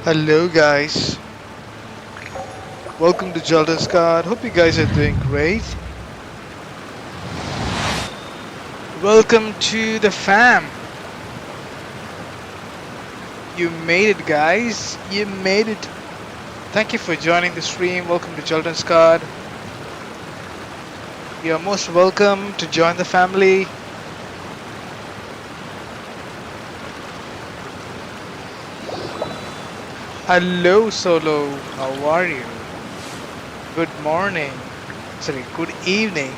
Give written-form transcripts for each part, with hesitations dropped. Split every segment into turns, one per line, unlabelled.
Hello guys, welcome to Jelda's Card. Hope you guys are doing great. Welcome to the fam. You made it guys, you made it. Thank you for joining the stream. Welcome to Jelda's Card. You are most welcome to join the family. Hello Solo, how are you? Good morning. Sorry, good evening.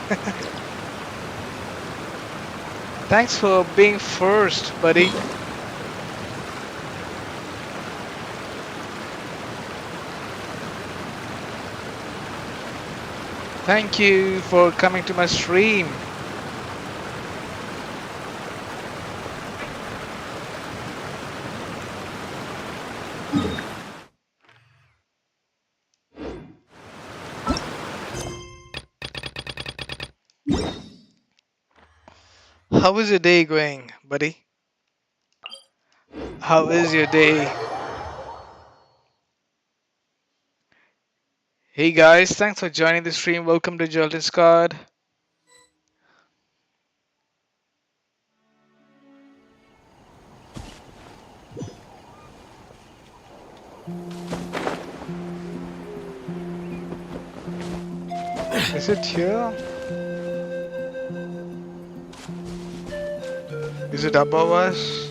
Thanks for being first, buddy. Thank you for coming to my stream. How is your day going, buddy? How is your day? Hey guys, thanks for joining the stream. Welcome to Joltin's Card. Is it here? Is it above us?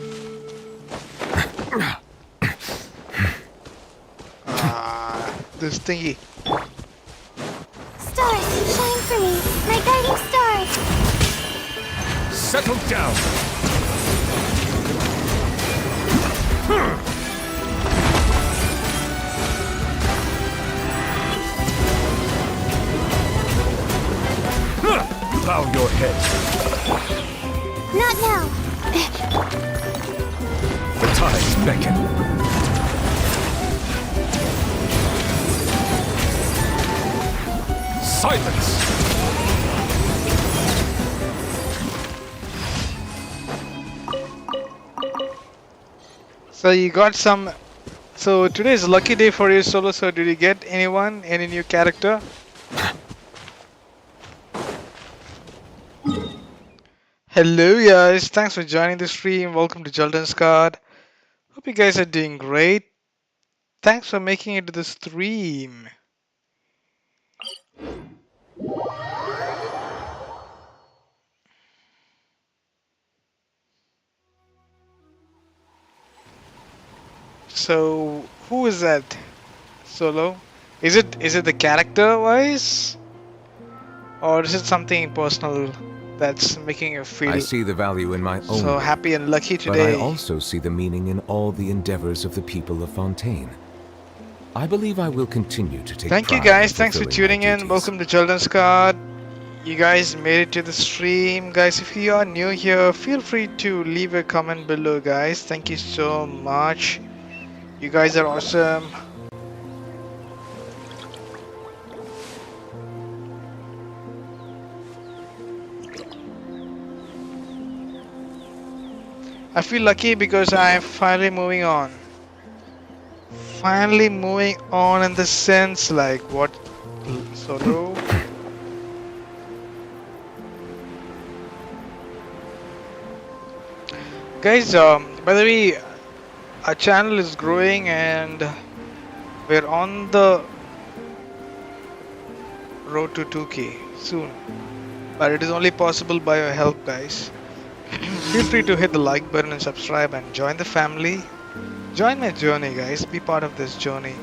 This thingy.
Stars, shine for me, my guiding stars.
Settle down. Bow your head.
Not now.
The tides beckon. Silence!
So you got some. So today is a lucky day for you, Solo. So did you get anyone, any new character? Hello guys, thanks for joining the stream. Welcome to Joltin's Card. Hope you guys are doing great. Thanks for making it to the stream. So who is that, Solo? Is it the character wise, or is it something personal that's making you feel
I see the value in my own
so
work,
happy and lucky
but I
today?
also see the meaning in all the endeavors of the people of Fontaine. I believe I will continue to take
Thank you
pride
guys,
in
thanks for
fulfilling
tuning
my
in.
duties.
Welcome to Children's Card. You guys made it to the stream. Guys, if you are new here, feel free to leave a comment below guys. Thank you so much. You guys are awesome. I feel lucky because I'm finally moving on. Finally moving on in the sense like what, Solo? Guys, by the way, our channel is growing and we're on the road to 2K soon. But it is only possible by your help, guys. Feel free to hit the like button and subscribe and join the family. Join my journey, guys. Be part of this journey.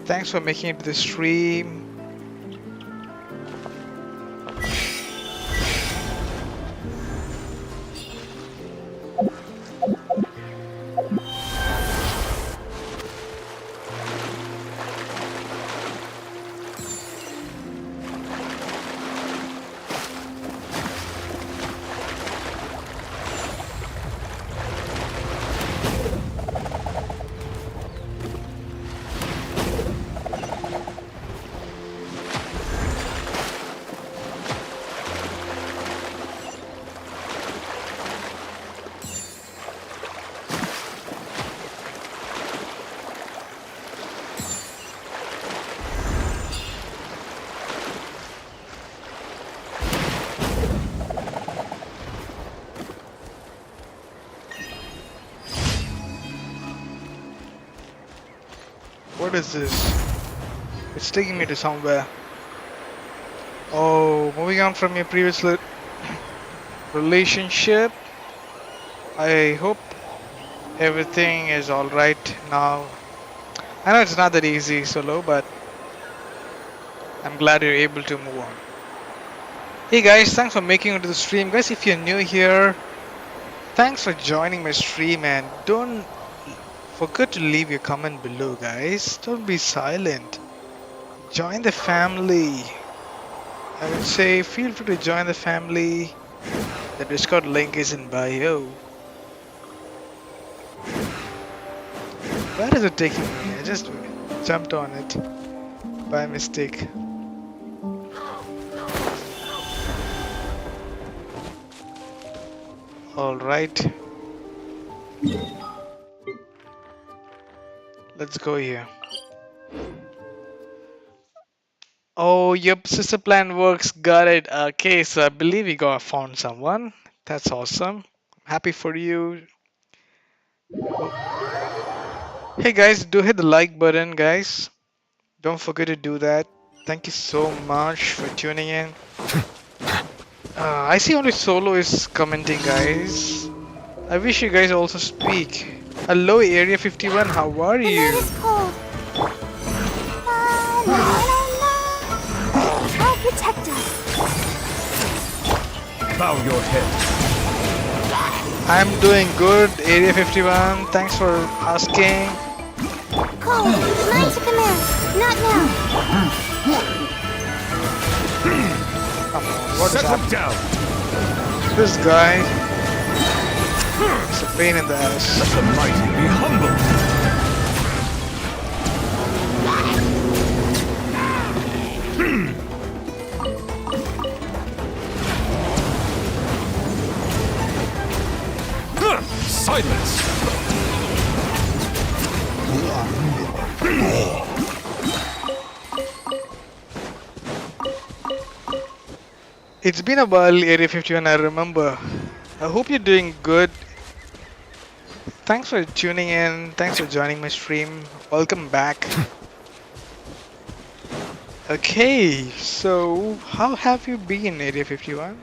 Thanks for making it to the stream. What is this? It's taking me to somewhere. Oh, moving on from your previous relationship. I hope everything is alright now. I know it's not that easy solo, but I'm glad you're able to move on. Hey guys, thanks for making it to the stream. Guys, if you're new here, thanks for joining my stream and don't forget to leave your comment below, guys. Don't be silent. Join the family. I would say feel free to join the family. The Discord link is in bio. Where is it taking me? I just jumped on it by mistake. Alright. Let's go here. Oh, yep, sister plan works. Got it. Okay, so I believe we found someone. That's awesome. Happy for you. Hey guys, do hit the like button, guys. Don't forget to do that. Thank you so much for tuning in. I see only Solo is commenting, guys. I wish you guys also speak. Hello, Area 51. How are
The night
you?
is cold. La, la, la, la. I'll protect us.
Bow your head.
I'm doing good, Area 51. Thanks for asking.
Cold. Mine to command. Not now.
Come on, what is
Settle
happening?
down.
This guy is a pain in the ass.
Let the mighty be humble. Silence.
It's been a while, Area 51, I remember. I hope you're doing good. Thanks for tuning in. Thanks for joining my stream. Welcome back. Okay, so how have you been, Area 51?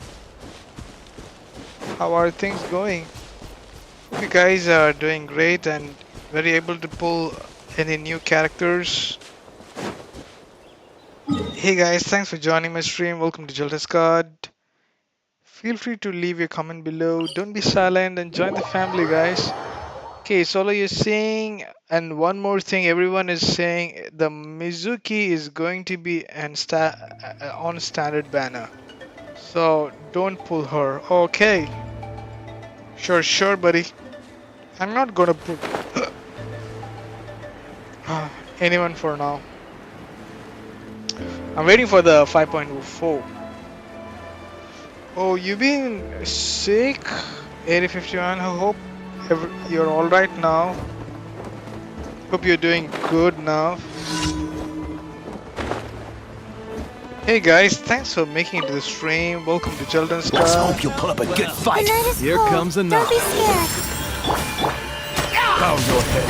How are things going? You guys are doing great and very able to pull any new characters. Hey guys, thanks for joining my stream. Welcome to Jolta Discord. Feel free to leave your comment below. Don't be silent and join the family, guys. Okay, Solo, you're saying, and one more thing, everyone is saying the Mizuki is going to be on standard banner. So don't pull her. Okay. Sure, buddy. I'm not gonna pull anyone for now. I'm waiting for the 5.4. Oh, you've been sick, Area 51. I hope you're alright now. Hope you're doing good now. Hey guys, thanks for making it to the stream. Welcome to Children's
Let's
Club.
hope you'll put up a good
The
fight.
night is
Here
cold.
comes a
Don't
knock.
be scared.
Bow your head.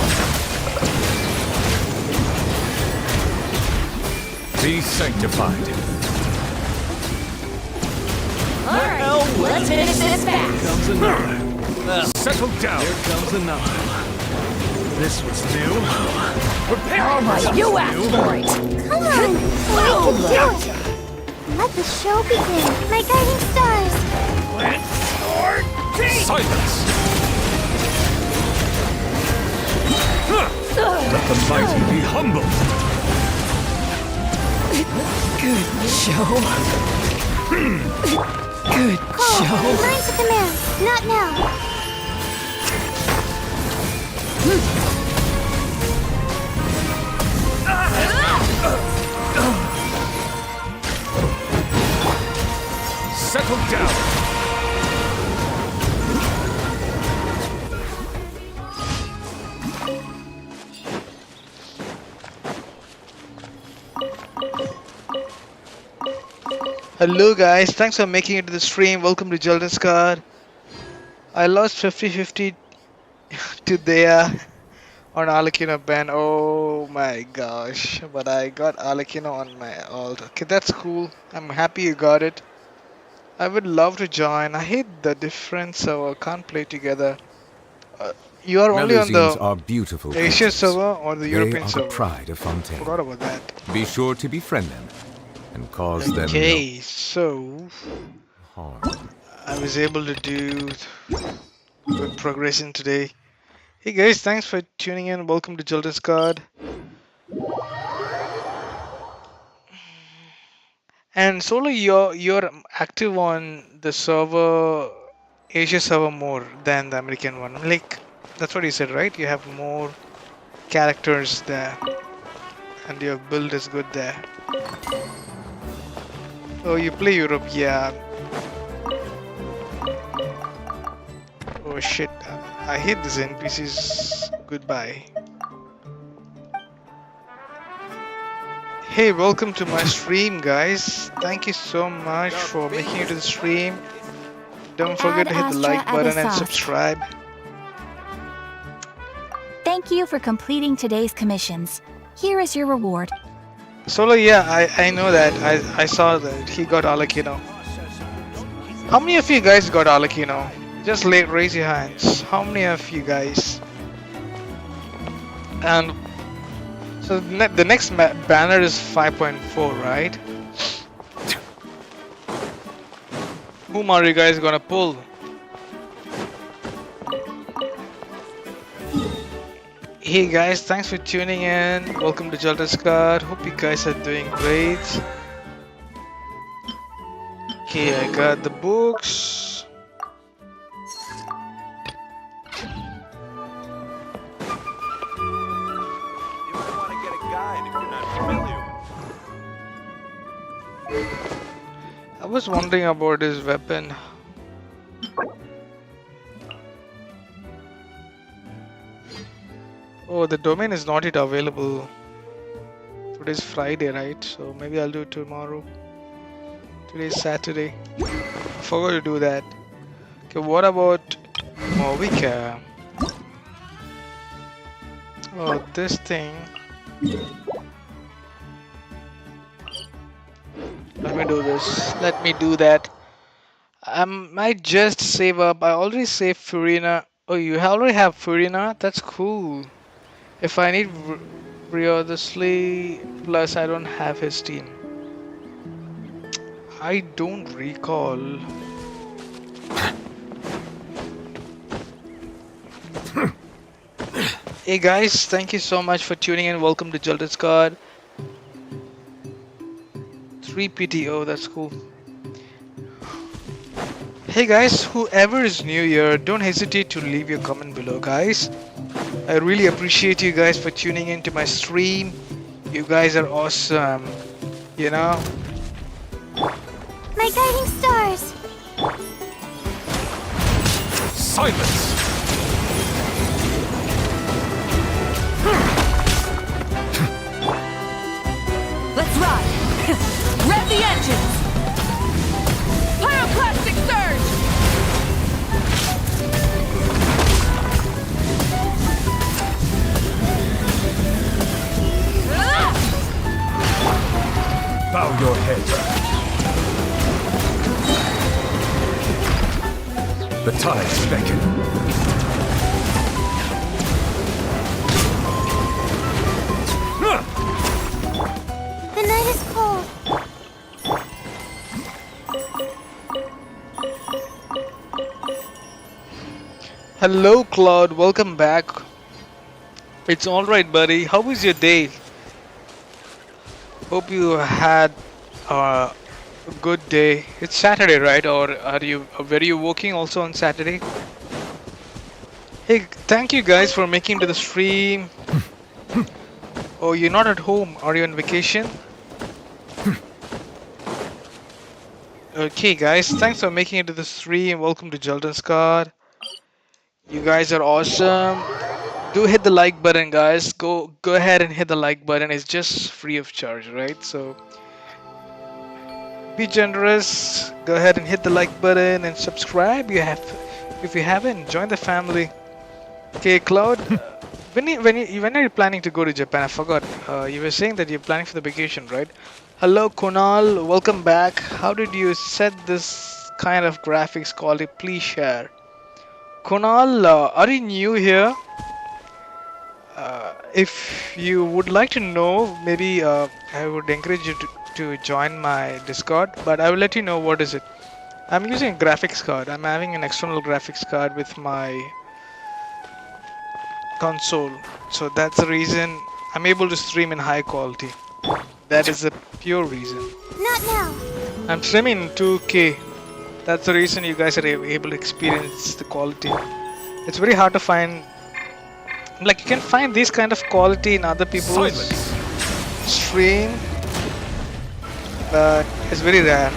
Be sanctified.
Alright, let's finish this fast.
Comes another. Settle down. Here comes another. This was new. Prepare yourself.
You asked for it.
Come on. We can do it. Let the show begin. My guiding stars.
Silence. Let the mighty be humble.
Good show. Good
Cold.
show.
Mine to command. Not now.
Settle down.
Hello guys, thanks for making it to the stream. Welcome to Children's Card. I lost 50-50 to Dea. on Arlecchino Ben. Oh my gosh. But I got Arlecchino on my alt. Okay, that's cool. I'm happy you got it. I would love to join. I hate the difference, so I can't play together. Uh, you are only on
Melusines
the
are beautiful
Asia
creatures.
server or the
They
European
are the
server?
pride of Fontaine.
Forgot about that.
Be sure to befriend them and cause them
Okay, so
no harm.
I was able to do good progression today. Hey guys, thanks for tuning in. Welcome to Children's Card. And Solo, you're active on the server, Asia server more than the American one. Like that's what you said, right? You have more characters there, and your build is good there. Oh, you play Europe, yeah. Oh shit, I hate these NPCs. Goodbye. Hey, welcome to my stream, guys. Thank you so much for making it to the stream. Don't forget to hit the like button and subscribe.
Thank you for completing today's commissions. Here is your reward.
Solo, yeah, I know that. I saw that he got Arlecchino. How many of you guys got Arlecchino? Just raise your hands. How many of you guys? And so the next banner is 5.4, right? Whom are you guys gonna pull? Hey guys, thanks for tuning in. Welcome to Children's Card. Hope you guys are doing great. Okay, I got the books. I was wondering about his weapon. Oh, the domain is not yet available. Today's Friday, right? So maybe I'll do it tomorrow. Today's Saturday. I forgot to do that. Okay, what about Movica? Oh, this thing. Let me do this. Let me do that. I might just save up. I already saved Furina. Oh, you already have Furina? That's cool. If I need Briodously, plus I don't have his team. I don't recall. Hey guys, thank you so much for tuning in. Welcome to Children's Card. 3 PTO, that's cool. Hey guys, whoever is new here, don't hesitate to leave your comment below, guys. I really appreciate you guys for tuning into my stream. You guys are awesome. You know?
My guiding stars!
Silence!
Let's ride! Rev the engines! Pyroclastic surge!
Bow your head. The tides beckon.
The night is cold.
Hello Cloud, welcome back. It's alright buddy, how was your day? Hope you had a good day. It's Saturday, right? Or were you working also on Saturday? Hey, thank you guys for making it to the stream. Oh, you're not at home. Are you on vacation? Okay guys, thanks for making it to the stream. Welcome to Children's Card. You guys are awesome. Do hit the like button, guys. Go ahead and hit the like button. It's just free of charge, right? So be generous. Go ahead and hit the like button and subscribe. If you haven't, join the family. Okay, Cloud. when are you planning to go to Japan? I forgot. You were saying that you're planning for the vacation, right? Hello, Kunal. Welcome back. How did you set this kind of graphics quality? Please share. Kunal, are you new here? If you would like to know, maybe I would encourage you to join my Discord. But I will let you know what is it. I'm using a graphics card. I'm having an external graphics card with my console, so that's the reason I'm able to stream in high quality. That is the pure reason.
Not now.
I'm streaming in 2K. That's the reason you guys are able to experience the quality. It's very hard to find. Like, you can find this kind of quality in other people's stream, but it's very rare.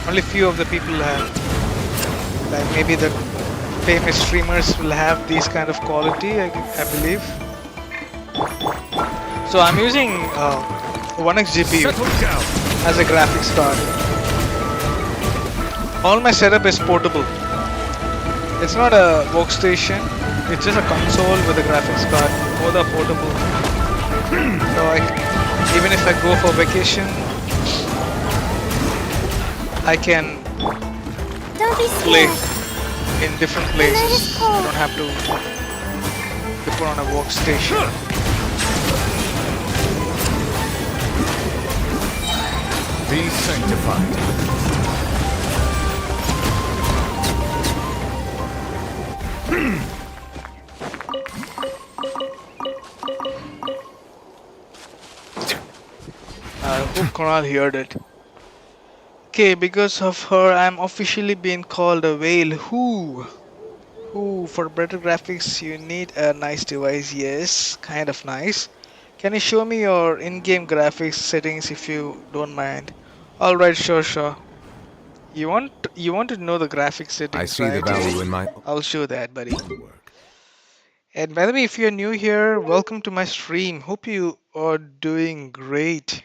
Only few of the people have. Like, maybe the famous streamers will have these kind of quality, I believe. So I'm using 1x GPU as a graphics card. All my setup is portable. It's not a workstation. It's just a console with a graphics card. Both are portable. So even if I go for vacation, I can
Don't be
play
scared.
in different
The night is
places. I
cold.
don't have to put on a workstation.
Be sanctified.
I hope Kunal heard it. Okay, because of her, I'm officially being called a whale. Who? For better graphics, you need a nice device. Yes, kind of nice. Can you show me your in-game graphics settings if you don't mind? All right, sure. You want to know the graphics settings,
I see
right?
the value in my
I'll show that, buddy.
own work.
And by the way, if you're new here, welcome to my stream. Hope you are doing great.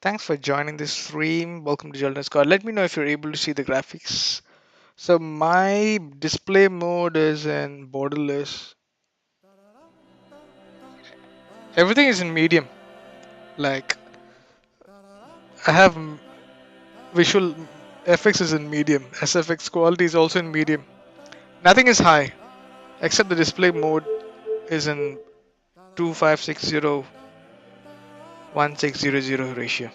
Thanks for joining this stream. Welcome to Children's Card. Let me know if you're able to see the graphics. So my display mode is in borderless. Everything is in medium. Like, I have visual FX is in medium. SFX quality is also in medium. Nothing is high except the display mode is in 2560 1600 ratio.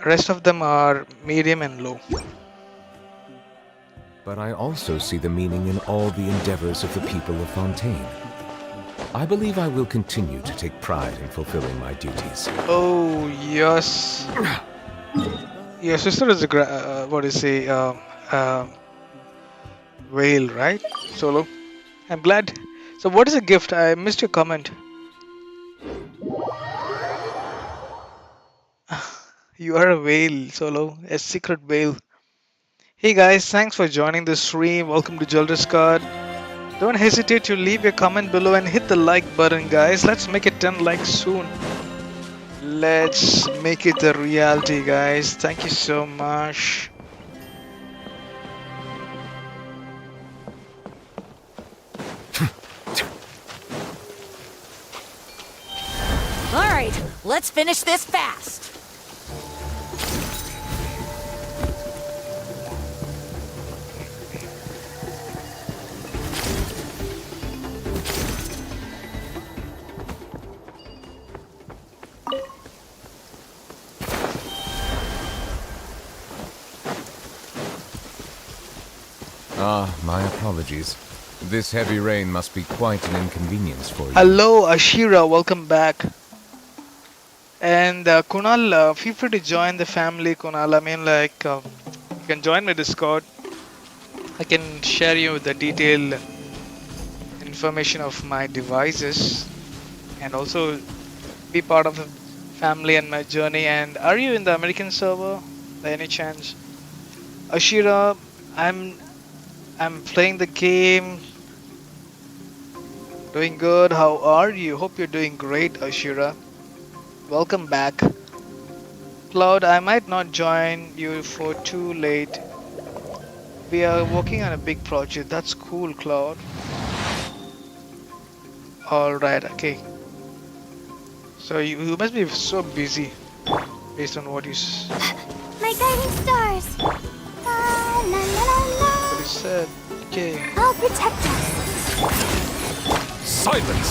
Rest of them are medium and low.
But I also see the meaning in all the endeavors of the people of Fontaine. I believe I will continue to take pride in fulfilling my duties.
Oh yes. Your sister is a whale, right? Solo. I'm glad. So what is a gift? I missed your comment. You are a whale, Solo. A secret whale. Hey guys, thanks for joining the stream. Welcome to Jolder's Card. Don't hesitate to leave your comment below and hit the like button, guys. Let's make it 10 likes soon. Let's make it a reality, guys. Thank you so much.
All right, let's finish this fast.
My apologies. This heavy rain must be quite an inconvenience for you.
Hello, Ashira. Welcome back. And Kunal, feel free to join the family, Kunal. I mean, like, you can join my Discord. I can share you the detailed information of my devices and also be part of the family and my journey. And are you in the American server by any chance? Ashira, I'm playing the game. Doing good. How are you? Hope you're doing great, Ashira. Welcome back. Cloud, I might not join you for too late. We are working on a big project. That's cool, Cloud. Alright, okay. So you must be so busy based on what
My guiding stars. La la la la.
said. Okay.
I'll protect us.
Silence!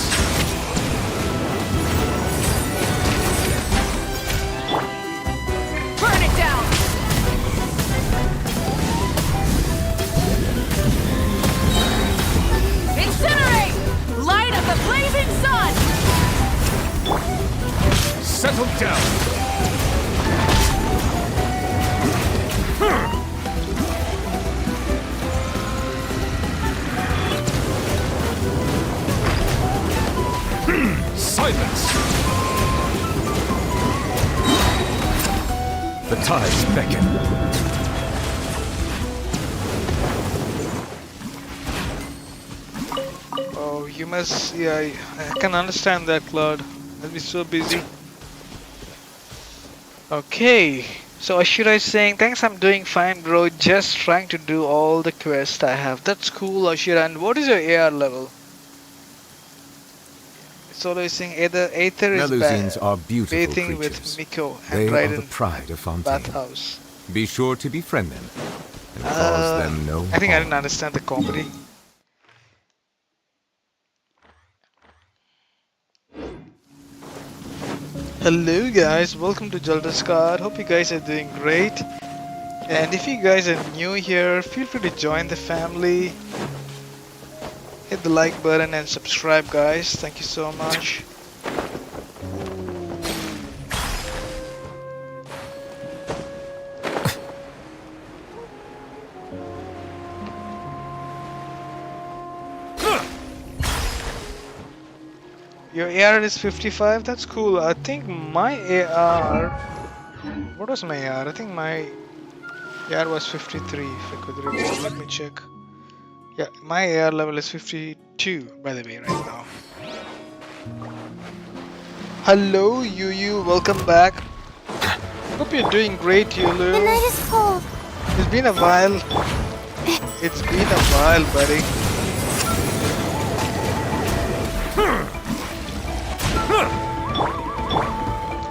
Burn it down! Incinerate! Light of the blazing sun!
Settle down! Silence! The tides beckon.
Oh, you must. Yeah, I can understand that, Claude. I'll be so busy. Okay. So Ashira is saying, thanks, I'm doing fine, bro. Just trying to do all the quests I have. That's cool, Ashira. And what is your AR level? Solo is saying either Aether is
Melusines are beautiful
bathing
creatures.
with Miko
They
and
are
Raiden
the pride of Fontaine.
bathhouse.
Be sure to befriend them and cause them no
I think I
harm.
didn't understand the comedy. Hello guys, welcome to Zelda's Card. Hope you guys are doing great. And if you guys are new here, feel free to join the family. Hit the like button and subscribe, guys. Thank you so much. Your AR is 55? That's cool. I think my AR... What was my AR? I think my AR was 53, if I could remember. Let me check. Yeah, my AR level is 52, by the way, right now. Hello, Yu. Welcome back. Hope you're doing great,
The
Yulu.
night is cold.
It's been a while. It's been a while, buddy.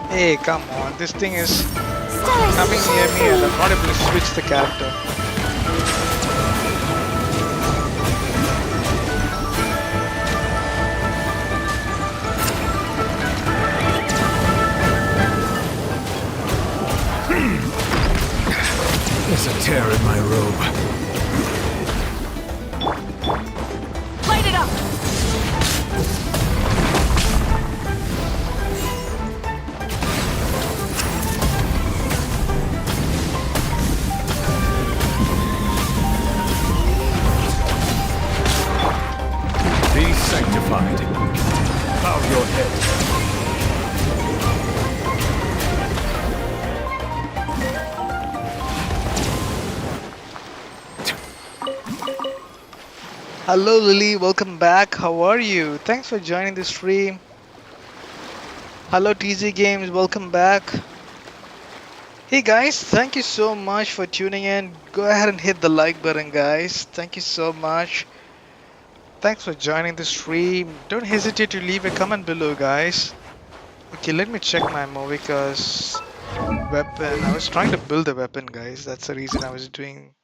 Hey, come on. This thing is
Stars
coming near
shine
me and
for
I'm not able to switch the character.
There's a tear in my robe.
Light it up!
Be sanctified. Bow your head.
Hello Lily, welcome back. How are you? Thanks for joining the stream. Hello TZ Games, welcome back. Hey guys, thank you so much for tuning in. Go ahead and hit the like button, guys. Thank you so much. Thanks for joining the stream. Don't hesitate to leave a comment below, guys. Okay, let me check my ammo because weapon. I was trying to build a weapon, guys. That's the reason I was doing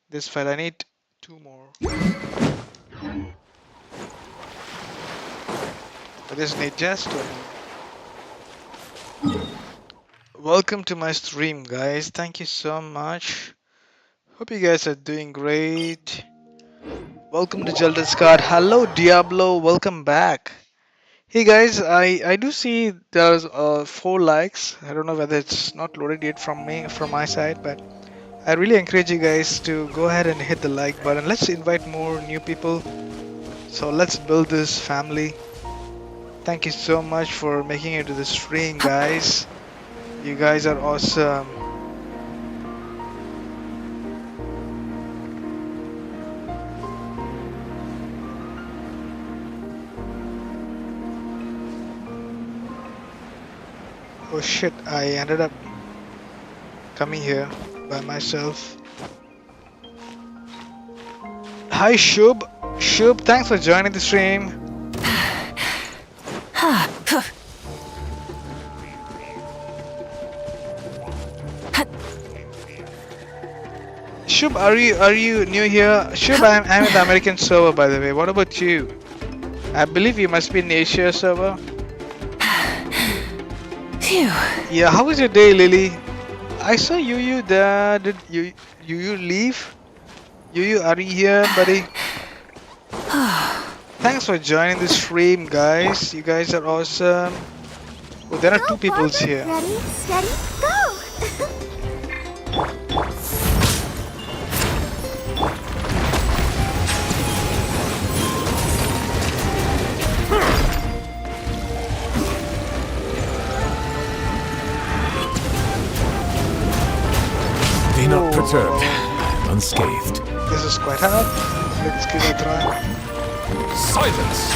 this fight. I need 2 more. I just need just 2 more. Welcome to my stream, guys. Thank you so much. Hope you guys are doing great. Welcome to Zelda's Card. Hello Diablo, welcome back. Hey guys, I do see there's 4 likes. I don't know whether it's not loaded yet from my side, but I really encourage you guys to go ahead and hit the like button. Let's invite more new people. So let's build this family. Thank you so much for making it to the stream, guys. You guys are awesome. Oh shit, I ended up coming here by myself. Hi Shub. Shub, thanks for joining the stream. Shub, are you new here? Shub, I'm in the American server, by the way. What about you? I believe you must be in Asia server.
Phew.
Yeah, how was your day, Lily? I saw you there. Did you leave? You are you here, buddy? Thanks for joining the stream, guys. You guys are awesome. Oh, there are
Go,
two peoples
Barbara.
here.
Ready, steady, go!
Be not perturbed. I'm unscathed.
This is quite hard. Let's give it a try.
Silence!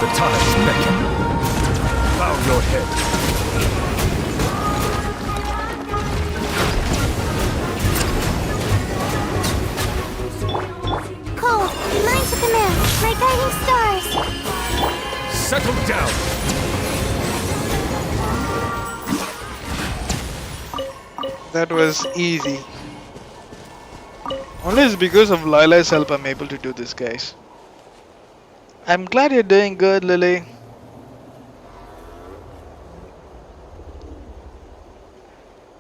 The tides beckon. Bow your head.
Cole, mine to command. My guiding stars.
Settle down.
That was easy. Only it's because of Lila's help I'm able to do this, guys. I'm glad you're doing good, Lily.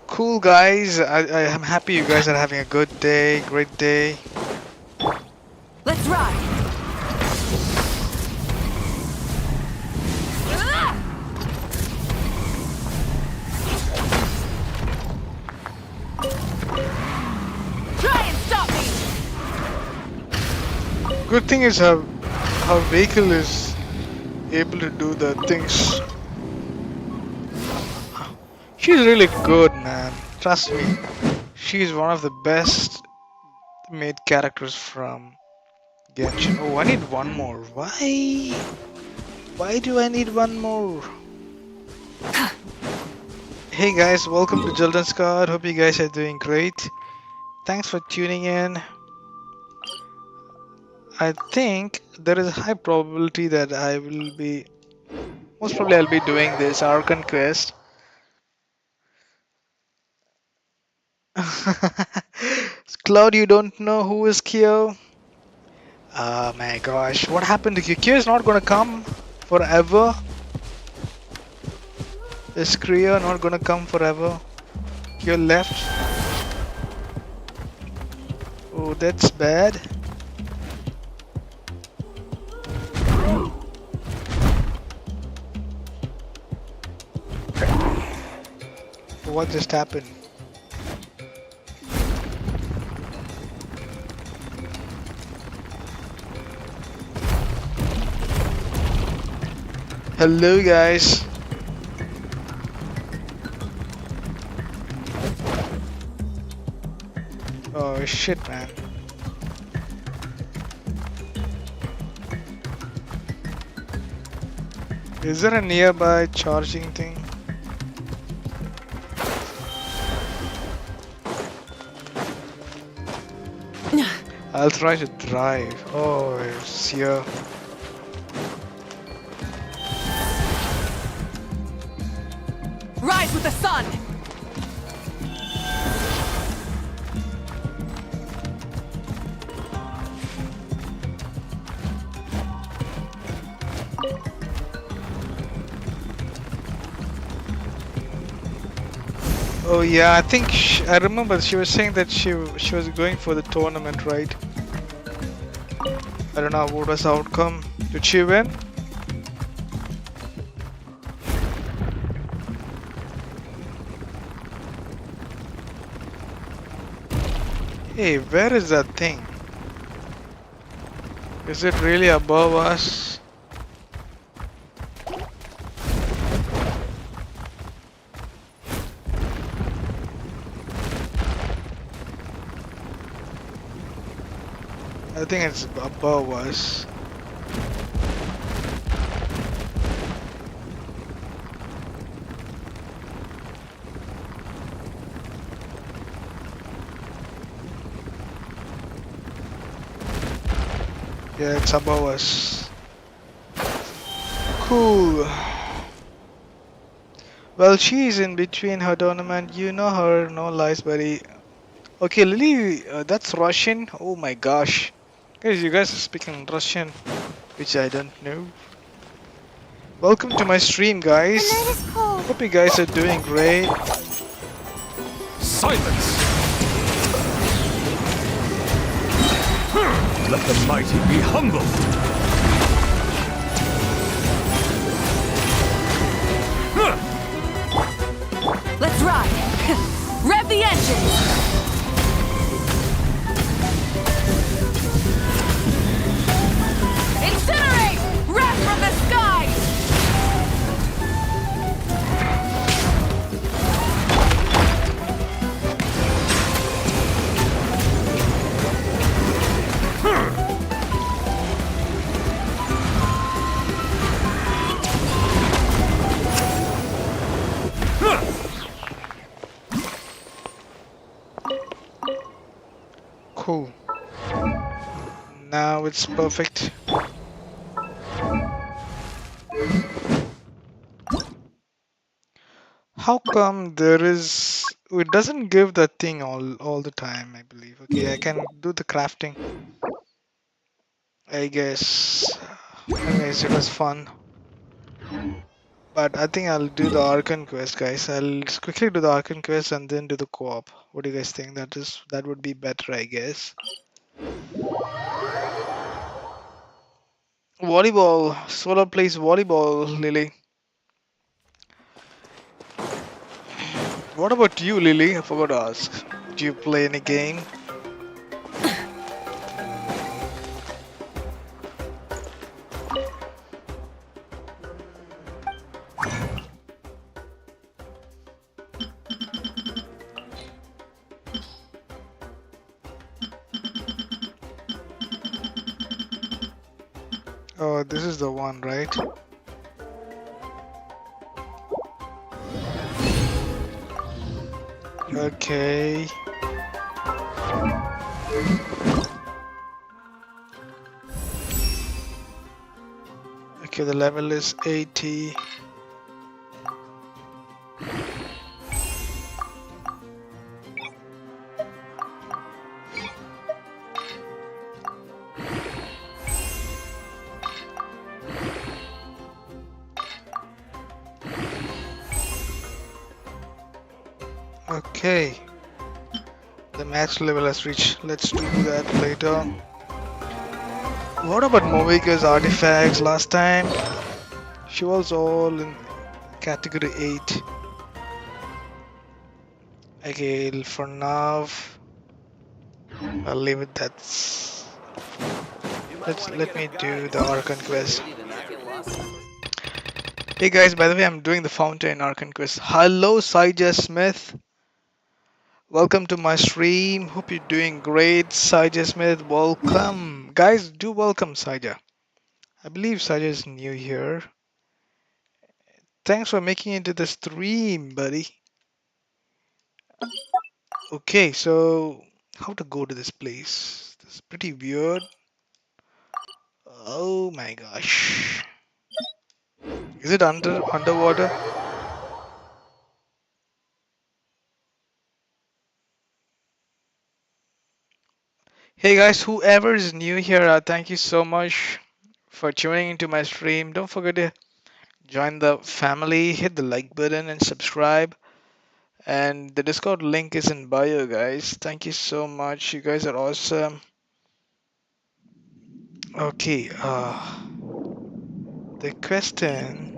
Cool, guys. I am happy you guys are having a good day, great day.
Let's ride. Try and stop me.
Good thing is her vehicle is able to do the things. She's really good, man. Trust me. She's one of the best made characters from Genshin. Oh, I need one more. Why? Why do I need one more? Hey guys, welcome to Children's Card. Hope you guys are doing great. Thanks for tuning in. I think there is a high probability that I will be, most probably I'll be doing this Archon quest. Cloud, you don't know who is Xiao? Oh my gosh, what happened to Xiao? Xiao is not gonna come forever. Is Xiao not gonna come forever? Xiao left. Oh, that's bad. What just happened? Hello guys. Oh shit, man. Is there a nearby charging thing? I'll try to drive. Oh, it's here.
Rise with the sun.
Oh yeah, I think I remember she was saying that she was going for the tournament, right? I don't know what was the outcome. Did she win? Hey, where is that thing? Is it really above us? I think it's above us. Okay, it's above us. Cool. Well, she's in between her tournament. You know her, no lies, buddy. Okay, Lily, that's Russian. Oh my gosh. Guys, you guys are speaking Russian, which I don't know. Welcome to my stream,
The night
guys.
is cold.
Hope you guys are doing great.
Silence! Let the mighty be humbled!
Let's ride! Rev the engine! Incinerate! Wrath from the skies!
Cool. Now it's perfect. How come there is... It doesn't give that thing all the time, I believe. Okay, I can do the crafting. I guess. Anyways, it was fun. But I think I'll do the Archon quest, guys. I'll just quickly do the Archon quest and then do the co-op. What do you guys think? That would be better, I guess. Volleyball. Solar plays volleyball, Lily. What about you, Lily? I forgot to ask. Do you play any game? Oh, this is the one, right? Okay. Okay, the level is 80. Okay. The match level has reached. Let's do that later. What about Movika's artifacts last time? She was all in category 8. Okay, for now, I'll leave it that. Let me do the Archon quest. Hey guys, by the way, I'm doing the Fontaine Archon quest. Hello, Saija Smith. Welcome to my stream. Hope you're doing great, Saija Smith. Welcome, guys. Do welcome Saija. I believe Saija is new here. Thanks for making it to the stream, buddy. Okay, so how to go to this place? This is pretty weird. Oh my gosh. Is it underwater? Hey guys, whoever is new here, thank you so much for tuning into my stream. Don't forget to join the family, hit the like button and subscribe. And the Discord link is in bio, guys. Thank you so much. You guys are awesome. Okay, the question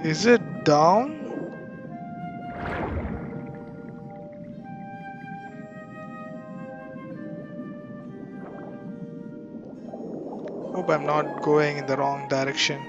is it down? Hope I'm not going in the wrong direction.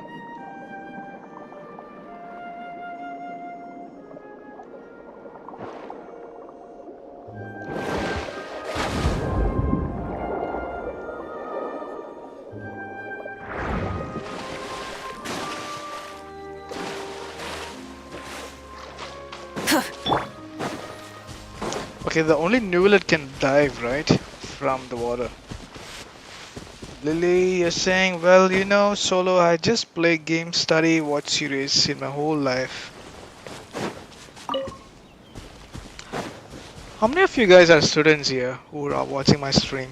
Okay, the only Newlet can dive, right? From the water. Lily, you're saying, well, you know, Solo, I just play game, study, watch series in my whole life. How many of you guys are students here who are watching my stream?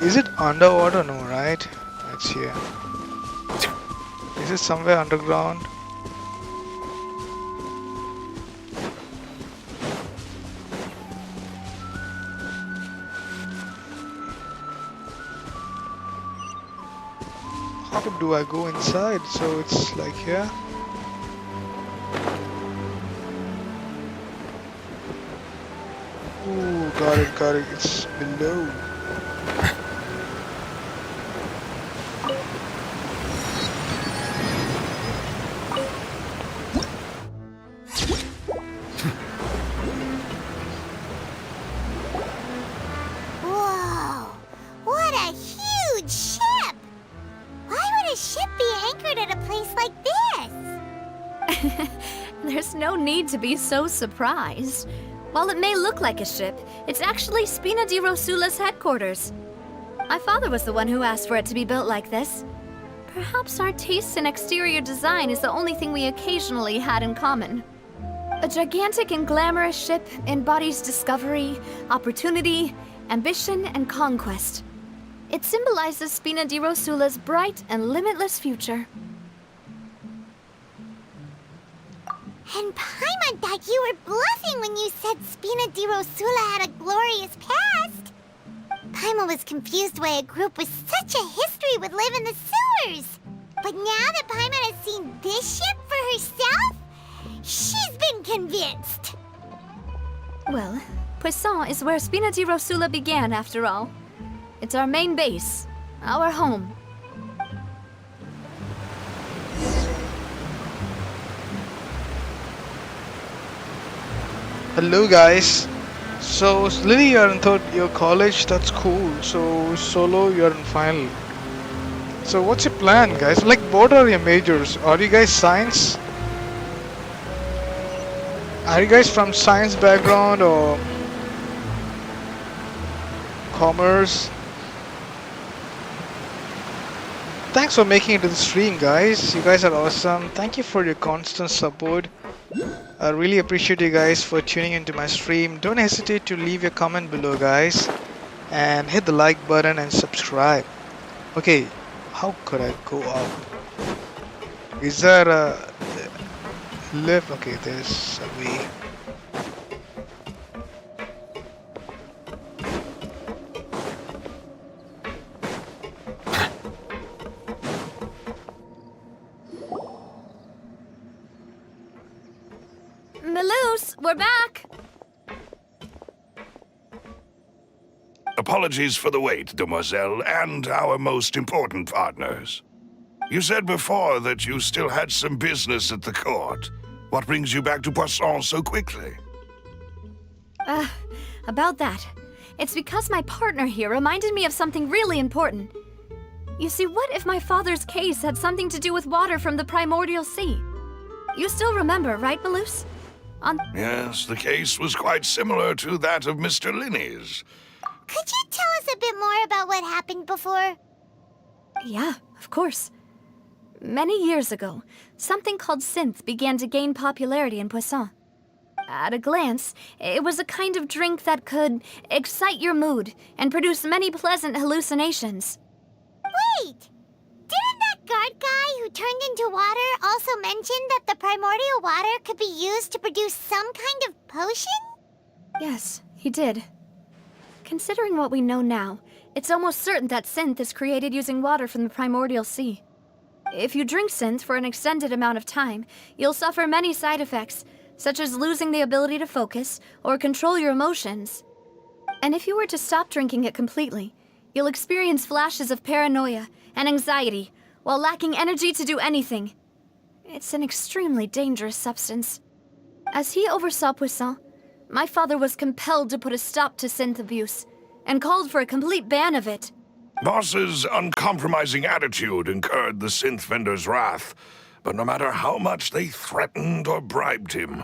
Is it underwater? No, right? It's here. Is it somewhere underground? How do I go inside? So it's like here. Ooh, got it. It's below.
Whoa! What a huge ship! Why would a ship be anchored at a place like this?
There's no need to be so surprised. While it may look like a ship, it's actually Spina di Rosula's headquarters. My father was the one who asked for it to be built like this. Perhaps our taste in exterior design is the only thing we occasionally had in common. A gigantic and glamorous ship embodies discovery, opportunity, ambition, and conquest. It symbolizes Spina di Rosula's bright and limitless future.
And Paimon thought you were bluffing when you said Spina di Rosula had a glorious past. Paimon was confused why a group with such a history would live in the sewers. But now that Paimon has seen this ship for herself, she's been convinced.
Well, Poisson is where Spina di Rosula began, after all. It's our main base, our home.
Hello guys. So Lily, you're in third year college. That's cool. So Solo, you're in final. So what's your plan, guys? Like, what are your majors? Are you guys science? Are you guys from science background or commerce? Thanks for making it to the stream, guys. You guys are awesome. Thank you for your constant support. I really appreciate you guys for tuning into my stream. Don't hesitate to leave your comment below, guys, and hit the like button and subscribe. Okay, how could I go up? Is there a lift? Okay, there's a way.
Maloose, we're back!
Apologies for the wait, demoiselle, and our most important partners. You said before that you still had some business at the court. What brings you back to Poisson so quickly?
About that. It's because my partner here reminded me of something really important. You see, what if my father's case had something to do with water from the primordial sea? You still remember, right, Maloose?
Yes, the case was quite similar to that of Mr. Linney's.
Could you tell us a bit more about what happened before?
Yeah, of course. Many years ago, something called synth began to gain popularity in Poisson. At a glance, it was a kind of drink that could excite your mood and produce many pleasant hallucinations.
Wait! Didn't that guard guy who turned into water also mention that the primordial water could be used to produce some kind of potion?
Yes, he did. Considering what we know now, it's almost certain that synth is created using water from the primordial sea. If you drink synth for an extended amount of time, you'll suffer many side effects, such as losing the ability to focus or control your emotions. And if you were to stop drinking it completely, you'll experience flashes of paranoia and anxiety while lacking energy to do anything. It's an extremely dangerous substance. As he oversaw Poisson, my father was compelled to put a stop to synth abuse and called for a complete ban of it.
Boss's uncompromising attitude incurred the synth vendor's wrath, but no matter how much they threatened or bribed him,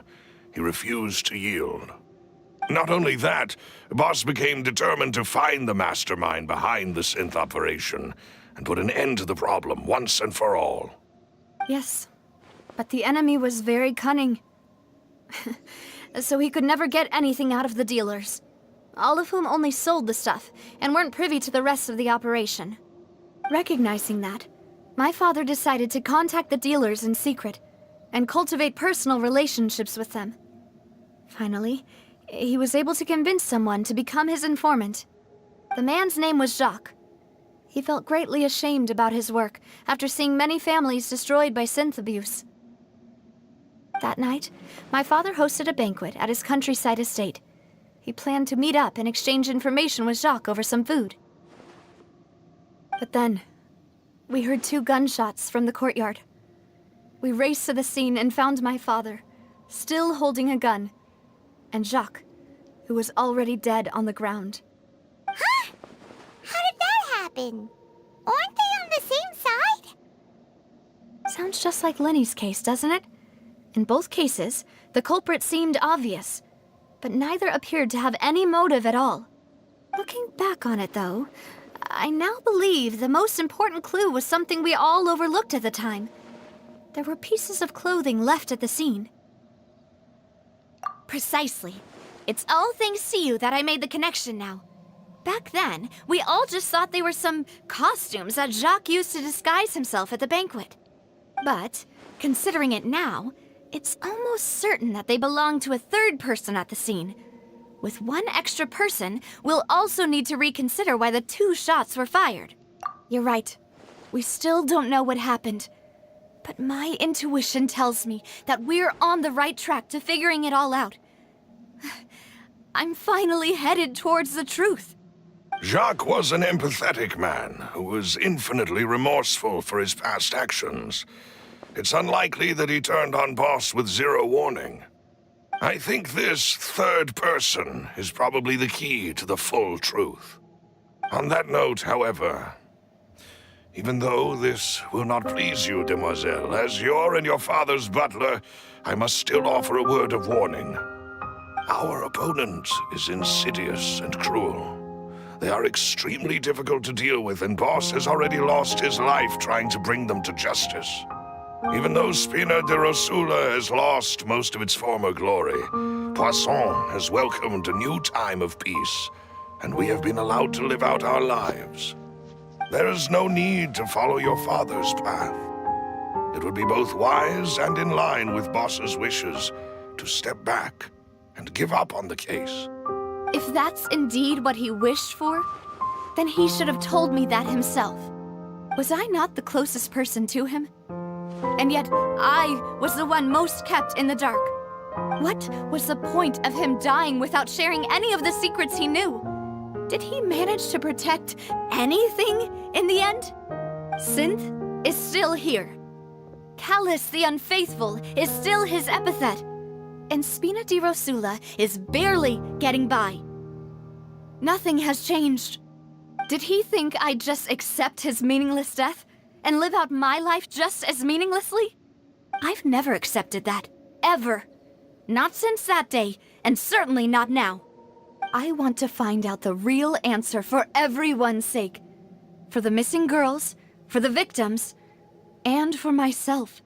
he refused to yield. Not only that, Boss became determined to find the mastermind behind the synth operation and put an end to the problem once and for all.
Yes, but the enemy was very cunning. So he could never get anything out of the dealers, all of whom only sold the stuff and weren't privy to the rest of the operation. Recognizing that, my father decided to contact the dealers in secret and cultivate personal relationships with them. Finally, he was able to convince someone to become his informant. The man's name was Jacques. He felt greatly ashamed about his work after seeing many families destroyed by synth abuse. That night, my father hosted a banquet at his countryside estate. He planned to meet up and exchange information with Jacques over some food. But then, we heard 2 gunshots from the courtyard. We raced to the scene and found my father, still holding a gun, and Jacques, who was already dead on the ground.
Huh? How did that happen? Aren't they on the same side?
Sounds just like Lenny's case, doesn't it? In both cases, the culprit seemed obvious, but neither appeared to have any motive at all. Looking back on it, though, I now believe the most important clue was something we all overlooked at the time. There were pieces of clothing left at the scene. Precisely. It's all thanks to you that I made the connection now. Back then, we all just thought they were some costumes that Jacques used to disguise himself at the banquet. But, considering it now, it's almost certain that they belong to a third person at the scene. With one extra person, we'll also need to reconsider why the 2 shots were fired. You're right. We still don't know what happened. But my intuition tells me that we're on the right track to figuring it all out. I'm finally headed towards the truth.
Jacques was an empathetic man who was infinitely remorseful for his past actions. It's unlikely that he turned on Boss with 0 warning. I think this third person is probably the key to the full truth. On that note, however, even though this will not please you, demoiselle, as your and your father's butler, I must still offer a word of warning. Our opponent is insidious and cruel. They are extremely difficult to deal with, and Boss has already lost his life trying to bring them to justice. Even though Spina de Rosula has lost most of its former glory, Poisson has welcomed a new time of peace, and we have been allowed to live out our lives. There is no need to follow your father's path. It would be both wise and in line with Boss's wishes to step back and give up on the case.
If that's indeed what he wished for, then he should have told me that himself. Was I not the closest person to him? And yet, I was the one most kept in the dark. What was the point of him dying without sharing any of the secrets he knew? Did he manage to protect anything in the end? Synth is still here. Callus the Unfaithful is still his epithet. And Spina di Rosula is barely getting by. Nothing has changed. Did he think I'd just accept his meaningless death and live out my life just as meaninglessly? I've never accepted that, ever. Not since that day, and certainly not now. I want to find out the real answer for everyone's sake. For the missing girls, for the victims, and for myself.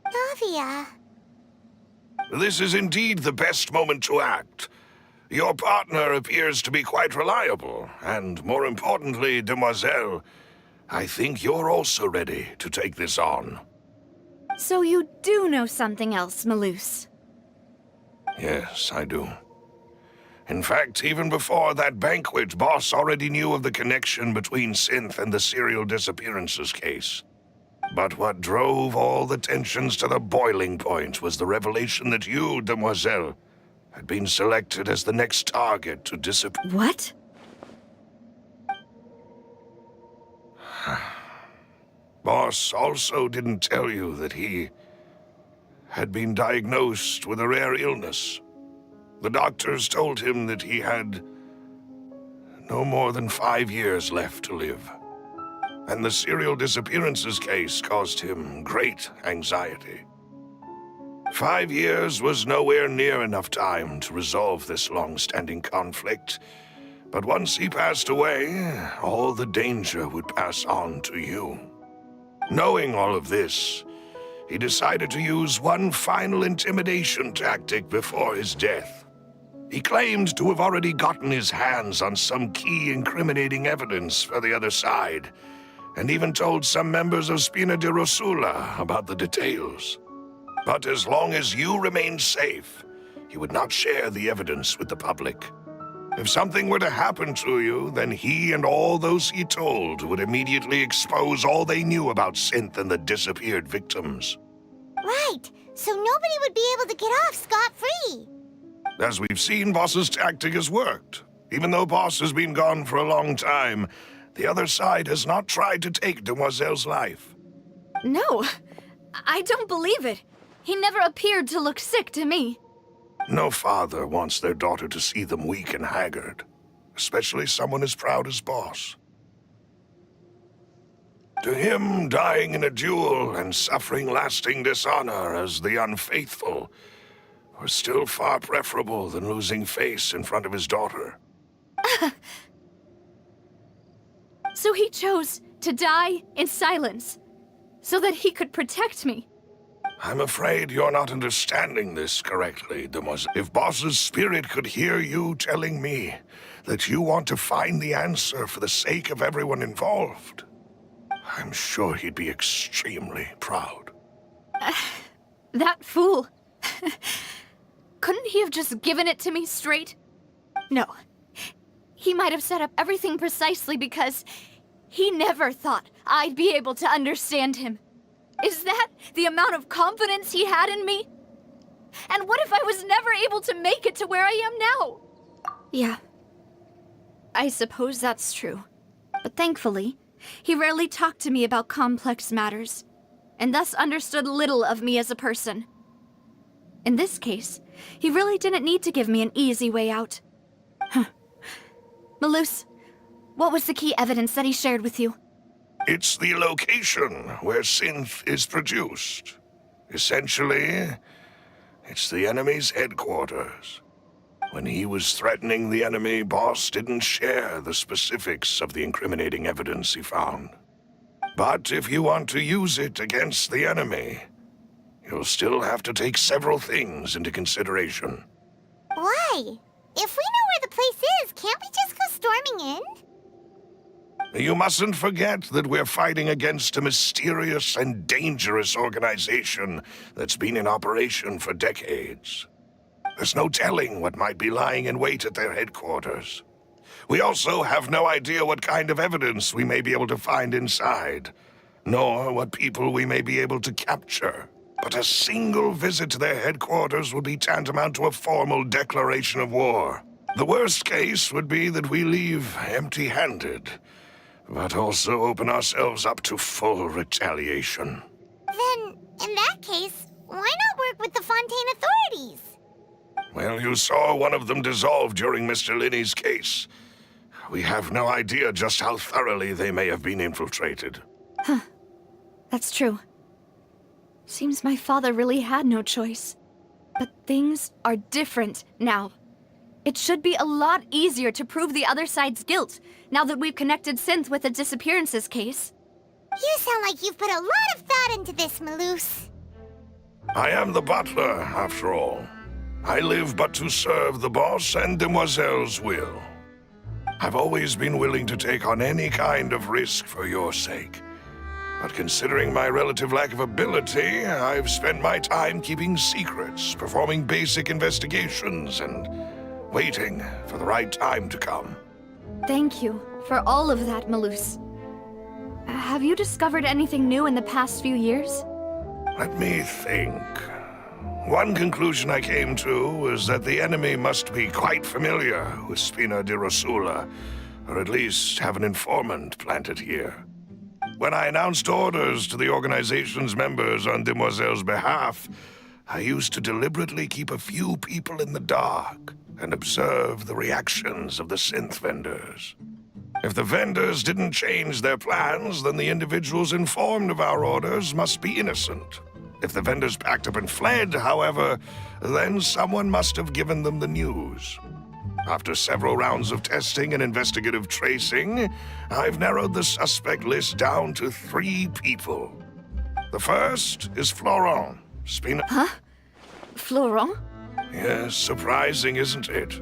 Navia.
This is indeed the best moment to act. Your partner appears to be quite reliable, and more importantly, demoiselle, I think you're also ready to take this on.
So you do know something else, Maloose?
Yes, I do. In fact, even before that banquet, Boss already knew of the connection between Synth and the serial disappearances case. But what drove all the tensions to the boiling point was the revelation that you, demoiselle, had been selected as the next target to disappear.
What?
Boss also didn't tell you that he had been diagnosed with a rare illness. The doctors told him that he had no more than 5 years left to live. And the serial disappearances case caused him great anxiety. 5 years was nowhere near enough time to resolve this long-standing conflict. But once he passed away, all the danger would pass on to you. Knowing all of this, he decided to use one final intimidation tactic before his death. He claimed to have already gotten his hands on some key incriminating evidence for the other side, and even told some members of Spina di Rosula about the details. But as long as you remained safe, he would not share the evidence with the public. If something were to happen to you, then he and all those he told would immediately expose all they knew about Synth and the disappeared victims.
Right, so nobody would be able to get off scot-free.
As we've seen, Boss's tactic has worked. Even though Boss has been gone for a long time, the other side has not tried to take Demoiselle's life.
No, I don't believe it. He never appeared to look sick to me.
No father wants their daughter to see them weak and haggard, especially someone as proud as Boss. To him, dying in a duel and suffering lasting dishonor as the unfaithful were still far preferable than losing face in front of his daughter.
So he chose to die in silence, so that he could protect me.
I'm afraid you're not understanding this correctly, Demoiselle. If Boss's spirit could hear you telling me that you want to find the answer for the sake of everyone involved, I'm sure he'd be extremely proud.
That fool. Couldn't he have just given it to me straight? No. He might have set up everything precisely because he never thought I'd be able to understand him. Is that the amount of confidence he had in me? And what if I was never able to make it to where I am now? Yeah. I suppose that's true. But thankfully, he rarely talked to me about complex matters, and thus understood little of me as a person. In this case, he really didn't need to give me an easy way out. Malus, what was the key evidence that he shared with you?
It's the location where Synth is produced. Essentially, it's the enemy's headquarters. When he was threatening the enemy, Boss didn't share the specifics of the incriminating evidence he found. But if you want to use it against the enemy, you'll still have to take several things into consideration.
Why? If we know where the place is, can't we just go storming in?
You mustn't forget that we're fighting against a mysterious and dangerous organization that's been in operation for decades. There's no telling what might be lying in wait at their headquarters. We also have no idea what kind of evidence we may be able to find inside, nor what people we may be able to capture. But a single visit to their headquarters would be tantamount to a formal declaration of war. The worst case would be that we leave empty-handed, but also open ourselves up to full retaliation.
Then, in that case, why not work with the Fontaine authorities?
Well, you saw one of them dissolve during Mr. Linney's case. We have no idea just how thoroughly they may have been infiltrated.
That's true. Seems my father really had no choice. But things are different now. It should be a lot easier to prove the other side's guilt, now that we've connected Synth with the disappearances case.
You sound like you've put a lot of thought into this, Malus.
I am the butler, after all. I live but to serve the boss and Demoiselle's will. I've always been willing to take on any kind of risk for your sake. But considering my relative lack of ability, I've spent my time keeping secrets, performing basic investigations, and waiting for the right time to come.
Thank you for all of that, Malus. Have you discovered anything new in the past few years?
Let me think. One conclusion I came to was that the enemy must be quite familiar with Spina di Rosula, or at least have an informant planted here. When I announced orders to the organization's members on Demoiselle's behalf, I used to deliberately keep a few people in the dark and observe the reactions of the synth vendors. If the vendors didn't change their plans, then the individuals informed of our orders must be innocent. If the vendors packed up and fled, however, then someone must have given them the news. After several rounds of testing and investigative tracing, I've narrowed the suspect list down to 3 people. The first is Florent.
Florent?
Yes, surprising, isn't it?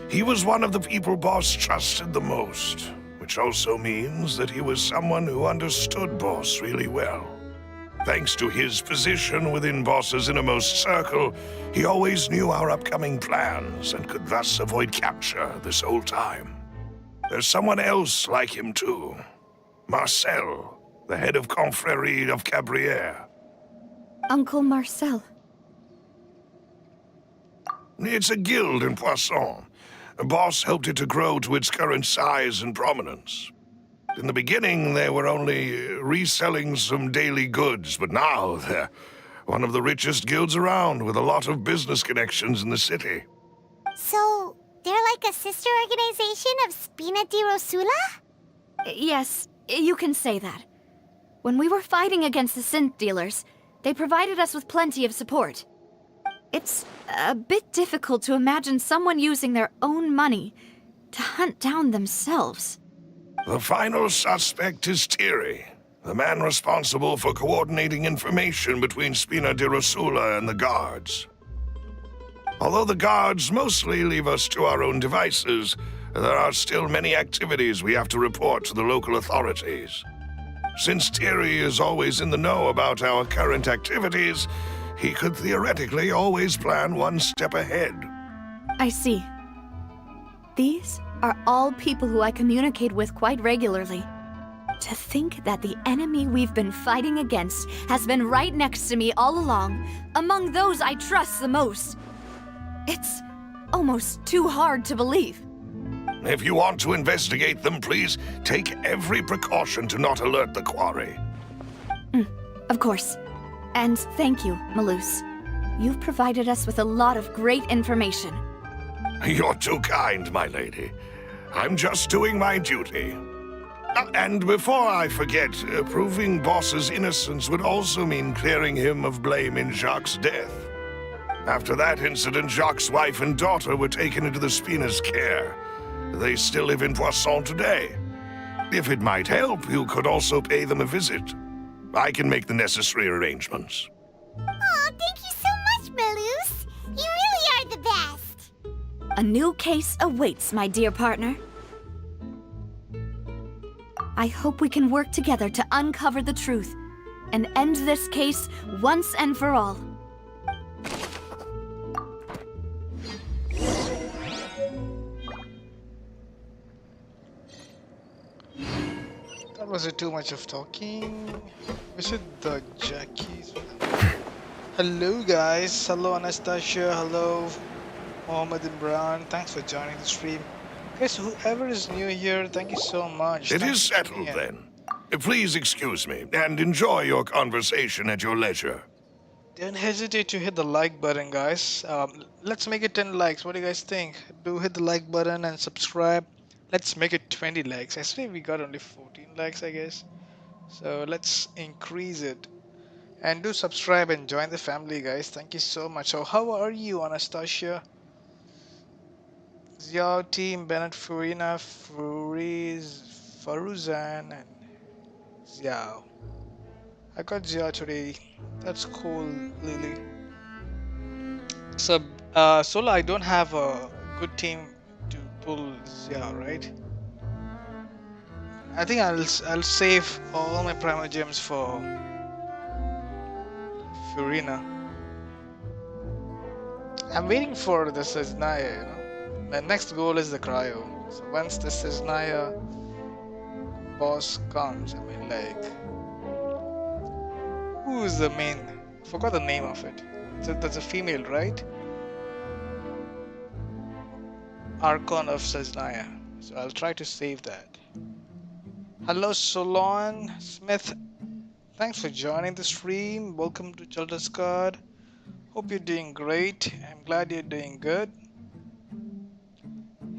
He was one of the people Boss trusted the most, which also means that he was someone who understood Boss really well. Thanks to his position within Boss's innermost circle, he always knew our upcoming plans and could thus avoid capture this whole time. There's someone else like him too. Marcel, the head of Confrérie of Cabrières.
Uncle Marcel.
It's a guild in Poisson. Boss helped it to grow to its current size and prominence. In the beginning, they were only reselling some daily goods, but now they're one of the richest guilds around with a lot of business connections in the city.
So, they're like a sister organization of Spina di Rosula?
Yes, you can say that. When we were fighting against the synth dealers, they provided us with plenty of support. It's a bit difficult to imagine someone using their own money to hunt down themselves.
The final suspect is Thierry, the man responsible for coordinating information between Spina di Rosula and the guards. Although the guards mostly leave us to our own devices, there are still many activities we have to report to the local authorities. Since Thierry is always in the know about our current activities, he could theoretically always plan one step ahead.
I see. These are all people who I communicate with quite regularly. To think that the enemy we've been fighting against has been right next to me all along, among those I trust the most. It's almost too hard to believe.
If you want to investigate them, please take every precaution to not alert the quarry.
Of course. And thank you, Malus. You've provided us with a lot of great information.
You're too kind, my lady. I'm just doing my duty. And before I forget, proving Boss's innocence would also mean clearing him of blame in Jacques' death. After that incident, Jacques' wife and daughter were taken into the Spina's care. They still live in Poisson today. If it might help, you could also pay them a visit. I can make the necessary arrangements.
Oh, thank you so much, Malus. You really are the best.
A new case awaits, my dear partner. I hope we can work together to uncover the truth and end this case once and for all.
Was it too much of talking? Was it the Jackies? Hello guys, hello Anastasia, hello Mohammed Imran, thanks for joining the stream. Guys, whoever is new here, thank you so much.
It
Thanks
is
for
settled
being
then. Please excuse me, and enjoy your conversation at your leisure.
Don't hesitate to hit the like button, guys. Let's make it 10 likes. What do you guys think? Do hit the like button and subscribe. Let's make it 20 likes. Yesterday we got only 14 likes, I guess. So let's increase it. And do subscribe and join the family, guys. Thank you so much. So how are you, Anastasia? Xiao team, Bennett, Furina, Faruzan, and Xiao. I got Xiao today. That's cool, Lily. So, Solo, I don't have a good team to pull Xiao, right? I think I'll save all my Primogems for Furina. I'm waiting for the Seznaya, you know. My next goal is the Cryo. So once the Seznaya boss comes, I mean, like, who is the main? Forgot the name of it. That's a female, right? Archon of Seznaya. So I'll try to save that. Hello, Solon Smith. Thanks for joining the stream. Welcome to Childer's Card. Hope you're doing great. I'm glad you're doing good.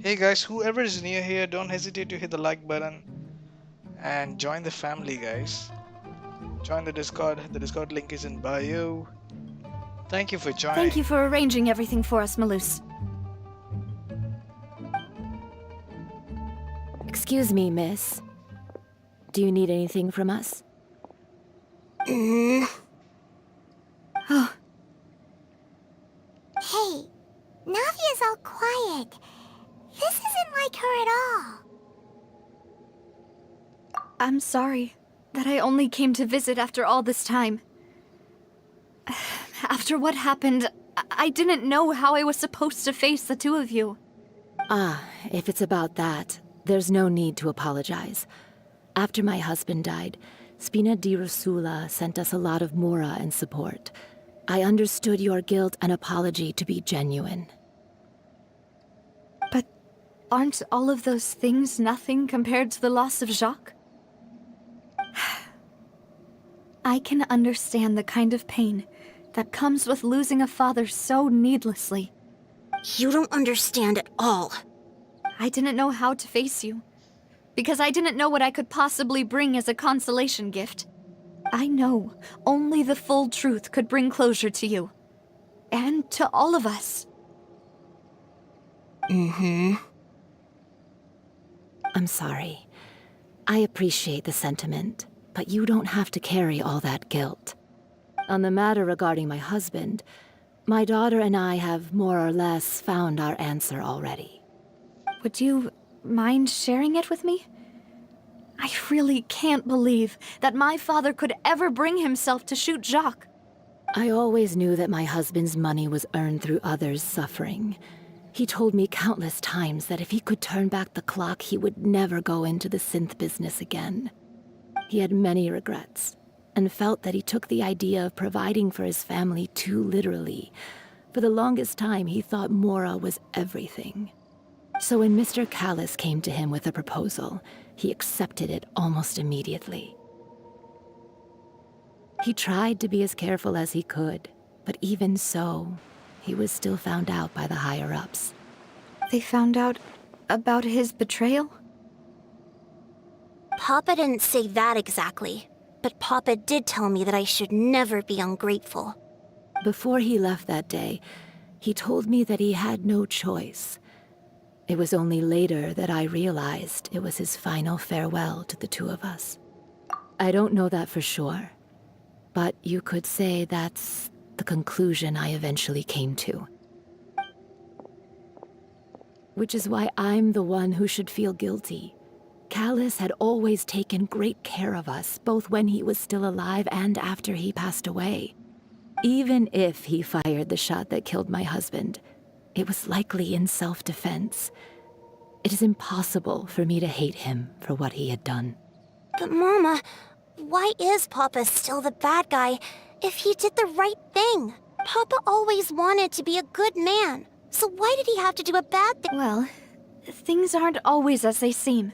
Hey guys, whoever is new here, don't hesitate to hit the like button and join the family, guys. Join the Discord. The Discord link is in bio. Thank you for joining.
Thank you for arranging everything for us, Malus.
Excuse me, miss. Do you need anything from us?
Oh,
Hey, Navia's all quiet. This isn't like her at all.
I'm sorry that I only came to visit after all this time. After what happened, I didn't know how I was supposed to face the two of you.
Ah, if it's about that, there's no need to apologize. After my husband died, Spina di Rosula sent us a lot of mora and support. I understood your guilt and apology to be genuine.
But aren't all of those things nothing compared to the loss of Jacques? I can understand the kind of pain that comes with losing a father so needlessly.
You don't understand at all.
I didn't know how to face you, because I didn't know what I could possibly bring as a consolation gift. I know only the full truth could bring closure to you, and to all of us.
I'm sorry. I appreciate the sentiment, but you don't have to carry all that guilt. On the matter regarding my husband, my daughter and I have more or less found our answer already.
Would you mind sharing it with me? I really can't believe that my father could ever bring himself to shoot Jacques.
I always knew that my husband's money was earned through others' suffering. He told me countless times that if he could turn back the clock, he would never go into the synth business again. He had many regrets, and felt that he took the idea of providing for his family too literally. For the longest time, he thought Mora was everything. So when Mr. Callis came to him with a proposal, he accepted it almost immediately. He tried to be as careful as he could, but even so, he was still found out by the higher-ups.
They found out about his betrayal?
Papa didn't say that exactly, but Papa did tell me that I should never be ungrateful.
Before he left that day, he told me that he had no choice. It was only later that I realized it was his final farewell to the two of us. I don't know that for sure, but you could say that's the conclusion I eventually came to. Which is why I'm the one who should feel guilty. Callis had always taken great care of us, both when he was still alive and after he passed away. Even if he fired the shot that killed my husband, it was likely in self-defense. It is impossible for me to hate him for what he had done.
But Mama, why is Papa still the bad guy if he did the right thing? Papa always wanted to be a good man, so why did he have to do a bad thing?
Well, things aren't always as they seem.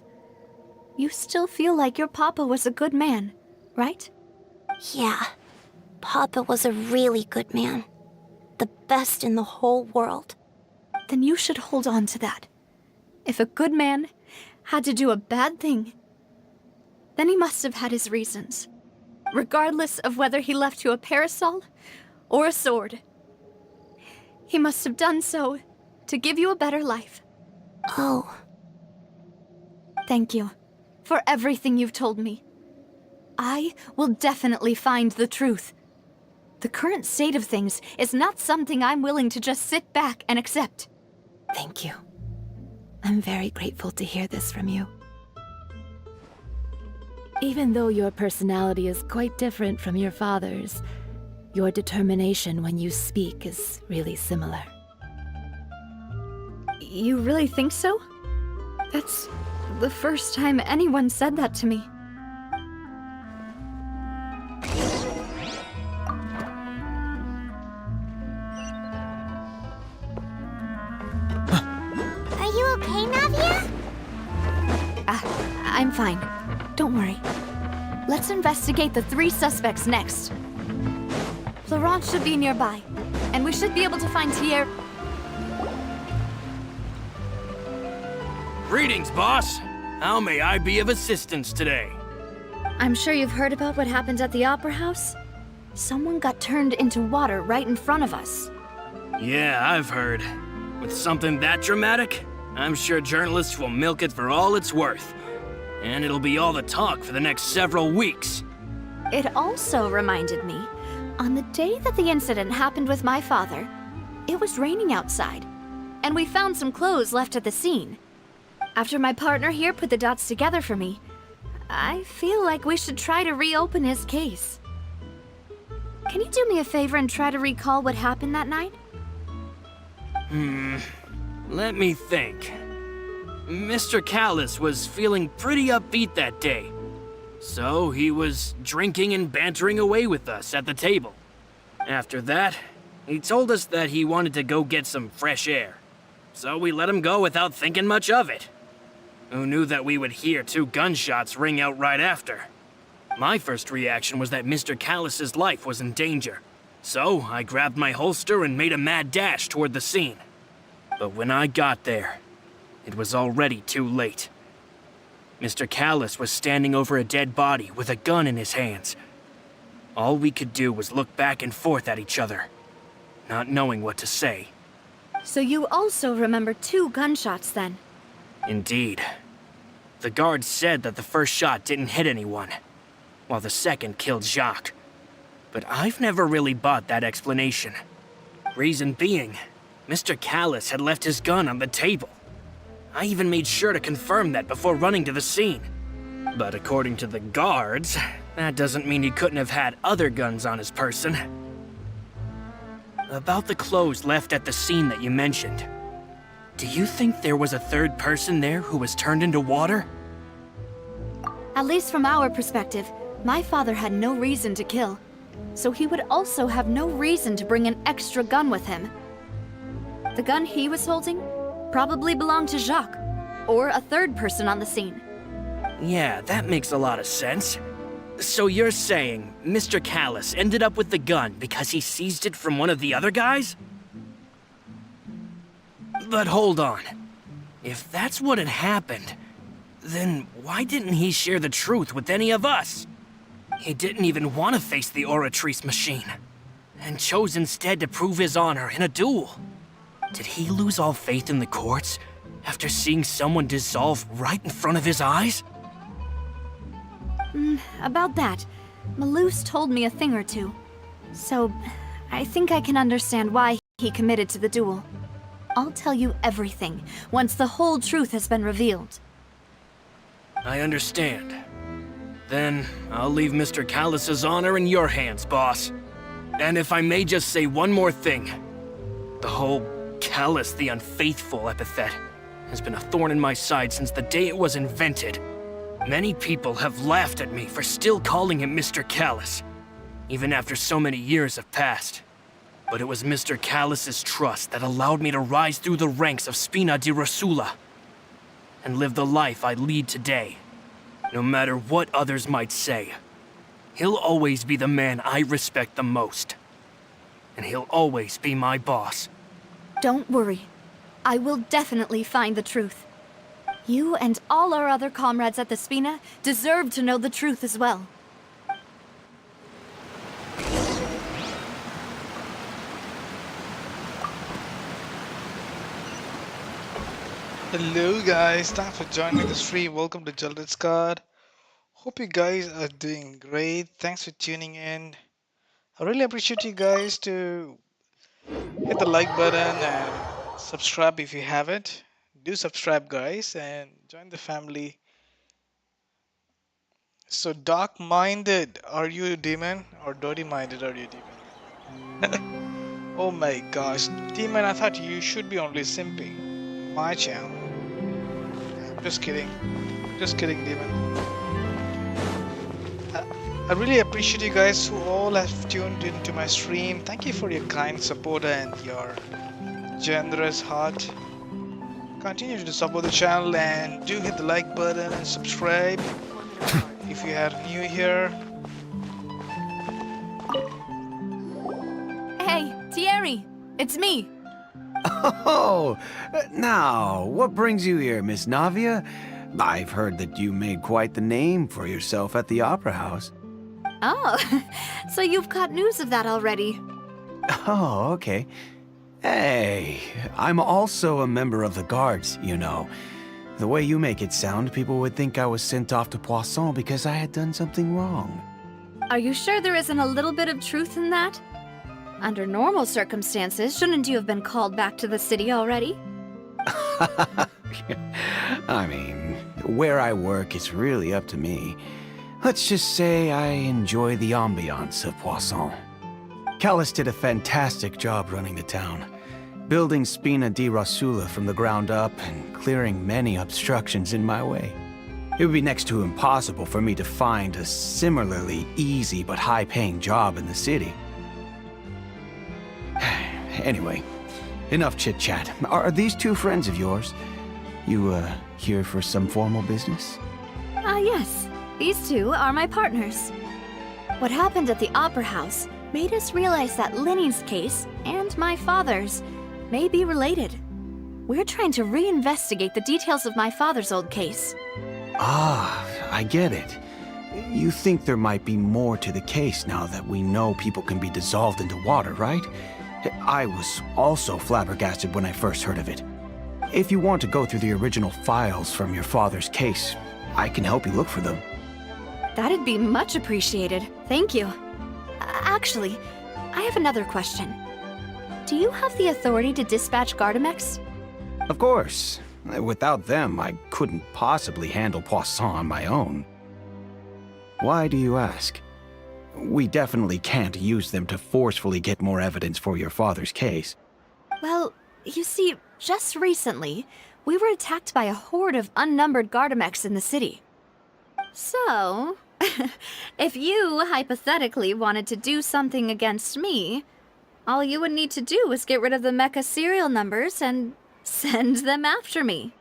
You still feel like your papa was a good man, right?
Yeah, Papa was a really good man. The best in the whole world.
Then you should hold on to that. If a good man had to do a bad thing, then he must have had his reasons, regardless of whether he left you a parasol or a sword. He must have done so to give you a better life.
Oh.
Thank you for everything you've told me. I will definitely find the truth. The current state of things is not something I'm willing to just sit back and accept.
Thank you. I'm very grateful to hear this from you. Even though your personality is quite different from your father's, your determination when you speak is really similar.
You really think so? That's the first time anyone said that to me.
Are you okay, Navia?
I'm fine. Don't worry. Let's investigate the 3 suspects next. Laurent should be nearby, and we should be able to find Thierry.
Greetings, boss. How may I be of assistance today?
I'm sure you've heard about what happened at the Opera House. Someone got turned into water right in front of us.
Yeah, I've heard. With something that dramatic, I'm sure journalists will milk it for all it's worth. And it'll be all the talk for the next several weeks.
It also reminded me, on the day that the incident happened with my father, it was raining outside, and we found some clothes left at the scene. After my partner here put the dots together for me, I feel like we should try to reopen his case. Can you do me a favor and try to recall what happened that night?
Let me think. Mr. Callus was feeling pretty upbeat that day. So he was drinking and bantering away with us at the table. After that, he told us that he wanted to go get some fresh air. So we let him go without thinking much of it. Who knew that we would hear 2 gunshots ring out right after? My first reaction was that Mr. Callus's life was in danger. So I grabbed my holster and made a mad dash toward the scene. But when I got there, it was already too late. Mr. Callus was standing over a dead body with a gun in his hands. All we could do was look back and forth at each other, not knowing what to say.
So you also remember 2 gunshots then?
Indeed. The guard said that the first shot didn't hit anyone, while the second killed Jacques. But I've never really bought that explanation. Reason being, Mr. Callus had left his gun on the table. I even made sure to confirm that before running to the scene. But according to the guards, that doesn't mean he couldn't have had other guns on his person. About the clothes left at the scene that you mentioned, do you think there was a third person there who was turned into water?
At least from our perspective, my father had no reason to kill. So he would also have no reason to bring an extra gun with him. The gun he was holding probably belonged to Jacques, or a third person on the scene.
Yeah, that makes a lot of sense. So you're saying Mr. Callus ended up with the gun because he seized it from one of the other guys? But hold on. If that's what had happened, then why didn't he share the truth with any of us? He didn't even want to face the Oratrice machine, and chose instead to prove his honor in a duel. Did he lose all faith in the courts after seeing someone dissolve right in front of his eyes?
About that, Malus told me a thing or two. So, I think I can understand why he committed to the duel. I'll tell you everything once the whole truth has been revealed.
I understand. Then I'll leave Mr. Callus's honor in your hands, boss. And if I may just say one more thing, the whole Callus the Unfaithful epithet has been a thorn in my side since the day it was invented. Many people have laughed at me for still calling him Mr. Callus, even after so many years have passed. But it was Mr. Callus's trust that allowed me to rise through the ranks of Spina di Rosula and live the life I lead today. No matter what others might say, he'll always be the man I respect the most. And he'll always be my boss.
Don't worry. I will definitely find the truth. You and all our other comrades at the Spina deserve to know the truth as well.
Hello guys, thanks for joining the stream. Welcome to Jaldred's Card. Hope you guys are doing great. Thanks for tuning in. I really appreciate you guys to hit the like button and subscribe if you haven't. Do subscribe guys and join the family. So dark-minded, are you a demon? Or dirty-minded, are you a demon? Oh my gosh, demon, I thought you should be only simping. My channel. Just kidding. Just kidding, demon. I really appreciate you guys who all have tuned into my stream. Thank you for your kind support and your generous heart. Continue to support the channel and do hit the like button and subscribe if you are new here.
Hey, Thierry! It's me!
Oh, now, what brings you here, Miss Navia? I've heard that you made quite the name for yourself at the Opera House.
Oh, so you've caught news of that already.
Oh, okay. Hey, I'm also a member of the guards, you know. The way you make it sound, people would think I was sent off to Poisson because I had done something wrong.
Are you sure there isn't a little bit of truth in that? Under normal circumstances, shouldn't you have been called back to the city already?
I mean, where I work is really up to me. Let's just say I enjoy the ambiance of Poisson. Callis did a fantastic job running the town, building Spina di Rosula from the ground up and clearing many obstructions in my way. It would be next to impossible for me to find a similarly easy but high-paying job in the city. Anyway, enough chit-chat. Are these two friends of yours? You, here for some formal business?
Yes. These two are my partners. What happened at the Opera House made us realize that Linny's case and my father's may be related. We're trying to reinvestigate the details of my father's old case.
Ah, I get it. You think there might be more to the case now that we know people can be dissolved into water, right? I was also flabbergasted when I first heard of it. If you want to go through the original files from your father's case, I can help you look for them.
That'd be much appreciated. Thank you. Actually, I have another question. Do you have the authority to dispatch Gardamex?
Of course. Without them, I couldn't possibly handle Poisson on my own. Why do you ask? We definitely can't use them to forcefully get more evidence for your father's case.
Well, you see, just recently, we were attacked by a horde of unnumbered Gardamex in the city. So, if you hypothetically wanted to do something against me, all you would need to do is get rid of the mecha serial numbers and send them after me.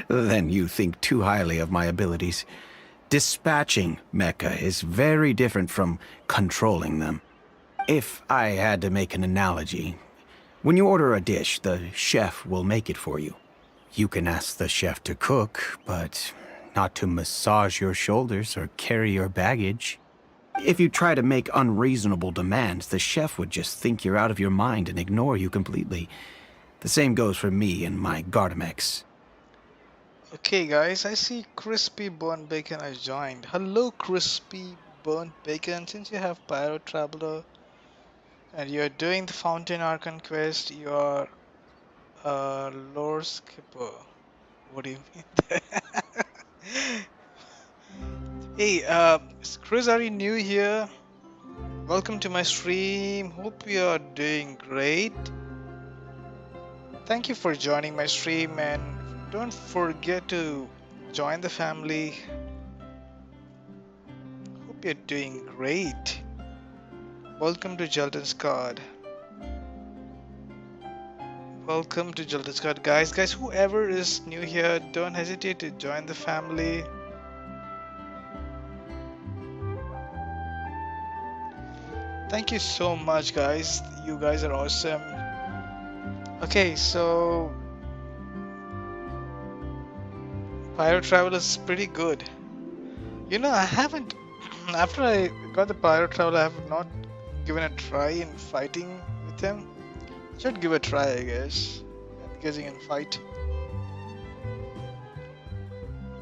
Then you think too highly of my abilities. Dispatching mecha is very different from controlling them. If I had to make an analogy, when you order a dish, the chef will make it for you. You can ask the chef to cook, but not to massage your shoulders or carry your baggage. If you try to make unreasonable demands, the chef would just think you're out of your mind and ignore you completely. The same goes for me and my Gardamex.
Okay guys, I see Crispy Burnt Bacon has joined. Hello Crispy Burnt Bacon, since you have Pyro Traveler and you're doing the Fountain Archon quest, you are a lore skipper. What do you mean? Hey, Chris, are you new here? Welcome to my stream. Hope you are doing great. Thank you for joining my stream, and don't forget to join the family. Hope you're doing great. Welcome to Jelden's Card. Welcome to Jelden's Card, guys. Guys, whoever is new here, don't hesitate to join the family. Thank you so much, guys. You guys are awesome. Okay, so Pyro Travel is pretty good. You know, I haven't, after I got the Pyro Travel, I have not given a try in fighting with him. Should give a try, I guess, because he can fight.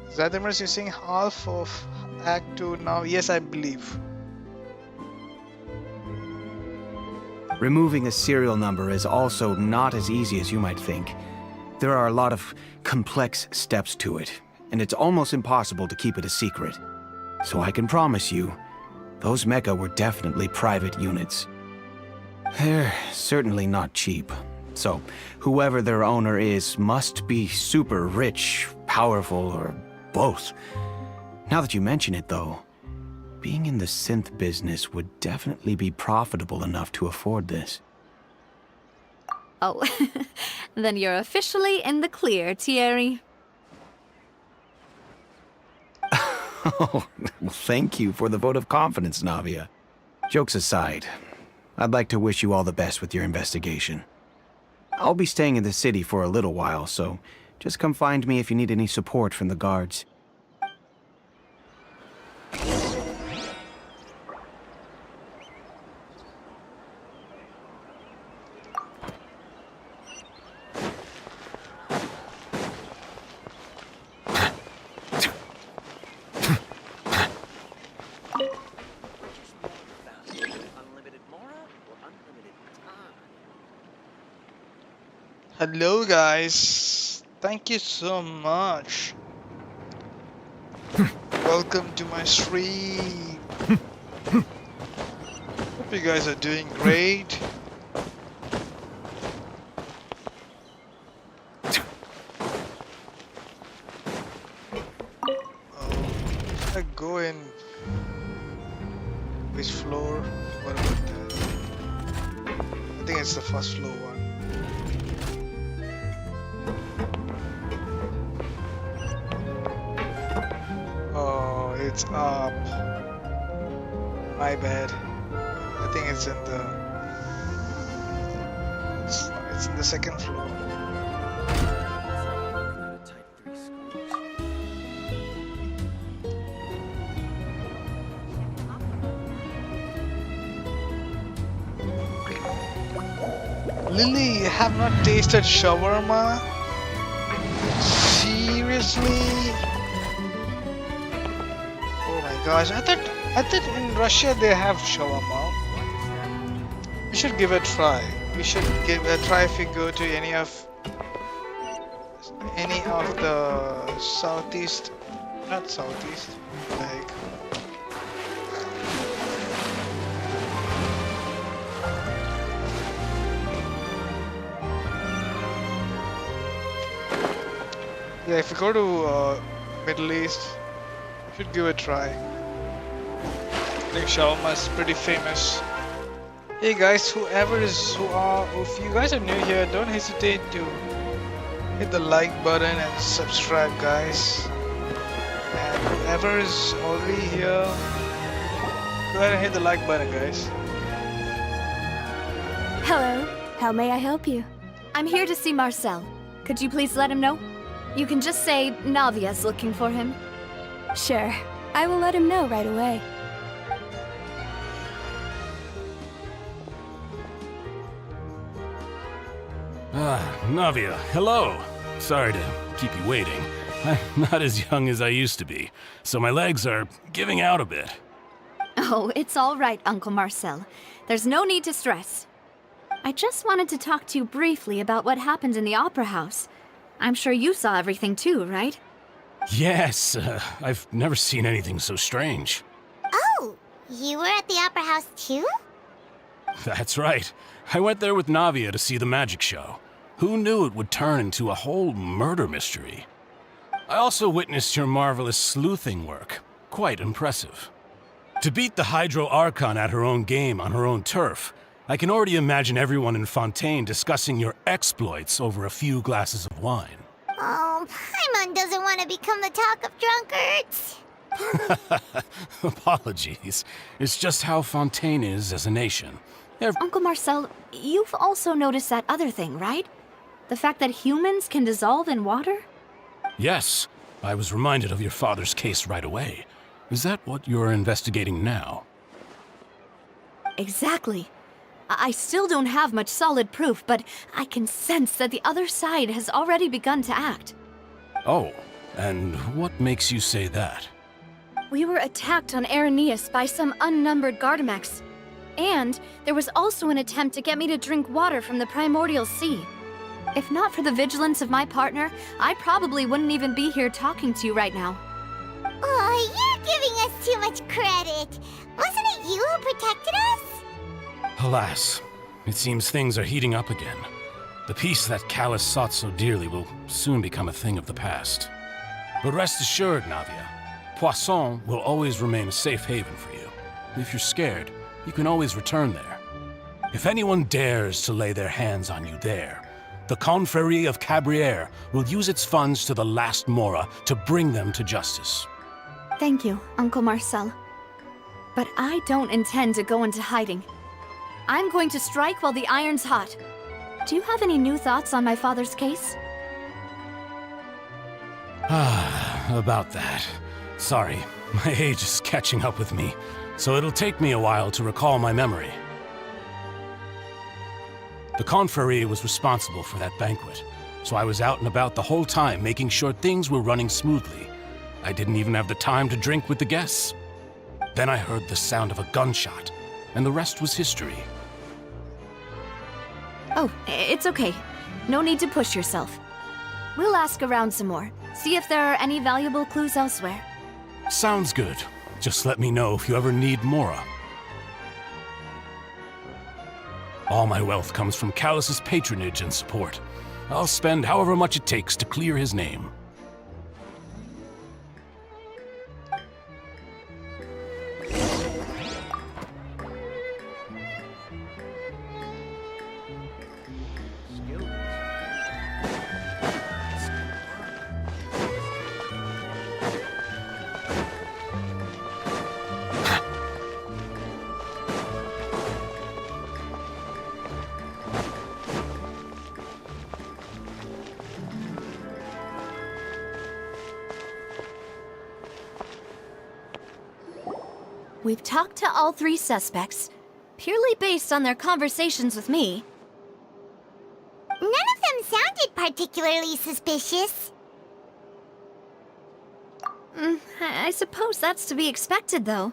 Zadimir is using half of Act 2 now. Yes, I believe.
Removing a serial number is also not as easy as you might think. There are a lot of complex steps to it, and it's almost impossible to keep it a secret. So I can promise you, those mecha were definitely private units. They're certainly not cheap. So, whoever their owner is must be super rich, powerful, or both. Now that you mention it, though, being in the synth business would definitely be profitable enough to afford this.
Oh, then you're officially in the clear, Thierry.
Oh, well, thank you for the vote of confidence, Navia. Jokes aside, I'd like to wish you all the best with your investigation. I'll be staying in the city for a little while, so Just come find me if you need any support from the guards.
Hello guys, thank you so much. Welcome to my stream. Hope you guys are doing great. Should I go in which floor? What about that? I think it's the first floor one. It's up. My bad. I think it's in the. It's in the second floor. Lily, you have not tasted shawarma? Seriously? Gosh, I thought in Russia they have shawarma. We should give it a try. We should give it a try if we go to any of the southeast, not southeast, like yeah. If we go to Middle East, we should give it a try. I think shawarma is pretty famous. Hey guys, if you guys are new here, don't hesitate to hit the like button and subscribe, guys. And whoever is already here, go ahead and hit the like button, guys.
Hello. How may I help you? I'm here to see Marcel. Could you please let him know? You can just say Navia's looking for him.
Sure. I will let him know right away.
Navia, hello. Sorry to keep you waiting. I'm not as young as I used to be, so my legs are giving out a bit.
Oh, it's all right, Uncle Marcel. There's no need to stress. I just wanted to talk to you briefly about what happened in the Opera House. I'm sure you saw everything too, right?
Yes, I've never seen anything so strange.
Oh, you were at the Opera House too?
That's right. I went there with Navia to see the magic show. Who knew it would turn into a whole murder mystery? I also witnessed your marvelous sleuthing work. Quite impressive. To beat the Hydro Archon at her own game on her own turf, I can already imagine everyone in Fontaine discussing your exploits over a few glasses of wine.
Oh, Paimon doesn't want to become the talk of drunkards.
Apologies. It's just how Fontaine is as a nation.
Uncle Marcel, you've also noticed that other thing, right? The fact that humans can dissolve in water?
Yes. I was reminded of your father's case right away. Is that what you're investigating now?
Exactly. I still don't have much solid proof, but I can sense that the other side has already begun to act.
Oh, and what makes you say that?
We were attacked on Araneus by some unnumbered Gardamex. And there was also an attempt to get me to drink water from the Primordial Sea. If not for the vigilance of my partner, I probably wouldn't even be here talking to you right now.
Oh, you're giving us too much credit. Wasn't it you who protected us?
Alas, it seems things are heating up again. The peace that Callus sought so dearly will soon become a thing of the past. But rest assured, Navia, Poisson will always remain a safe haven for you. If you're scared, you can always return there. If anyone dares to lay their hands on you there, the Confrérie of Cabrières will use its funds to the last Mora to bring them to justice.
Thank you, Uncle Marcel. But I don't intend to go into hiding. I'm going to strike while the iron's hot. Do you have any new thoughts on my father's case?
About that. Sorry, my age is catching up with me, so it'll take me a while to recall my memory. The confrérie was responsible for that banquet, so I was out and about the whole time making sure things were running smoothly. I didn't even have the time to drink with the guests. Then I heard the sound of a gunshot, and the rest was history.
Oh, it's okay. No need to push yourself. We'll ask around some more, see if there are any valuable clues elsewhere.
Sounds good. Just let me know if you ever need Mora. All my wealth comes from Callus's patronage and support. I'll spend however much it takes to clear his name.
We've talked to all three suspects, purely based on their conversations with me.
None of them sounded particularly suspicious.
I suppose that's to be expected, though.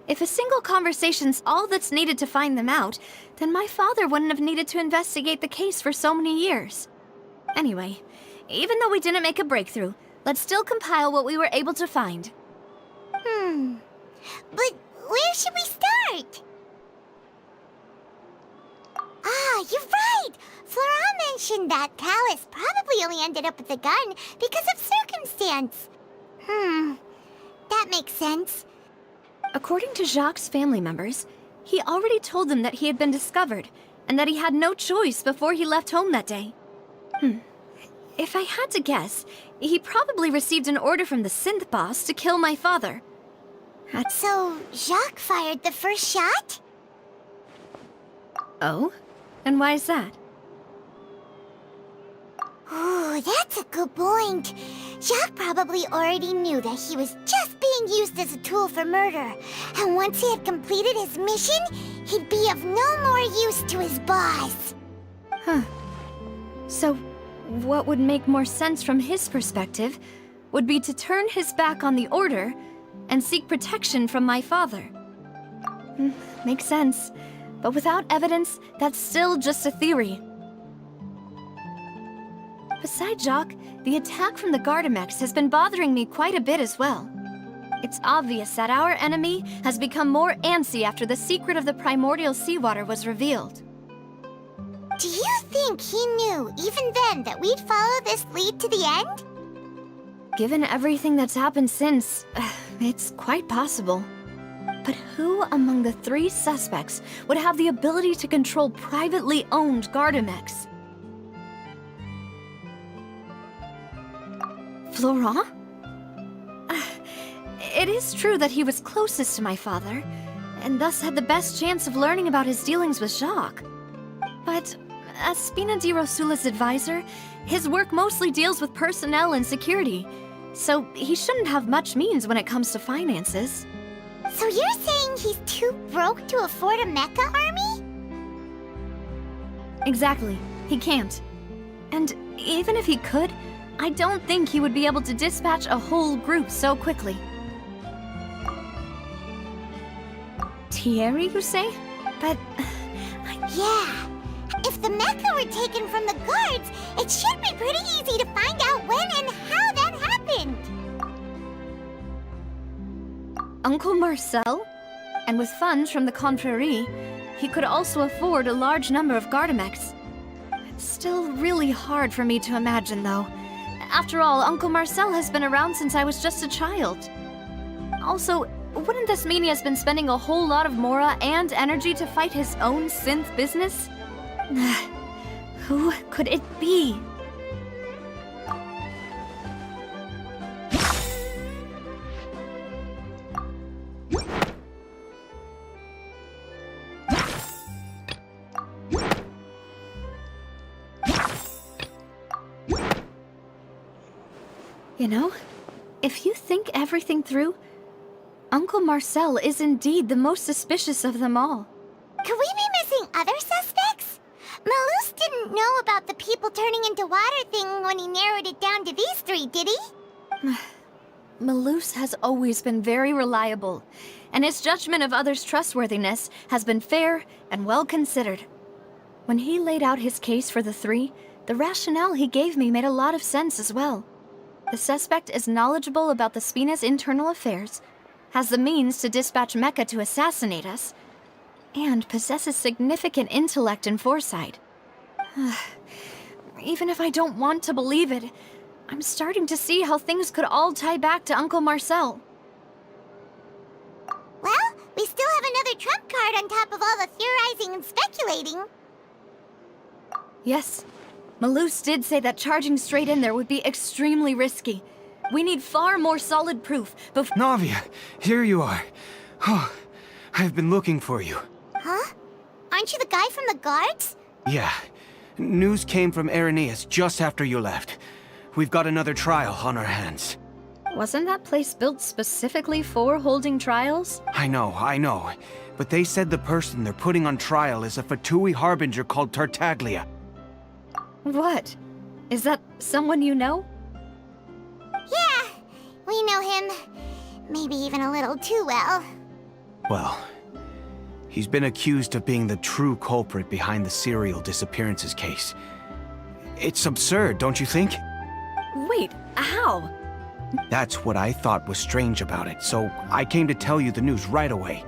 If a single conversation's all that's needed to find them out, then my father wouldn't have needed to investigate the case for so many years. Anyway, even though we didn't make a breakthrough, let's still compile what we were able to find.
But where should we start? Ah, you're right! Flora mentioned that Callus probably only ended up with the gun because of circumstance. That makes sense.
According to Jacques' family members, he already told them that he had been discovered, and that he had no choice before he left home that day. If I had to guess, he probably received an order from the synth boss to kill my father.
So, Jacques fired the first shot?
Oh? And why is that?
Ooh, that's a good point. Jacques probably already knew that he was just being used as a tool for murder. And once he had completed his mission, he'd be of no more use to his boss.
So, what would make more sense from his perspective would be to turn his back on the order and seek protection from my father. Makes sense. But without evidence, that's still just a theory. Besides Jacques, the attack from the Gardamex has been bothering me quite a bit as well. It's obvious that our enemy has become more antsy after the secret of the primordial seawater was revealed.
Do you think he knew, even then, that we'd follow this lead to the end?
Given everything that's happened since, it's quite possible. But who among the three suspects would have the ability to control privately owned Gardamex? Florent? It is true that he was closest to my father, and thus had the best chance of learning about his dealings with Jacques. But as Spina di Rosula's advisor, his work mostly deals with personnel and security, so he shouldn't have much means when it comes to finances.
So you're saying he's too broke to afford a mecha army?
Exactly. He can't. And even if he could, I don't think he would be able to dispatch a whole group so quickly. Thierry, you say? But...
Yeah. If the mecha were taken from the guards, it should be pretty easy to find out when and how that happened.
Uncle Marcel? And with funds from the confrérie, he could also afford a large number of Gardamex. It's still really hard for me to imagine, though. After all, Uncle Marcel has been around since I was just a child. Also, wouldn't this mean he has been spending a whole lot of Mora and energy to fight his own synth business? Who could it be? You know, if you think everything through, Uncle Marcel is indeed the most suspicious of them all.
Could we be missing other suspects? Malus didn't know about the people turning into water thing when he narrowed it down to these three, did he?
Malus has always been very reliable, and his judgment of others' trustworthiness has been fair and well considered. When he laid out his case for the three, the rationale he gave me made a lot of sense as well. The suspect is knowledgeable about the Spina's internal affairs, has the means to dispatch Mecha to assassinate us, and possesses significant intellect and foresight. Even if I don't want to believe it, I'm starting to see how things could all tie back to Uncle Marcel.
Well, we still have another trump card on top of all the theorizing and speculating.
Yes, Malus did say that charging straight in there would be extremely risky. We need far more solid proof before—
Navia, here you are. Oh, I've been looking for you.
Huh? Aren't you the guy from the guards?
Yeah. News came from Irenaeus just after you left. We've got another trial on our hands.
Wasn't that place built specifically for holding trials?
I know. But they said the person they're putting on trial is a Fatui harbinger called Tartaglia.
What? Is that someone you know?
Yeah, we know him. Maybe even a little too well.
Well, he's been accused of being the true culprit behind the serial disappearances case. It's absurd, don't you think?
Wait, how?
That's what I thought was strange about it, so I came to tell you the news right away.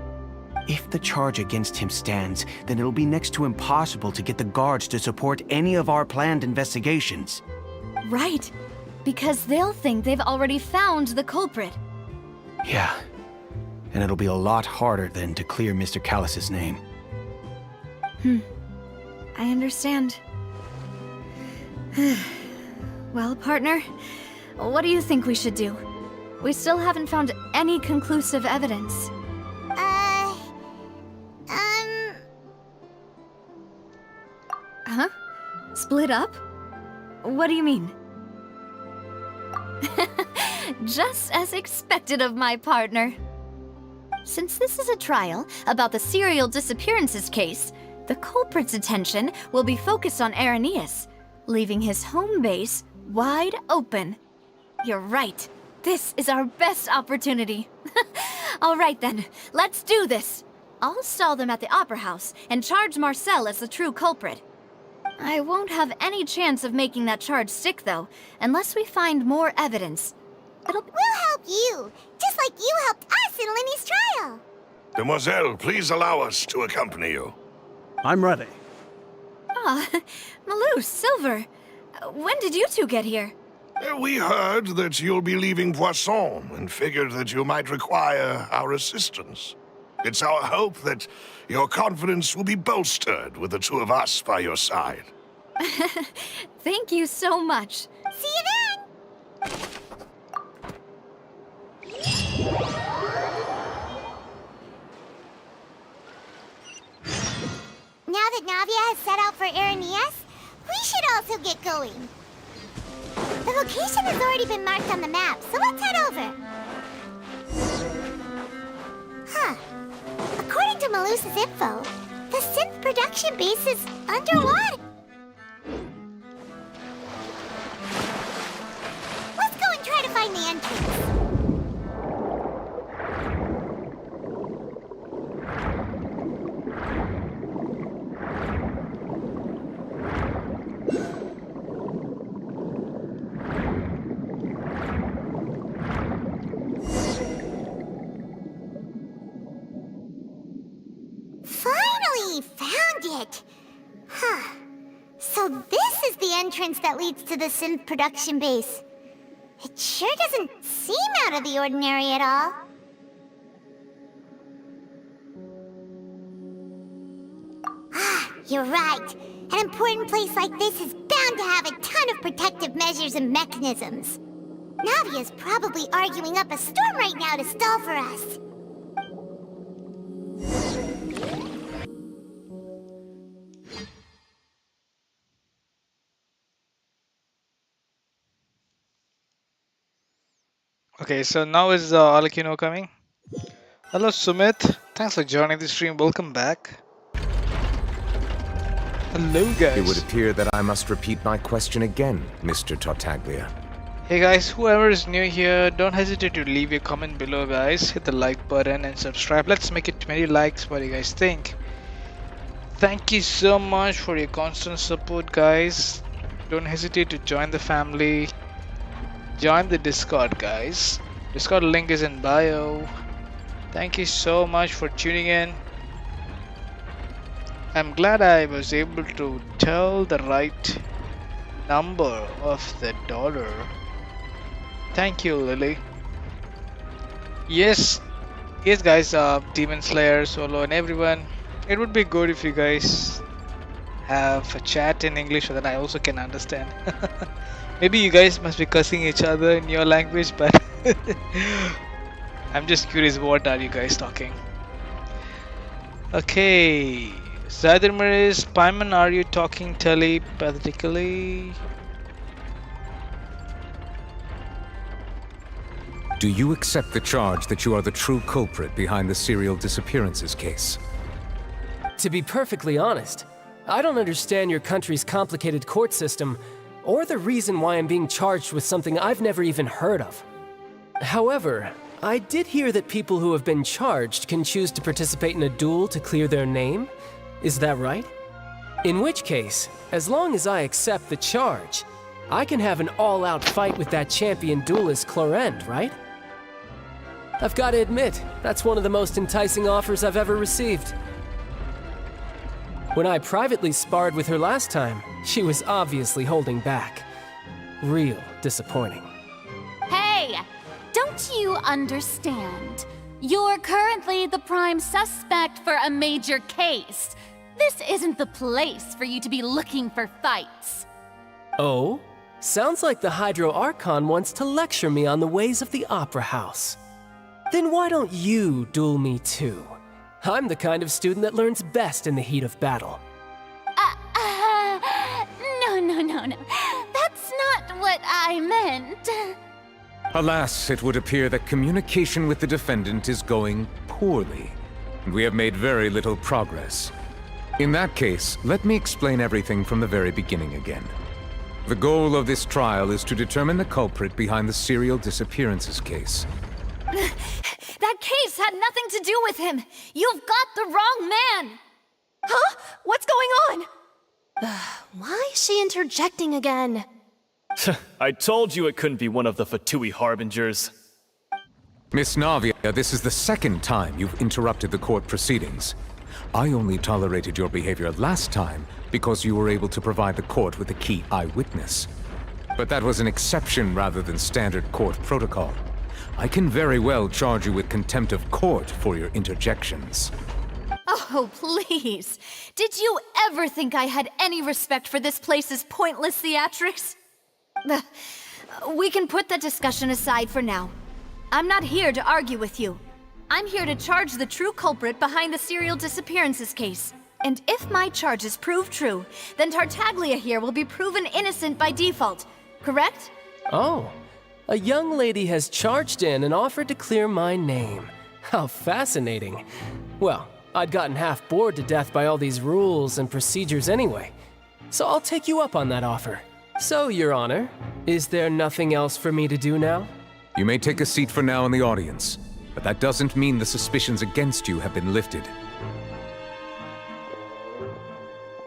If the charge against him stands, then it'll be next to impossible to get the guards to support any of our planned investigations.
Right, because they'll think they've already found the culprit.
Yeah, and it'll be a lot harder then to clear Mr. Callus's name.
I understand. Well, partner, what do you think we should do? We still haven't found any conclusive evidence. Huh? Split up? What do you mean? Just as expected of my partner. Since this is a trial about the serial disappearances case, the culprit's attention will be focused on Irenaeus, leaving his home base wide open. You're right. This is our best opportunity. All right then, let's do this. I'll stall them at the Opera House and charge Marcel as the true culprit. I won't have any chance of making that charge stick, though, unless we find more evidence.
We'll help you, just like you helped us in Linny's trial.
Demoiselle, please allow us to accompany you.
I'm ready.
Ah, Malus, Silver. When did you two get here?
We heard that you'll be leaving Poisson and figured that you might require our assistance. It's our hope that your confidence will be bolstered with the two of us by your side.
Thank you so much.
See you then! Now that Navia has set out for Irenaeus, we should also get going. The location has already been marked on the map, so let's head over. Huh. According to Malus's info, the synth production base is underwater. Let's go and try to find the entrance. Finally found it! Huh. So this is the entrance that leads to the synth production base. It sure doesn't seem out of the ordinary at all. Ah, you're right. An important place like this is bound to have a ton of protective measures and mechanisms. Navia's probably arguing up a storm right now to stall for us.
Okay, so now is Alakino coming? Hello Sumit, thanks for joining the stream. Welcome back. Hello
It would
guys.
appear that I must repeat my question again, Mr. Tartaglia.
Hey guys, whoever is new here, don't hesitate to leave a comment below guys. Hit the like button and subscribe. Let's make it 20 likes. What do you guys think? Thank you so much for your constant support guys. Don't hesitate to join the family. Join the Discord guys. Discord link is in bio. Thank you so much for tuning in. I'm glad I was able to tell the right number of the dollar. Thank you, Lily. Yes, guys, Demon Slayer, Solo, and everyone. It would be good if you guys have a chat in English so that I also can understand. Maybe you guys must be cussing each other in your language, but I'm just curious, what are you guys talking? Okay, Zadimir, Paimon, are you talking telepathically?
Do you accept the charge that you are the true culprit behind the serial disappearances case?
To be perfectly honest, I don't understand your country's complicated court system, or the reason why I'm being charged with something I've never even heard of. However, I did hear that people who have been charged can choose to participate in a duel to clear their name. Is that right? In which case, as long as I accept the charge, I can have an all-out fight with that champion duelist Clorend, right? I've got to admit, that's one of the most enticing offers I've ever received. When I privately sparred with her last time, she was obviously holding back. Real disappointing.
Hey! Don't you understand? You're currently the prime suspect for a major case. This isn't the place for you to be looking for fights.
Oh? Sounds like the Hydro Archon wants to lecture me on the ways of the Opera House. Then why don't you duel me too? I'm the kind of student that learns best in the heat of battle.
No. That's not what I meant.
Alas, it would appear that communication with the defendant is going poorly, and we have made very little progress. In that case, let me explain everything from the very beginning again. The goal of this trial is to determine the culprit behind the serial disappearances case.
That case had nothing to do with him! You've got the wrong man!
Huh? What's going on? Why is she interjecting again?
I told you it couldn't be one of the Fatui Harbingers.
Miss Navia, this is the second time you've interrupted the court proceedings. I only tolerated your behavior last time because you were able to provide the court with a key eyewitness. But that was an exception rather than standard court protocol. I can very well charge you with contempt of court for your interjections.
Oh, please. Did you ever think I had any respect for this place's pointless theatrics? We can put that discussion aside for now. I'm not here to argue with you. I'm here to charge the true culprit behind the serial disappearances case. And if my charges prove true, then Tartaglia here will be proven innocent by default, correct?
Oh, a young lady has charged in and offered to clear my name. How fascinating. Well, I'd gotten half bored to death by all these rules and procedures anyway. So I'll take you up on that offer. So, Your Honor, is there nothing else for me to do now?
You may take a seat for now in the audience, but that doesn't mean the suspicions against you have been lifted.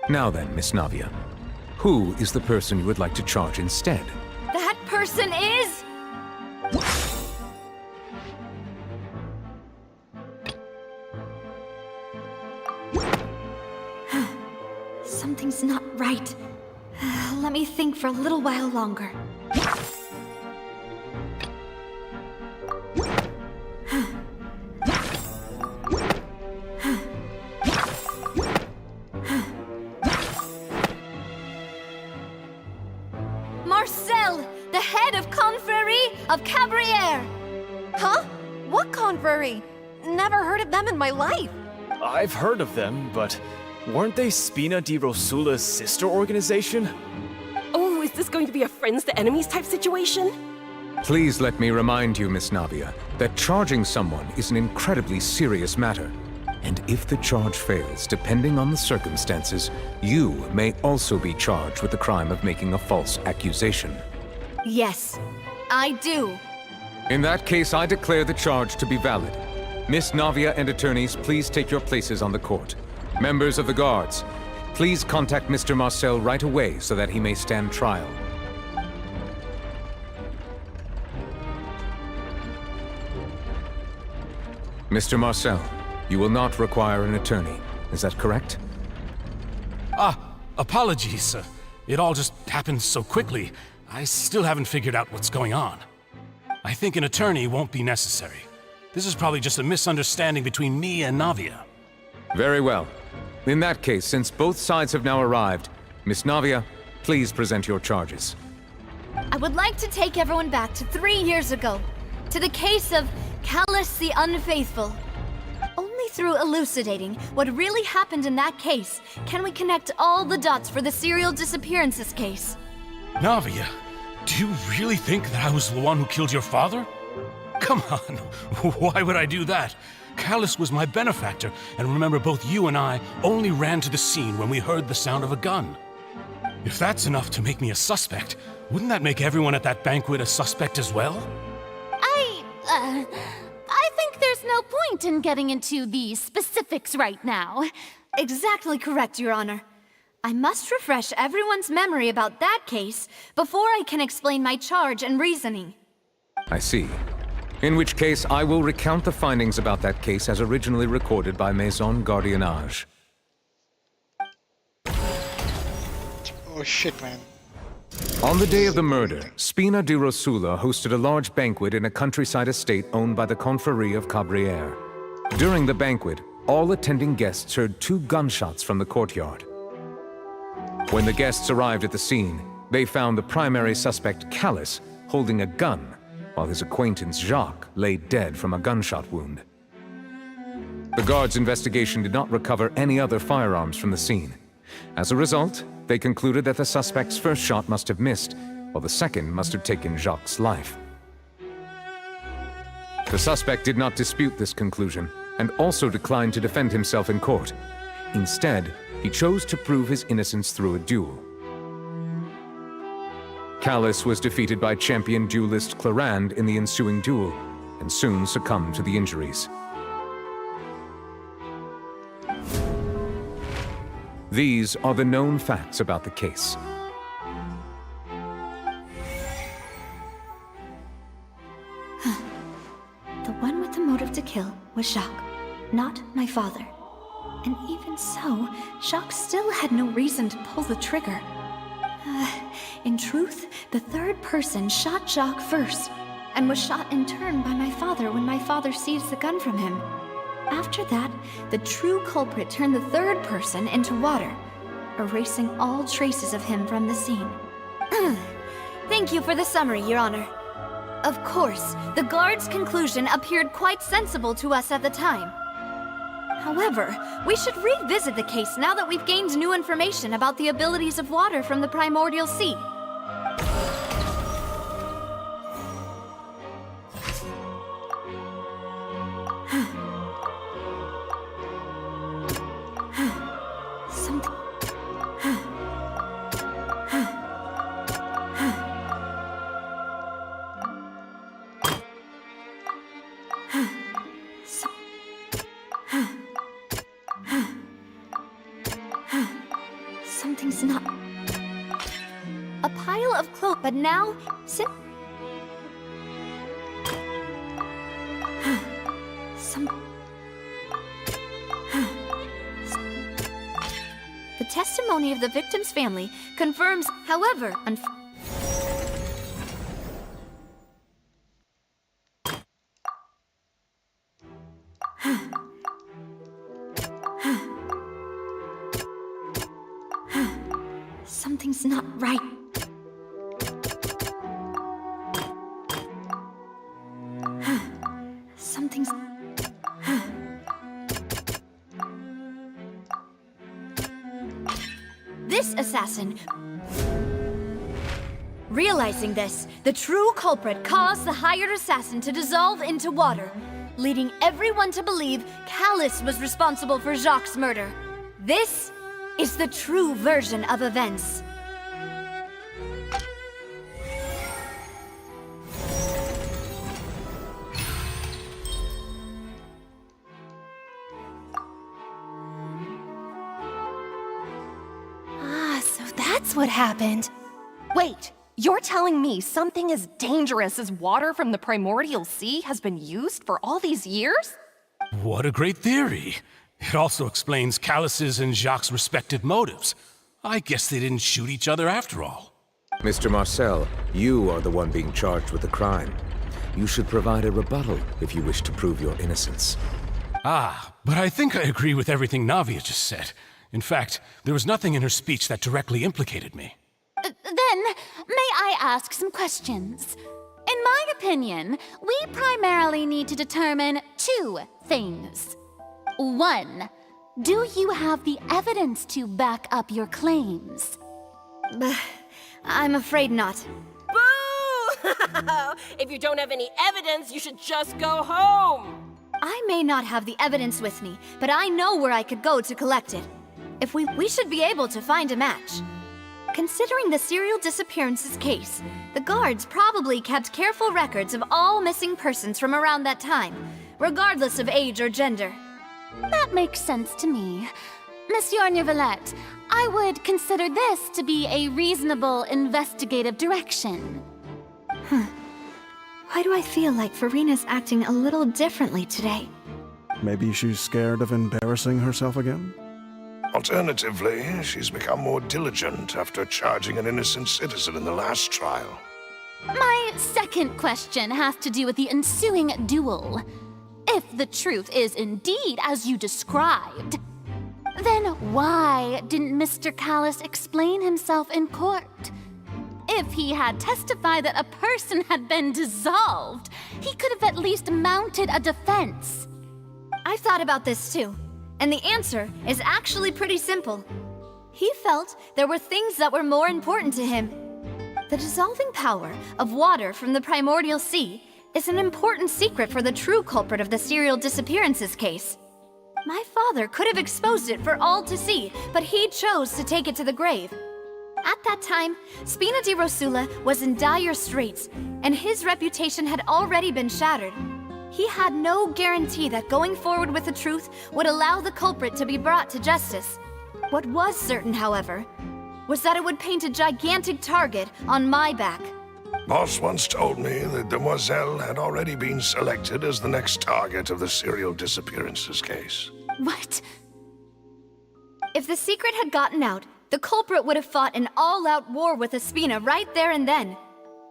Now then, Miss Navia, who is the person you would like to charge instead?
That person is... Something's not right. Let me think for a little while longer. Marcel, the head of Confrérie of Cabrières!
Huh? What confrérie? Never heard of them in my life.
I've heard of them, but weren't they Spina di Rosula's sister organization?
Oh, is this going to be a friends to enemies type situation?
Please let me remind you, Miss Navia, that charging someone is an incredibly serious matter. And if the charge fails, depending on the circumstances, you may also be charged with the crime of making a false accusation.
Yes, I do.
In that case, I declare the charge to be valid. Miss Navia and attorneys, please take your places on the court. Members of the guards, please contact Mr. Marcel right away so that he may stand trial. Mr. Marcel, you will not require an attorney. Is that correct?
Apologies. It all just happened so quickly. I still haven't figured out what's going on. I think an attorney won't be necessary. This is probably just a misunderstanding between me and Navia.
Very well. In that case, since both sides have now arrived, Miss Navia, please present your charges.
I would like to take everyone back to 3 years ago, to the case of Callus the Unfaithful. Only through elucidating what really happened in that case can we connect all the dots for the serial disappearances case.
Navia, do you really think that I was the one who killed your father? Come on, why would I do that? Callus was my benefactor, and remember, both you and I only ran to the scene when we heard the sound of a gun. If that's enough to make me a suspect, wouldn't that make everyone at that banquet a suspect as well?
I think there's no point in getting into the specifics right now.
Exactly correct, Your Honor. I must refresh everyone's memory about that case before I can explain my charge and reasoning.
I see. In which case, I will recount the findings about that case as originally recorded by Maison Gardiennage.
Oh shit, man.
On the day of the murder, Spina di Rosula hosted a large banquet in a countryside estate owned by the Confrérie of Cabrières. During the banquet, all attending guests heard 2 gunshots from the courtyard. When the guests arrived at the scene, they found the primary suspect, Callus, holding a gun, while his acquaintance, Jacques, lay dead from a gunshot wound. The guards' investigation did not recover any other firearms from the scene. As a result, they concluded that the suspect's first shot must have missed, while the second must have taken Jacques' life. The suspect did not dispute this conclusion, and also declined to defend himself in court. Instead, he chose to prove his innocence through a duel. Callus was defeated by champion duelist Clarande in the ensuing duel, and soon succumbed to the injuries. These are the known facts about the case.
The one with the motive to kill was Jacques, not my father. And even so, Jacques still had no reason to pull the trigger. In truth, the third person shot Jacques first, and was shot in turn by my father when my father seized the gun from him. After that, the true culprit turned the third person into water, erasing all traces of him from the scene. Thank you for the summary, Your Honor. Of course, the guard's conclusion appeared quite sensible to us at the time. However, we should revisit the case now that we've gained new information about the abilities of water from the primordial sea. Something's not... A pile of cloth, but now... The testimony of the victim's family confirms, however, something's not right. Something's... This assassin Realizing this, the true culprit caused the hired assassin to dissolve into water, leading everyone to believe Callus was responsible for Jacques' murder. This is the true version of events.
So that's what happened. Wait, you're telling me something as dangerous as water from the primordial sea has been used for all these years?
What a great theory. It also explains Callus's and Jacques' respective motives. I guess they didn't shoot each other after all.
Mr. Marcel, you are the one being charged with the crime. You should provide a rebuttal if you wish to prove your innocence.
Ah, but I think I agree with everything Navia just said. In fact, there was nothing in her speech that directly implicated me.
Then, may I ask some questions? In my opinion, we primarily need to determine two things. One, do you have the evidence to back up your claims?
I'm afraid not.
Boo! If you don't have any evidence, you should just go home!
I may not have the evidence with me, but I know where I could go to collect it. If we should be able to find a match. Considering the serial disappearances case, the guards probably kept careful records of all missing persons from around that time, regardless of age or gender.
That makes sense to me. Monsieur Neuvillette, I would consider this to be a reasonable investigative direction.
Why do I feel like Farina's acting a little differently today?
Maybe she's scared of embarrassing herself again?
Alternatively, she's become more diligent after charging an innocent citizen in the last trial.
My second question has to do with the ensuing duel. If the truth is indeed as you described, then why didn't Mr. Callus explain himself in court? If he had testified that a person had been dissolved, he could have at least mounted a defense.
I've thought about this too, and the answer is actually pretty simple. He felt there were things that were more important to him. The dissolving power of water from the primordial sea is an important secret for the true culprit of the serial disappearances case. My father could have exposed it for all to see, but he chose to take it to the grave. At that time, Spina di Rosula was in dire straits, and his reputation had already been shattered. He had no guarantee that going forward with the truth would allow the culprit to be brought to justice. What was certain, however, was that it would paint a gigantic target on my back.
Boss once told me that Demoiselle had already been selected as the next target of the serial disappearances case.
What?
If the secret had gotten out, the culprit would have fought an all-out war with Espina right there and then.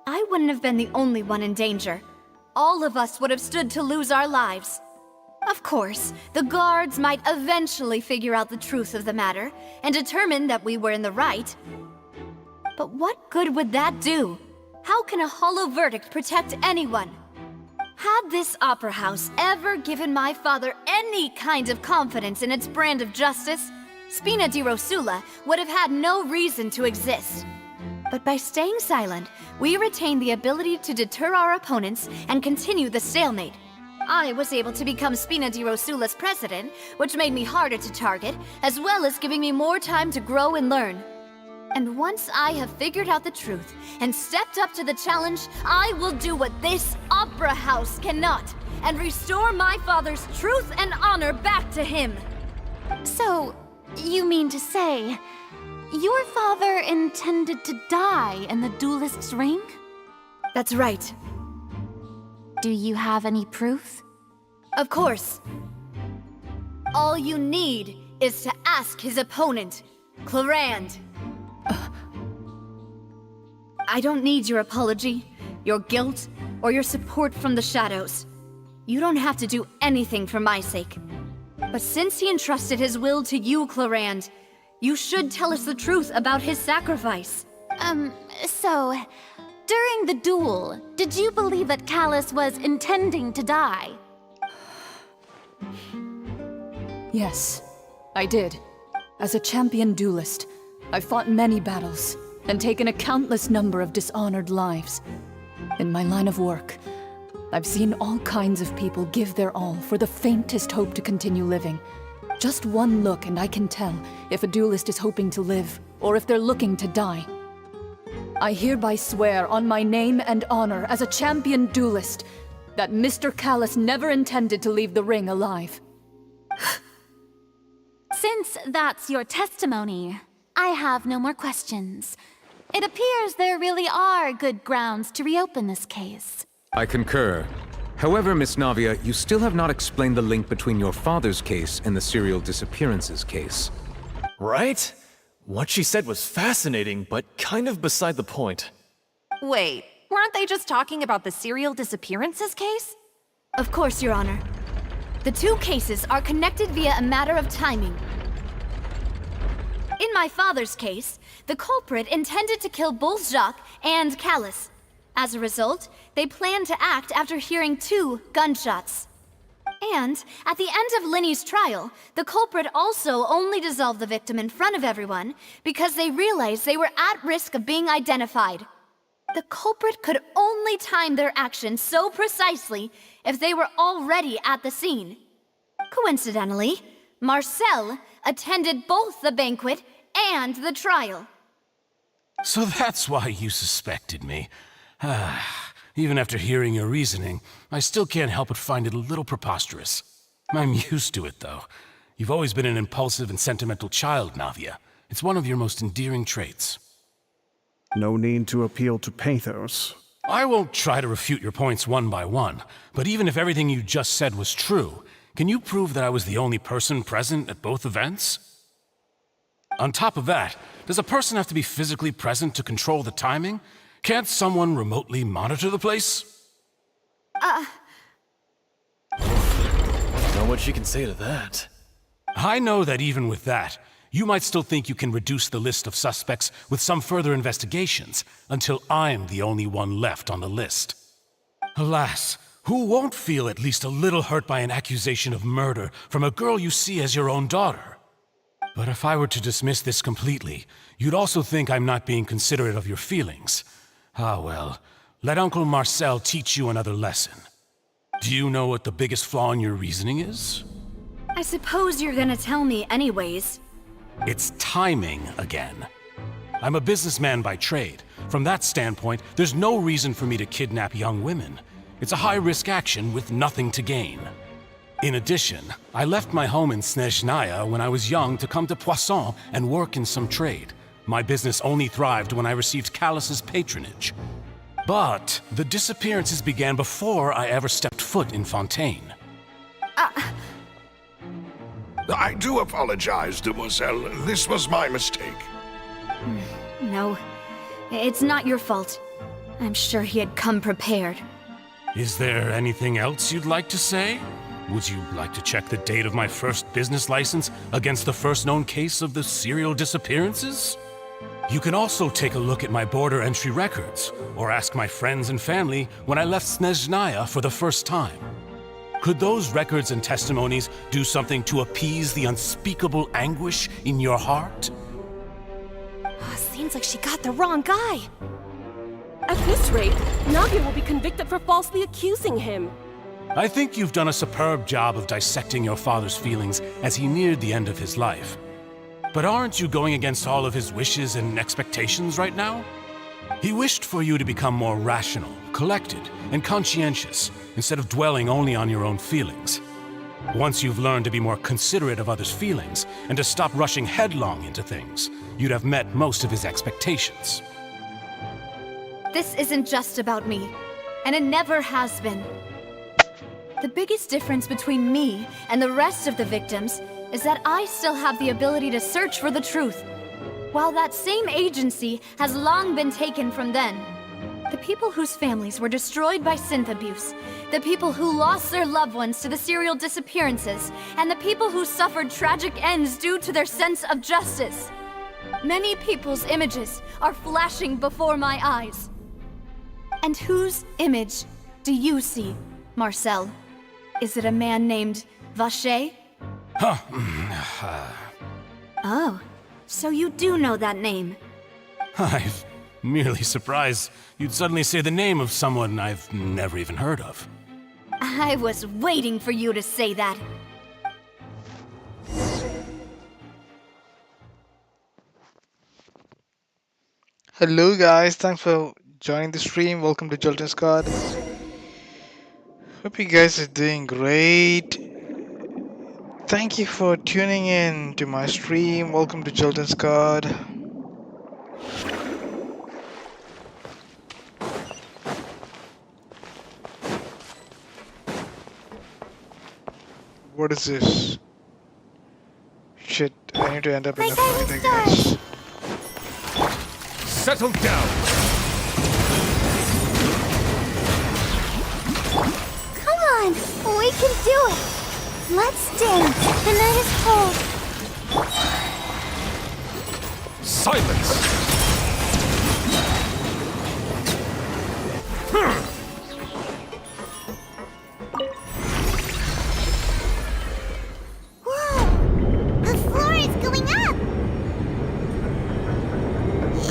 I wouldn't have been the only one in danger. All of us would have stood to lose our lives. Of course, the guards might eventually figure out the truth of the matter and determine that we were in the right. But what good would that do? How can a hollow verdict protect anyone? Had this opera house ever given my father any kind of confidence in its brand of justice, Spina di Rosula would have had no reason to exist. But by staying silent, we retained the ability to deter our opponents and continue the stalemate. I was able to become Spina di Rosula's president, which made me harder to target, as well as giving me more time to grow and learn. And once I have figured out the truth and stepped up to the challenge, I will do what this opera house cannot, and restore my father's truth and honor back to him.
So, you mean to say, your father intended to die in the duelist's ring?
That's right.
Do you have any proof?
Of course. All you need is to ask his opponent, Clarand. I don't need your apology, your guilt, or your support from the shadows. You don't have to do anything for my sake. But since he entrusted his will to you, Clarand, you should tell us the truth about his sacrifice.
So, during the duel, did you believe that Callus was intending to die?
Yes, I did. As a champion duelist, I've fought many battles, and taken a countless number of dishonored lives. In my line of work, I've seen all kinds of people give their all for the faintest hope to continue living. Just one look and I can tell if a duelist is hoping to live, or if they're looking to die. I hereby swear on my name and honor as a champion duelist that Mr. Callus never intended to leave the ring alive.
Since that's your testimony, I have no more questions. It appears there really are good grounds to reopen this case.
I concur. However, Miss Navia, you still have not explained the link between your father's case and the serial disappearances case.
Right? What she said was fascinating, but kind of beside the point.
Wait, weren't they just talking about the serial disappearances case?
Of course, Your Honor. The two cases are connected via a matter of timing. In my father's case, the culprit intended to kill both Jacques and Callus. As a result, they planned to act after hearing 2 gunshots. And at the end of Linny's trial, the culprit also only dissolved the victim in front of everyone because they realized they were at risk of being identified. The culprit could only time their actions so precisely if they were already at the scene. Coincidentally, Marcel attended both the banquet and the trial.
So that's why you suspected me. Even after hearing your reasoning, I still can't help but find it a little preposterous. I'm used to it, though. You've always been an impulsive and sentimental child, Navia. It's one of your most endearing traits.
No need to appeal to pathos.
I won't try to refute your points one by one, but even if everything you just said was true, can you prove that I was the only person present at both events? On top of that, does a person have to be physically present to control the timing? Can't someone remotely monitor the place?
Know what she can say to that.
I know that even with that, you might still think you can reduce the list of suspects with some further investigations, until I'm the only one left on the list. Alas, who won't feel at least a little hurt by an accusation of murder from a girl you see as your own daughter? But if I were to dismiss this completely, you'd also think I'm not being considerate of your feelings. Ah well, let Uncle Marcel teach you another lesson. Do you know what the biggest flaw in your reasoning is?
I suppose you're gonna tell me anyways.
It's timing again. I'm a businessman by trade. From that standpoint, there's no reason for me to kidnap young women. It's a high-risk action with nothing to gain. In addition, I left my home in Snezhnaya when I was young to come to Poisson and work in some trade. My business only thrived when I received Callus's patronage. But the disappearances began before I ever stepped foot in Fontaine.
I do apologize, Demoiselle. This was my mistake.
No, it's not your fault. I'm sure he had come prepared.
Is there anything else you'd like to say? Would you like to check the date of my first business license against the first known case of the serial disappearances? You can also take a look at my border entry records, or ask my friends and family when I left Snezhnaya for the first time. Could those records and testimonies do something to appease the unspeakable anguish in your heart?
Seems like she got the wrong guy.
At this rate, Navia will be convicted for falsely accusing him.
I think you've done a superb job of dissecting your father's feelings as he neared the end of his life. But aren't you going against all of his wishes and expectations right now? He wished for you to become more rational, collected, and conscientious, instead of dwelling only on your own feelings. Once you've learned to be more considerate of others' feelings, and to stop rushing headlong into things, you'd have met most of his expectations.
This isn't just about me, and it never has been. The biggest difference between me and the rest of the victims is that I still have the ability to search for the truth, while that same agency has long been taken from them. The people whose families were destroyed by synth abuse, the people who lost their loved ones to the serial disappearances, and the people who suffered tragic ends due to their sense of justice. Many people's images are flashing before my eyes. And whose image do you see, Marcel? Is it a man named Vacher?
Huh.
Oh, so you do know that name.
I'm merely surprised you'd suddenly say the name of someone I've never even heard of.
I was waiting for you to say that.
Hello guys, thanks for joining the stream. Welcome to Jolten's Card. Hope you guys are doing great. Thank you for tuning in to my stream. Welcome to Jolten's Card. What is this? Shit, I need to end up in a fight, I guess.
Settle down!
Come on, we can do it. Let's dance. The night is cold.
Silence!
Whoa! The floor is going up!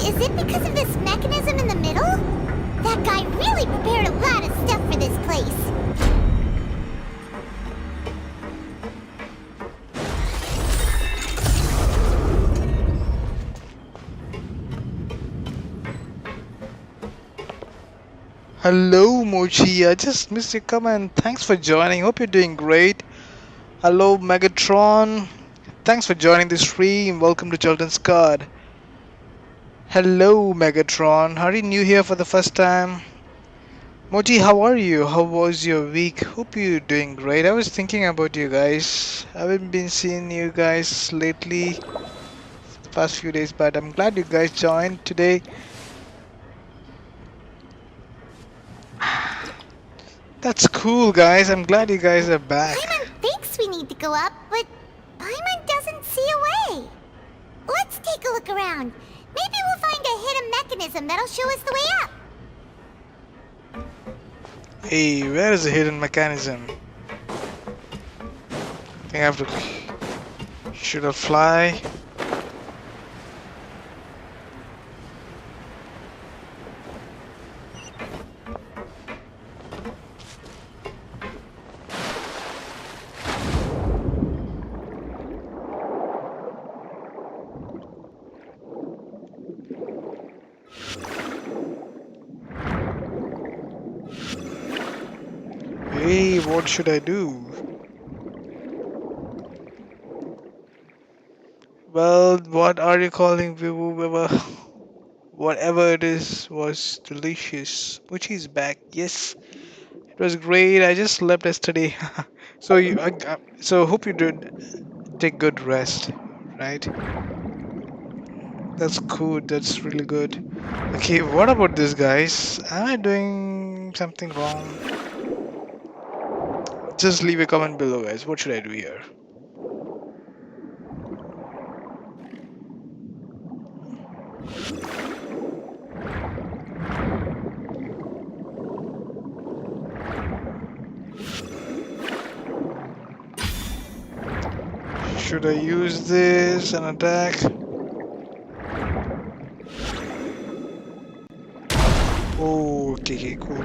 Is it because of this mechanism in the middle? That guy really prepared a lot of stuff for this place.
Hello Mochi, I just missed your comment. Thanks for joining. Hope you're doing great. Hello Megatron. Thanks for joining the stream. Welcome to Jolten's Card. Hello Megatron. Are you new here for the first time? Mochi, how are you? How was your week? Hope you're doing great. I was thinking about you guys. I haven't been seeing you guys lately, the past few days, but I'm glad you guys joined today. That's cool, guys. I'm glad you guys are back.
Paimon thinks we need to go up, but Paimon doesn't see a way. Let's take a look around. Maybe we'll find a hidden mechanism that'll show us the way up.
Hey, where is the hidden mechanism? I think I have to... Should I fly? Hey, what should I do? Well, what are you calling whatever it is was delicious. Which is back. Yes, it was great. I just slept yesterday. So so hope you did take good rest, right? That's good. That's really good. Okay, what about this, guys? Am I doing something wrong? Just leave a comment below, guys. What should I do here? Should I use this and attack? Oh, okay, cool.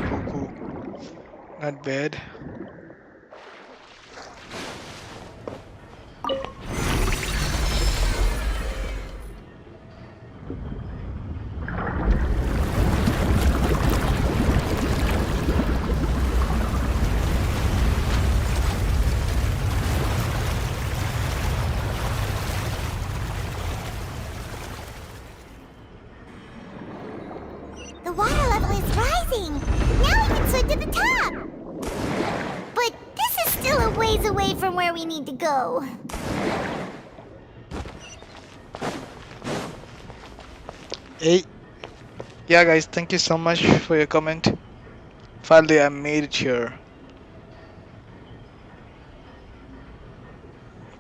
Not bad.
The water level is rising. Now we can swim to the top. But this is still a ways away from where we need to go.
Hey, yeah, guys, thank you so much for your comment. Finally, I made it here.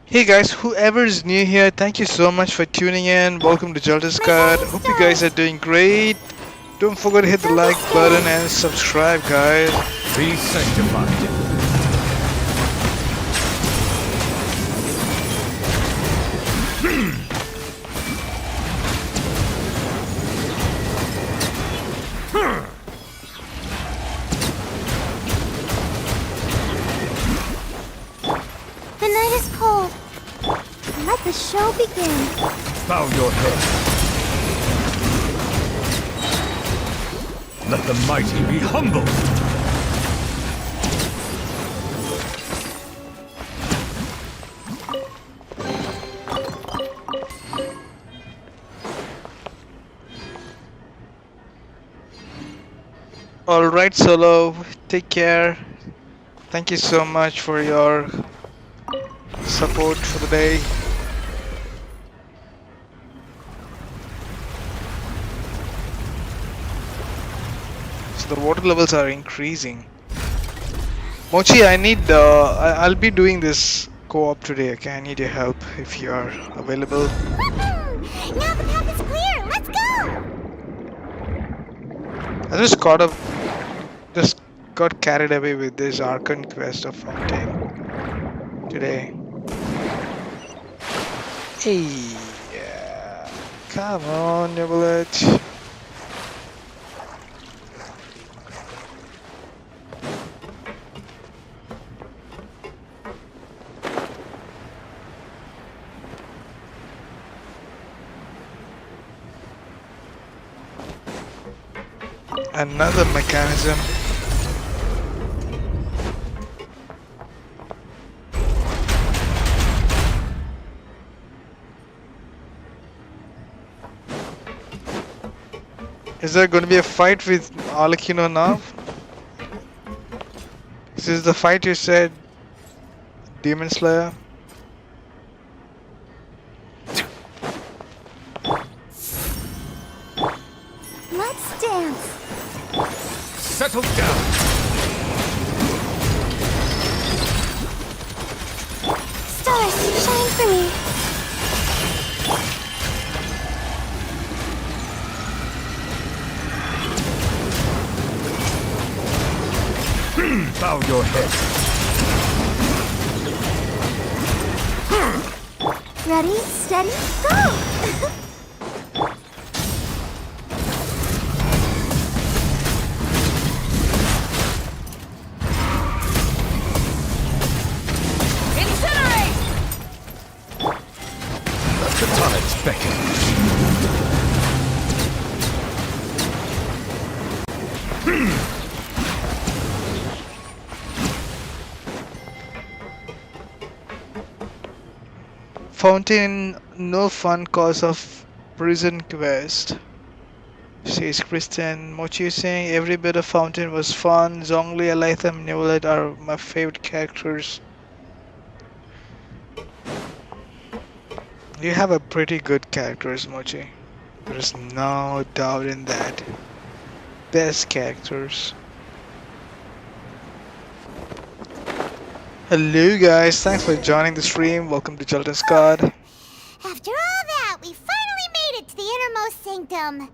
Hey guys, whoever is new here, thank you so much for tuning in. Welcome to Jolten's Card. Hope you guys are doing great. Don't forget to hit the like button and subscribe, guys.
Be sanctified.
The night is cold. Let the show begin.
Bow your head. Let the mighty be humble.
Alright, Solo, take care. Thank you so much for your support for the day. So the water levels are increasing. Mochi, I need I'll be doing this co-op today, okay? I need your help if you are available.
Now the path is clear. Let's go.
I just got carried away with this Archon quest of Fontaine today. Hey, yeah. Come on, your bullet. Another mechanism. Is there going to be a fight with Alakino now? Is this the fight you said, Demon Slayer?
Let's dance.
Settle down.
Stars, shine for me.
Bow your head.
Ready, steady, go!
The tides beckon.
Fontaine, no fun cause of prison quest. Says Kristen. Mochi is saying every bit of Fontaine was fun. Zhongli, Aletha, and Neolet are my favorite characters. You have a pretty good characters, Mochi. There's no doubt in that. Best characters. Hello guys, thanks for joining the stream. Welcome to Children's God.
After all that, we finally made it to the innermost sanctum.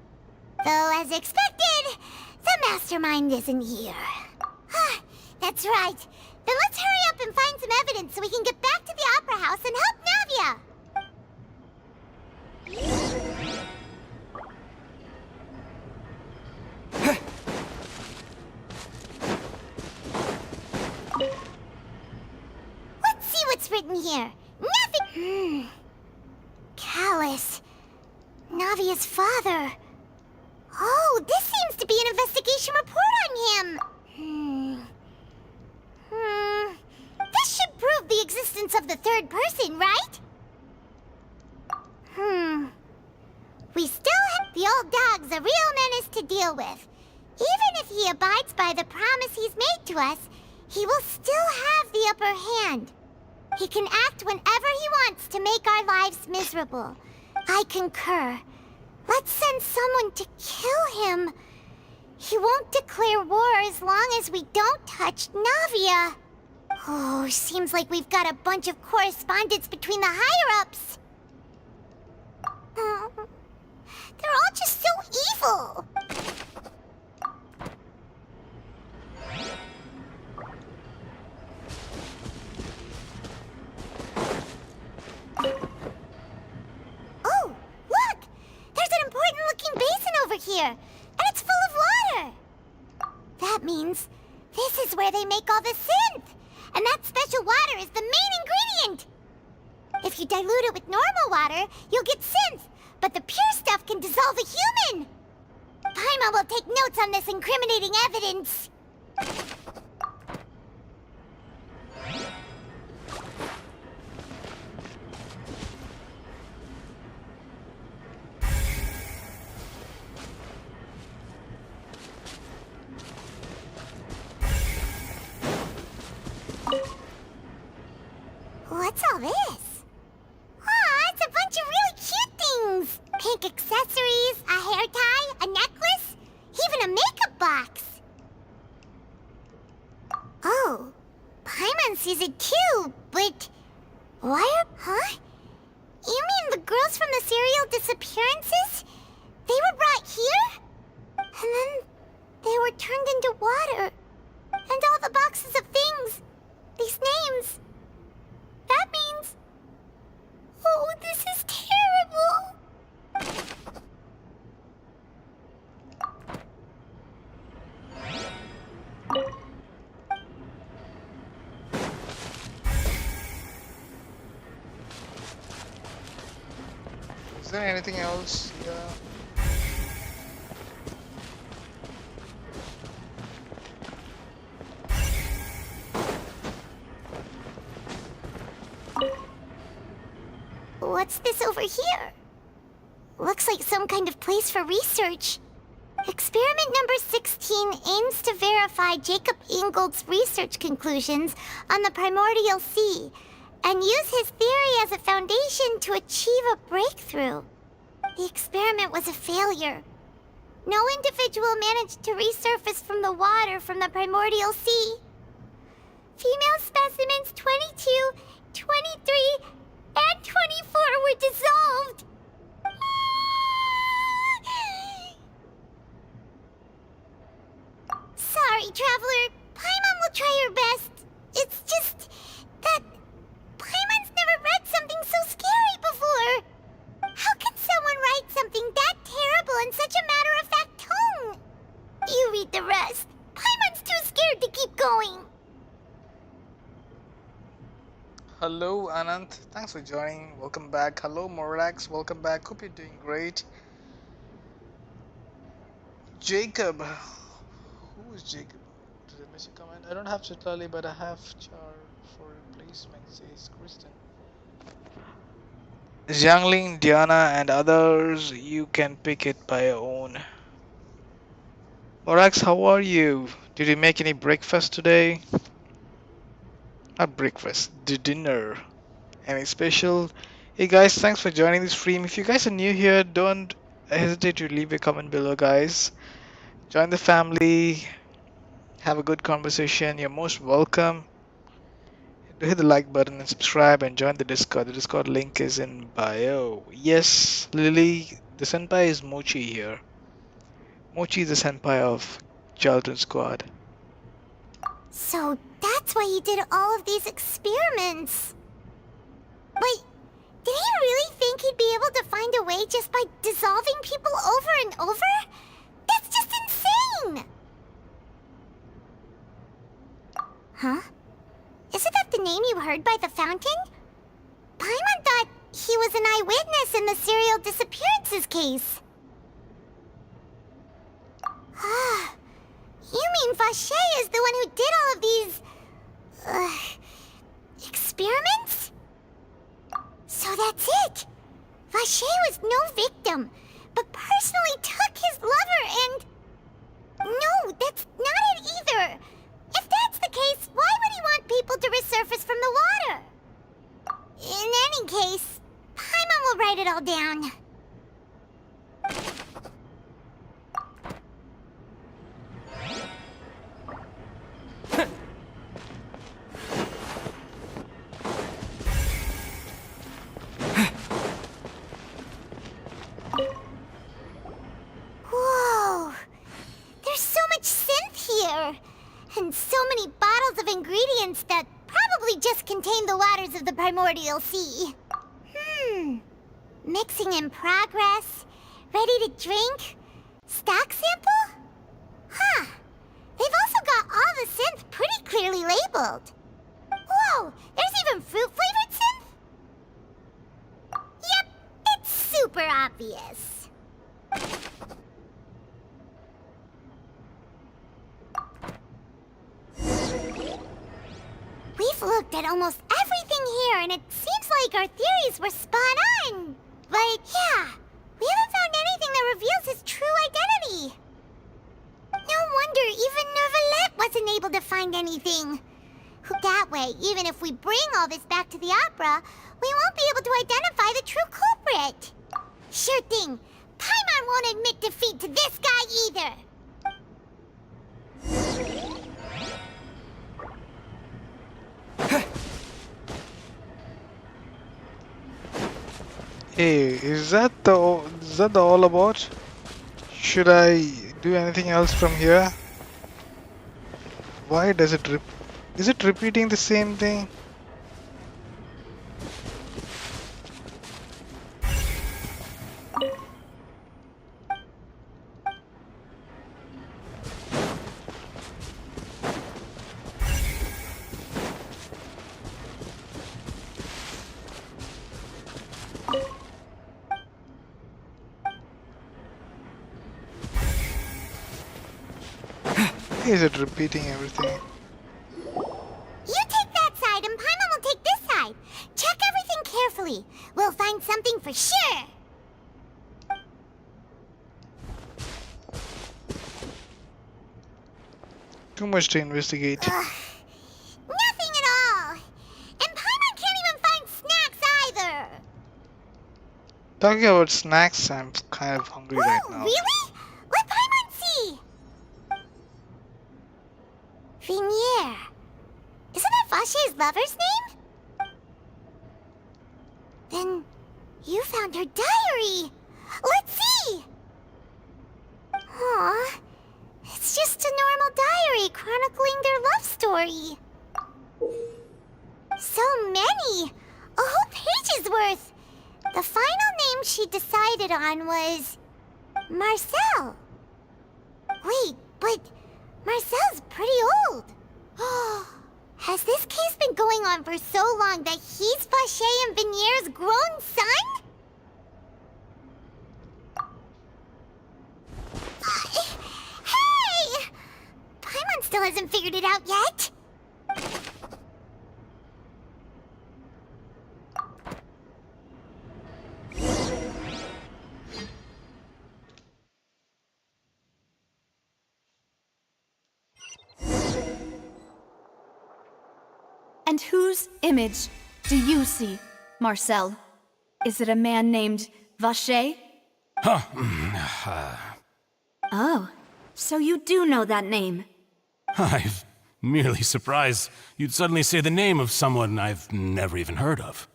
Though, as expected, the mastermind isn't here. That's right. Then let's hurry up and find some evidence so we can get back to the Opera House and help Navia. Let's see what's written here. Nothing. Callus. Navia's father. Oh, this seems to be an investigation report on him. This should prove the existence of the third person, right? We still have the old dog's a real menace to deal with. Even if he abides by the promise he's made to us, he will still have the upper hand. He can act whenever he wants to make our lives miserable. I concur. Let's send someone to kill him. He won't declare war as long as we don't touch Navia. Oh, seems like we've got a bunch of correspondence between the higher-ups. They're all just so evil. Oh, look! There's an important-looking basin over here, and it's full of water. That means this is where they make all the synth! And that special water is the main ingredient! If you dilute it with normal water, you'll get synth, but the pure stuff can dissolve a human! Paimon will take notes on this incriminating evidence. What's all this? Aw, it's a bunch of really cute things! Pink accessories, a hair tie, a necklace, even a makeup box! Oh, Paimon sees it too, but... Why are... Huh? You mean the girls from the serial disappearances? They were brought here? And then they were turned into water. And all the boxes of things, these names... That means... Oh, this is terrible!
Is there anything else? Yeah.
What's this over here? Looks like some kind of place for research. Experiment number 16 aims to verify Jacob Ingold's research conclusions on the primordial sea and use his theory as a foundation to achieve a breakthrough. The experiment was a failure. No individual managed to resurface from the water from the primordial sea. Female specimens 22, 23, and 24 were dissolved. Sorry, Traveler. Paimon will try her best. It's just that Paimon's never read something so scary before. How can someone write something that terrible in such a matter-of-fact tone? You read the rest. Paimon's too scared to keep going.
Hello, Anant. Thanks for joining. Welcome back. Hello, Morax. Welcome back. Hope you're doing great. Jacob. Who is Jacob? Did I miss a comment? I don't have Chitali, but I have Char for replacement, says Kristen. Xiangling, Diana, and others, you can pick it by your own. Morax, how are you? Did you make any breakfast today? Not breakfast, dinner. Any special? Hey guys, thanks for joining this stream. If you guys are new here, don't hesitate to leave a comment below, guys. Join the family. Have a good conversation. You're most welcome. Hit the like button and subscribe and join the Discord. The Discord link is in bio. Yes, Lily, the senpai is Mochi here. Mochi is the senpai of Children Squad.
So that's why he did all of these experiments. Wait, did he really think he'd be able to find a way just by dissolving people over and over? That's just insane! Huh? Isn't that the name you heard by the fountain? Paimon thought he was an eyewitness in the serial disappearances case. Ah, you mean Vache is the one who did all of these... experiments? So that's it! Vache was no victim, but personally took his lover and... No, that's not it either! If that's the case, why would he want people to resurface from the water? In any case, Paimon will write it all down. Whoa! There's so much synth here! And so many bottles of ingredients that probably just contain the waters of the primordial sea. Mixing in progress. Ready to drink? Stock sample? Huh. They've disabled. Whoa, there's even fruit-flavored synth? Yep, it's super obvious. We've looked at almost everything here, and it seems like our theories were spot on. But yeah, we haven't found anything that reveals his true identity. No wonder even Nervalette wasn't able to find anything. That way, even if we bring all this back to the opera, we won't be able to identify the true culprit. Sure thing. Paimon won't admit defeat to this guy either.
Hey, is that the all about? Should I do anything else from here? Why does it is it repeating the same thing? Is it repeating everything?
You take that side and Paimon will take this side. Check everything carefully. We'll find something for sure.
Too much to investigate.
Nothing at all. And Paimon can't even find snacks either.
Talking about snacks, I'm kind of hungry right now.
Really? Let Paimon see. Vinier. Isn't that Vache's lover's name? Then you found her diary. Let's see. Aw. It's just a normal diary chronicling their love story. So many! A whole page's worth! The final name she decided on was... Marcel. Wait, but Marcel's pretty old. Has this case been going on for so long that he's Vache and Vinier's grown son? Hey! Paimon still hasn't figured it out yet.
And whose image do you see, Marcel? Is it a man named Vache? Oh, so you do know that name.
I'm merely surprised you'd suddenly say the name of someone I've never even heard of.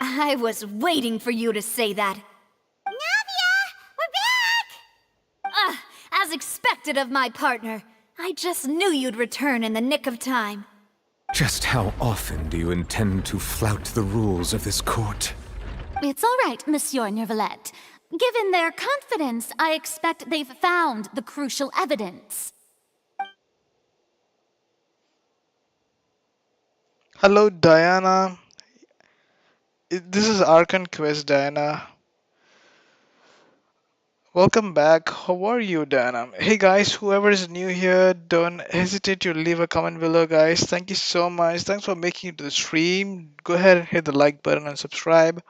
I was waiting for you to say that.
Navia! We're back!
As expected of my partner. I just knew you'd return in the nick of time.
Just how often do you intend to flout the rules of this court?
It's all right, Monsieur Nervalette. Given their confidence, I expect they've found the crucial evidence.
Hello, Diana. This is Archon Quest, Diana. Welcome back. How are you, Diana? Hey guys, whoever is new here, don't hesitate to leave a comment below, guys. Thank you so much. Thanks for making it to the stream. Go ahead and hit the like button and subscribe.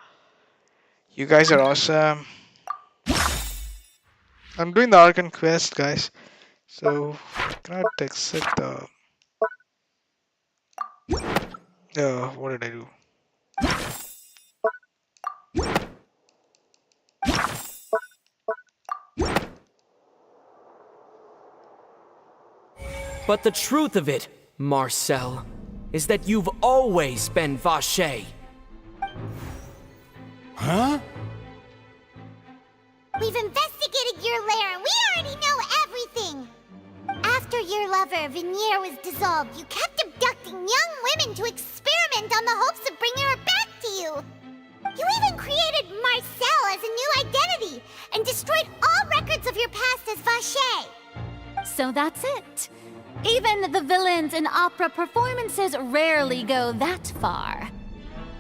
You guys are awesome. I'm doing the Archon Quest, guys. So, cannot exit the... what did I do?
But the truth of it, Marcel, is that you've always been Vache.
Huh?
We've investigated your lair and we already know everything! After your lover, Vinier, was dissolved, you kept abducting young women to experiment on the hopes of bringing her back to you! You even created Marcel as a new identity and destroyed all records of your past as Vache!
So that's it. Even the villains in opera performances rarely go that far.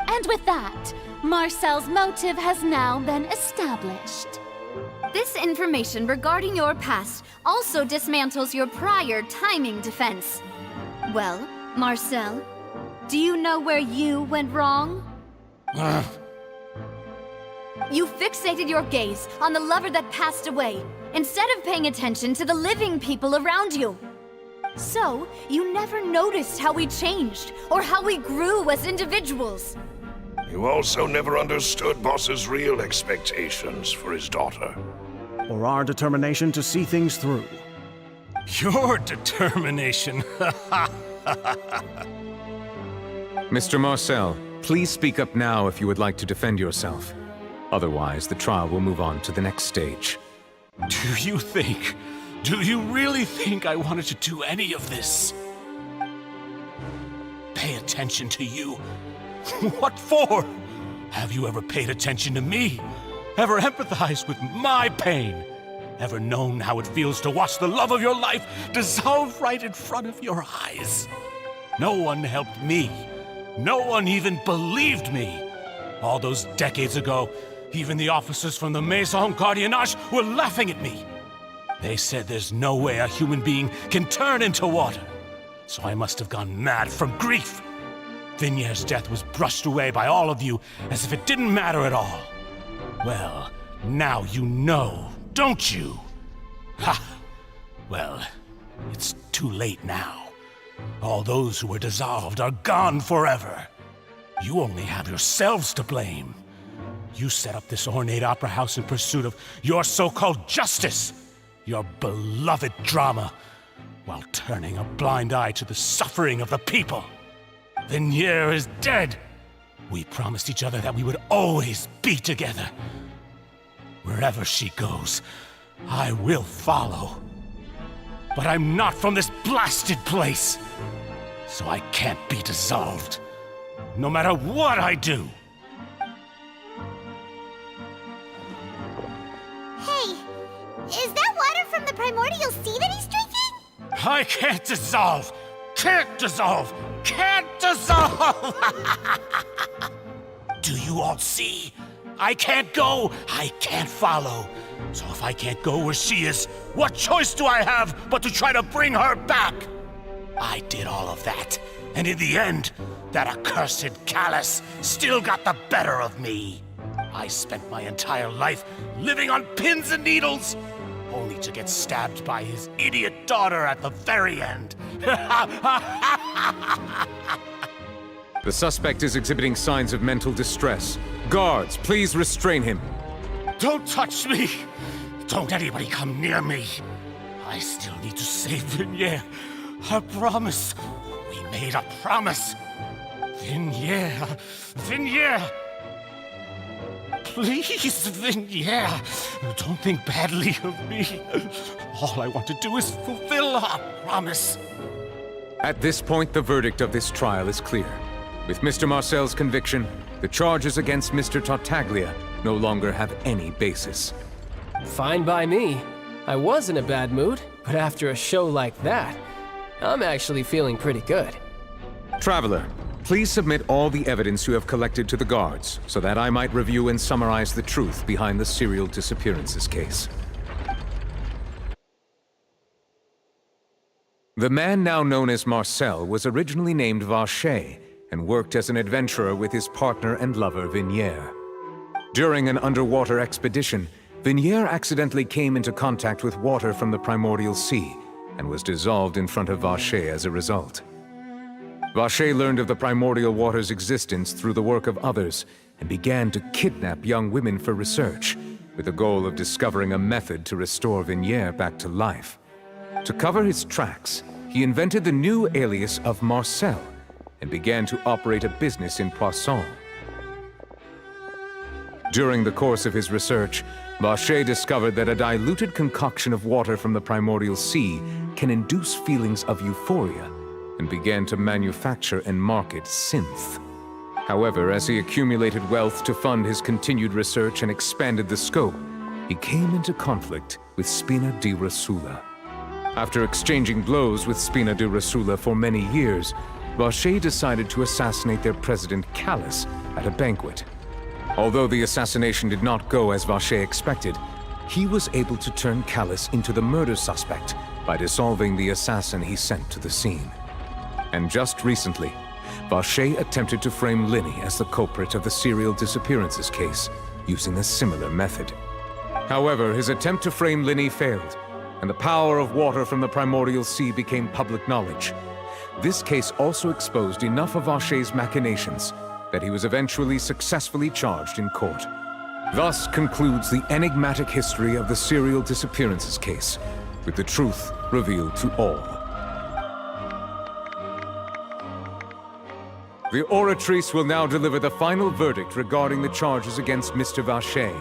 And with that, Marcel's motive has now been established.
This information regarding your past also dismantles your prior timing defense. Well, Marcel, do you know where you went wrong? You fixated your gaze on the lover that passed away, instead of paying attention to the living people around you. So, you never noticed how we changed, or how we grew as individuals.
You also never understood Boss's real expectations for his daughter.
Or our determination to see things through.
Your determination.
Mr. Marcel, please speak up now if you would like to defend yourself. Otherwise, the trial will move on to the next stage.
Do you really think I wanted to do any of this? Pay attention to you? What for? Have you ever paid attention to me? Ever empathized with my pain? Ever known how it feels to watch the love of your life dissolve right in front of your eyes? No one helped me. No one even believed me. All those decades ago, even the officers from the Maison Gardiennage were laughing at me. They said there's no way a human being can turn into water. So I must have gone mad from grief. Vignier's death was brushed away by all of you as if it didn't matter at all. Well, now you know, don't you? Ha! Well, it's too late now. All those who were dissolved are gone forever. You only have yourselves to blame. You set up this ornate opera house in pursuit of your so-called justice, your beloved drama, while turning a blind eye to the suffering of the people. Vignier is dead. We promised each other that we would always be together. Wherever she goes, I will follow. But I'm not from this blasted place, so I can't be dissolved, no matter what I do.
Hey, is that water from the primordial sea that he's drinking?
I can't dissolve! Can't dissolve! Can't dissolve! Do you all see? I can't go, I can't follow. So if I can't go where she is, what choice do I have but to try to bring her back? I did all of that, and in the end, that accursed Callus still got the better of me. I spent my entire life living on pins and needles, only to get stabbed by his idiot daughter at the very end.
The suspect is exhibiting signs of mental distress. Guards, please restrain him.
Don't touch me! Don't anybody come near me! I still need to save Vignier. I promise. We made a promise. Vignier. Vignier! Please, Vignier. Don't think badly of me. All I want to do is fulfill our promise.
At this point, the verdict of this trial is clear. With Mr. Marcel's conviction, the charges against Mr. Tartaglia no longer have any basis.
Fine by me. I was in a bad mood, but after a show like that, I'm actually feeling pretty good.
Traveler, please submit all the evidence you have collected to the guards, so that I might review and summarize the truth behind the serial disappearances case. The man now known as Marcel was originally named Vacher, and worked as an adventurer with his partner and lover, Vignier. During an underwater expedition, Vignier accidentally came into contact with water from the primordial sea, and was dissolved in front of Vacher as a result. Vacher learned of the primordial water's existence through the work of others, and began to kidnap young women for research, with the goal of discovering a method to restore Vignier back to life. To cover his tracks, he invented the new alias of Marcel, and began to operate a business in Poisson. During the course of his research, Vacher discovered that a diluted concoction of water from the primordial sea can induce feelings of euphoria, and began to manufacture and market synth. However, as he accumulated wealth to fund his continued research and expanded the scope, he came into conflict with Spina di Rosula. After exchanging blows with Spina di Rosula for many years, Vache decided to assassinate their president Callus at a banquet. Although the assassination did not go as Vache expected, he was able to turn Callus into the murder suspect by dissolving the assassin he sent to the scene. And just recently, Vache attempted to frame Linny as the culprit of the serial disappearances case, using a similar method. However, his attempt to frame Linny failed, and the power of water from the primordial sea became public knowledge. This case also exposed enough of Vache's machinations that he was eventually successfully charged in court. Thus concludes the enigmatic history of the serial disappearances case, with the truth revealed to all. The Oratrice will now deliver the final verdict regarding the charges against Mr. Vache.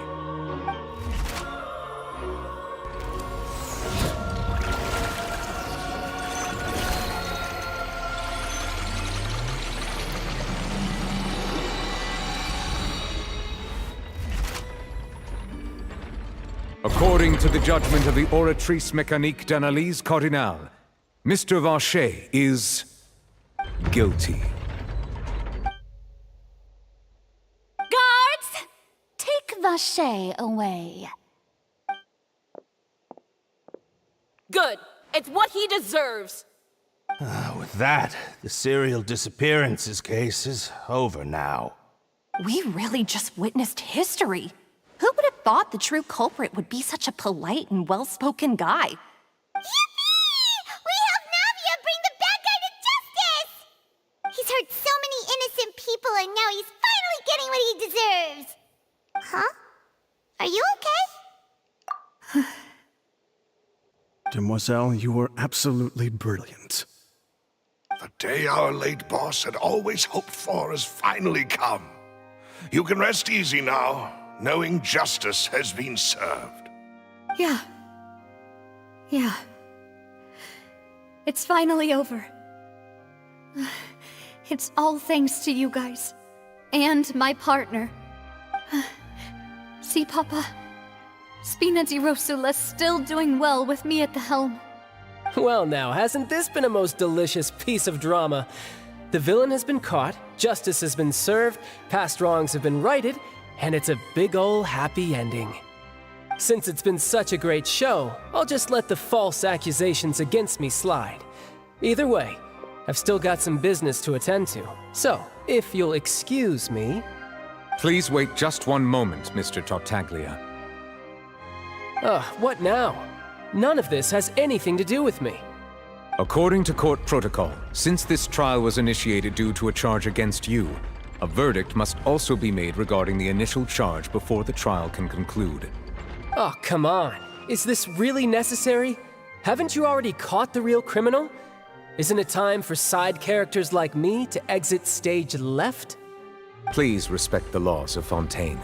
According to the judgment of the Oratrice Mécanique d'Analyse Cardinale, Mr. Vache is guilty.
Guards! Take Vache away.
Good. It's what he deserves.
With that, the serial disappearances case is over now.
We really just witnessed history. Who would have thought the true culprit would be such a polite and well-spoken guy?
Yippee! We helped Navia bring the bad guy to justice! He's hurt so many innocent people and now he's finally getting what he deserves! Huh? Are you okay?
Demoiselle, you were absolutely brilliant.
The day our late boss had always hoped for has finally come. You can rest easy now, knowing justice has been served.
Yeah. It's finally over. It's all thanks to you guys. And my partner. See, Papa? Spina di Rosula's still doing well with me at the helm.
Well now, hasn't this been a most delicious piece of drama? The villain has been caught, justice has been served, past wrongs have been righted, and it's a big ol' happy ending. Since it's been such a great show, I'll just let the false accusations against me slide. Either way, I've still got some business to attend to. So, if you'll excuse me...
Please wait just one moment, Mr. Tartaglia.
What now? None of this has anything to do with me.
According to court protocol, since this trial was initiated due to a charge against you, a verdict must also be made regarding the initial charge before the trial can conclude.
Oh, come on. Is this really necessary? Haven't you already caught the real criminal? Isn't it time for side characters like me to exit stage left?
Please respect the laws of Fontaine.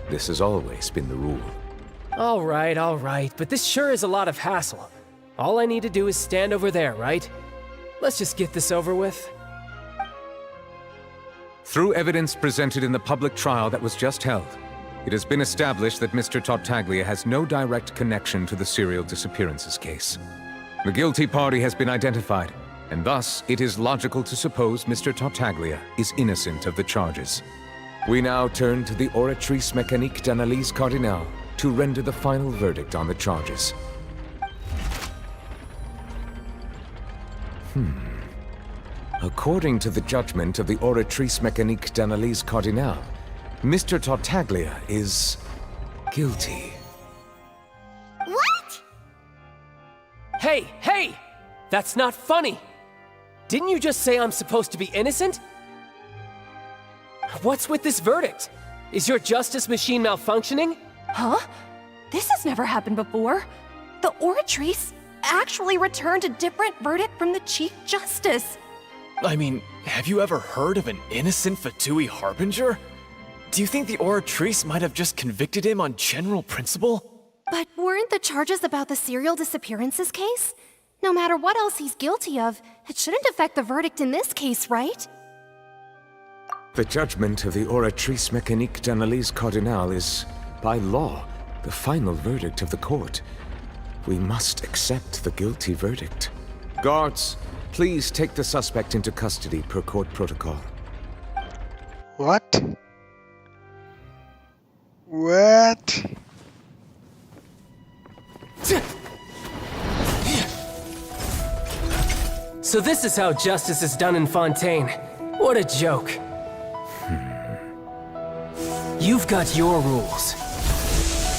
This has always been the rule.
All right, but this sure is a lot of hassle. All I need to do is stand over there, right? Let's just get this over with.
Through evidence presented in the public trial that was just held, it has been established that Mr. Tartaglia has no direct connection to the serial disappearances case. The guilty party has been identified, and thus it is logical to suppose Mr. Tartaglia is innocent of the charges. We now turn to the Oratrice Mécanique d'Analyse Cardinale to render the final verdict on the charges. According to the judgment of the Oratrice Mécanique d'Analyse Cardinale, Mr. Tartaglia is guilty.
What?
Hey! That's not funny! Didn't you just say I'm supposed to be innocent? What's with this verdict? Is your justice machine malfunctioning?
Huh? This has never happened before. The Oratrice actually returned a different verdict from the Chief Justice.
I mean, have you ever heard of an innocent Fatui Harbinger? Do you think the Oratrice might have just convicted him on general principle?
But weren't the charges about the serial disappearances case? No matter what else he's guilty of, it shouldn't affect the verdict in this case, right?
The judgment of the Oratrice Mécanique d'Analyse Cardinale is, by law, the final verdict of the court. We must accept the guilty verdict. Guards, please take the suspect into custody per court protocol.
What? What?
So this is how justice is done in Fontaine. What a joke. You've got your rules.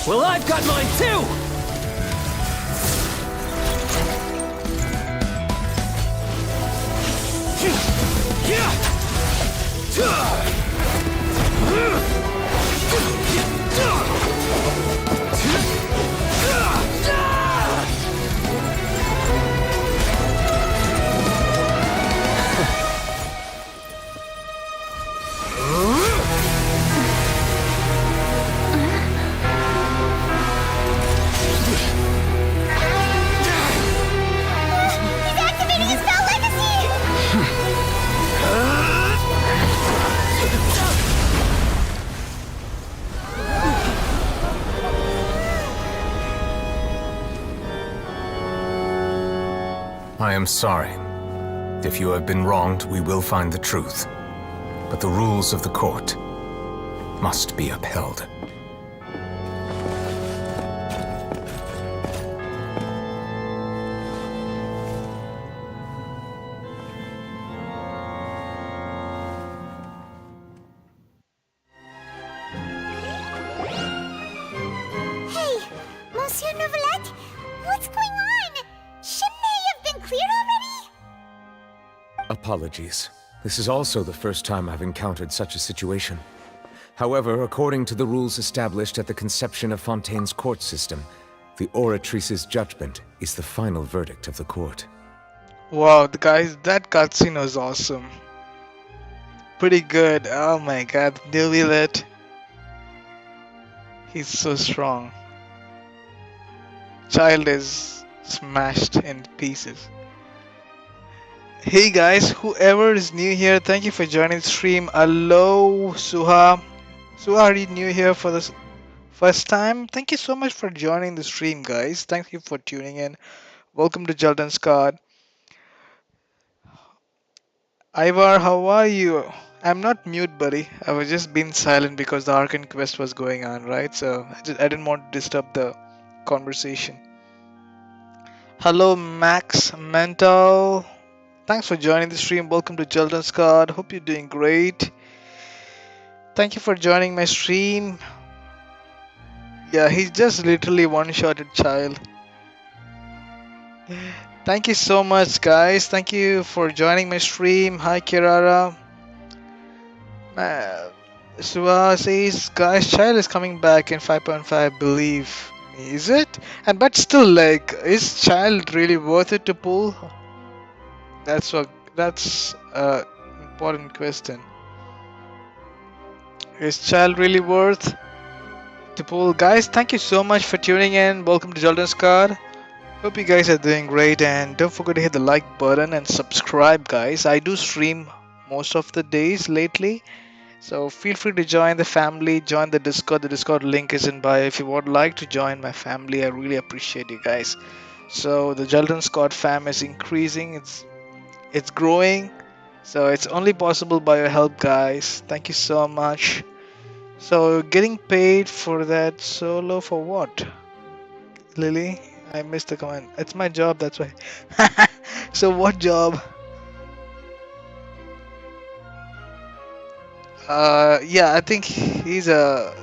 Well, I've got mine too!
He's activating his spell legacy!
I am sorry. If you have been wronged, we will find the truth. But the rules of the court must be upheld.
Hey, Monsieur Neuvillette, what's going on? Shouldn't they have been cleared already?
Apologies. This is also the first time I've encountered such a situation. However, according to the rules established at the conception of Fontaine's court system, the Oratrice's judgment is the final verdict of the court.
Wow, the guys, that cutscene was awesome. Pretty good. Oh my god, Navia. He's so strong. Child is smashed in pieces. Hey guys, whoever is new here, thank you for joining the stream. Hello, Suha. Suha, are you new here for this first time? Thank you so much for joining the stream, guys. Thank you for tuning in. Welcome to Jelden's Card. Ivar, how are you? I'm not mute, buddy. I was just being silent because the Arcane quest was going on, right? So I didn't want to disturb the conversation. Hello, Max Mental. Thanks for joining the stream. Welcome to Jelden's Card. Hope you're doing great. Thank you for joining my stream. Yeah, he's just literally one-shotted child. Thank you so much, guys. Thank you for joining my stream. Hi, Kirara. Suha says, guys, child is coming back in 5.5, I believe. Is it? And but still, like, is child really worth it to pull? That's important question. Is child really worth to pull? Guys, thank you so much for tuning in. Welcome to Jelden's Card. Hope you guys are doing great, and don't forget to hit the like button and subscribe, guys. I do stream most of the days lately, so feel free to join the family, join the Discord. The Discord link is in bio. If you would like to join my family, I really appreciate you guys. So the Jelden's Card fam is increasing. It's growing, so it's only possible by your help, guys. Thank you so much. So getting paid for that solo for what? Lily, I missed the comment. It's my job, that's why. So what job? Yeah, I think he's a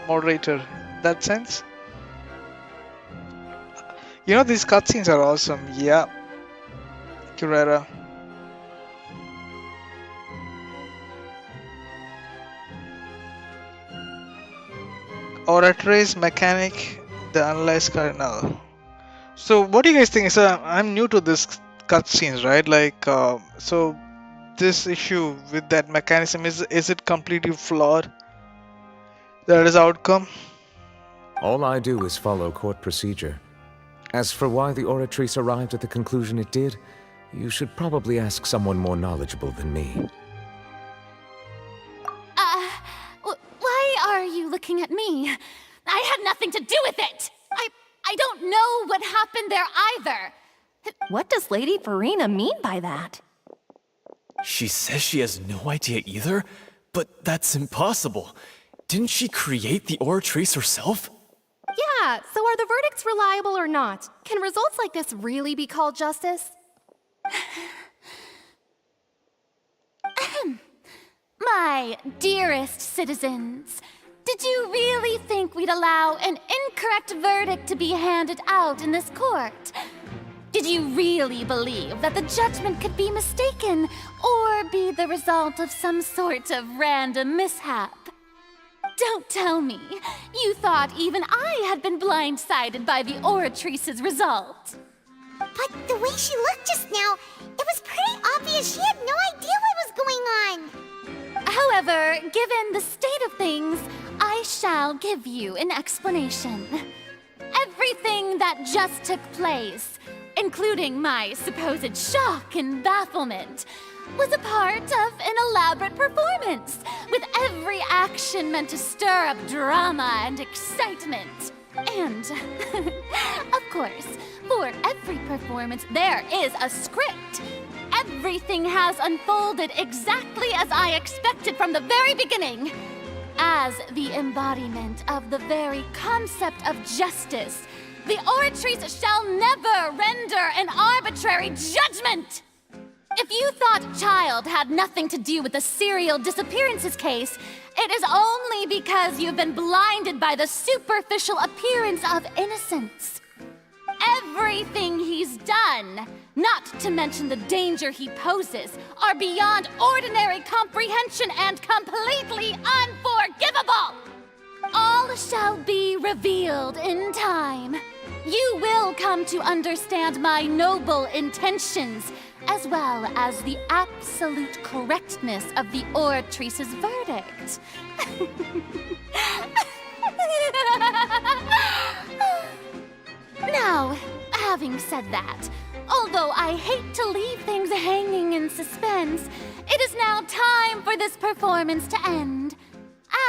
moderator in that sense. You know, these cutscenes are awesome. Yeah, Curera. Oratrice mechanic, the analyze cardinal. So what do you guys think? So I'm new to this cutscenes, right? Like, so this issue with that mechanism, is it completely flawed? That is outcome.
All I do is follow court procedure. As for why the Oratrice arrived at the conclusion it did, you should probably ask someone more knowledgeable than me.
Why are you looking at me? I had nothing to do with it! don't know what happened there either.
What does Lady Verena mean by that?
She says she has no idea either, but that's impossible. Didn't she create the Oratrice herself?
Yeah, so are the verdicts reliable or not? Can results like this really be called justice?
My dearest citizens, did you really think we'd allow an incorrect verdict to be handed out in this court? Did you really believe that the judgment could be mistaken or be the result of some sort of random mishap? Don't tell me you thought even I had been blindsided by the Oratrice's result.
But the way she looked just now, it was pretty obvious she had no idea what was going on.
However, given the state of things, I shall give you an explanation. Everything that just took place, including my supposed shock and bafflement, was a part of an elaborate performance, with every action meant to stir up drama and excitement. And, of course, for every performance, there is a script. Everything has unfolded exactly as I expected from the very beginning. As the embodiment of the very concept of justice, the Oratrice shall never render an arbitrary judgment! If you thought Child had nothing to do with the serial disappearances case, it is only because you've been blinded by the superficial appearance of innocence. Everything he's done, not to mention the danger he poses, are beyond ordinary comprehension and completely unforgivable! All shall be revealed in time. You will come to understand my noble intentions, as well as the absolute correctness of the Oratrice's verdict. Now, having said that, although I hate to leave things hanging in suspense, it is now time for this performance to end.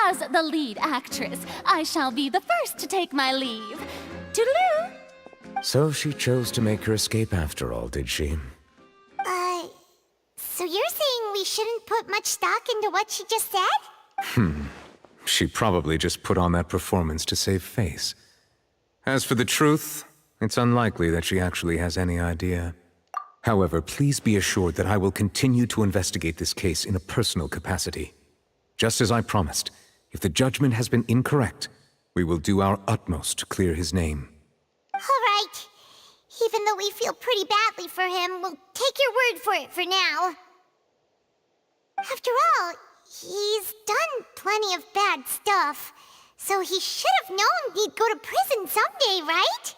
As the lead actress, I shall be the first to take my leave. Toodaloo!
So she chose to make her escape after all, did she?
So you're saying we shouldn't put much stock into what she just said?
She probably just put on that performance to save face. As for the truth, it's unlikely that she actually has any idea. However, please be assured that I will continue to investigate this case in a personal capacity. Just as I promised, if the judgment has been incorrect, we will do our utmost to clear his name.
All right. Even though we feel pretty badly for him, we'll take your word for it for now. After all, he's done plenty of bad stuff, so he should have known he'd go to prison someday, right?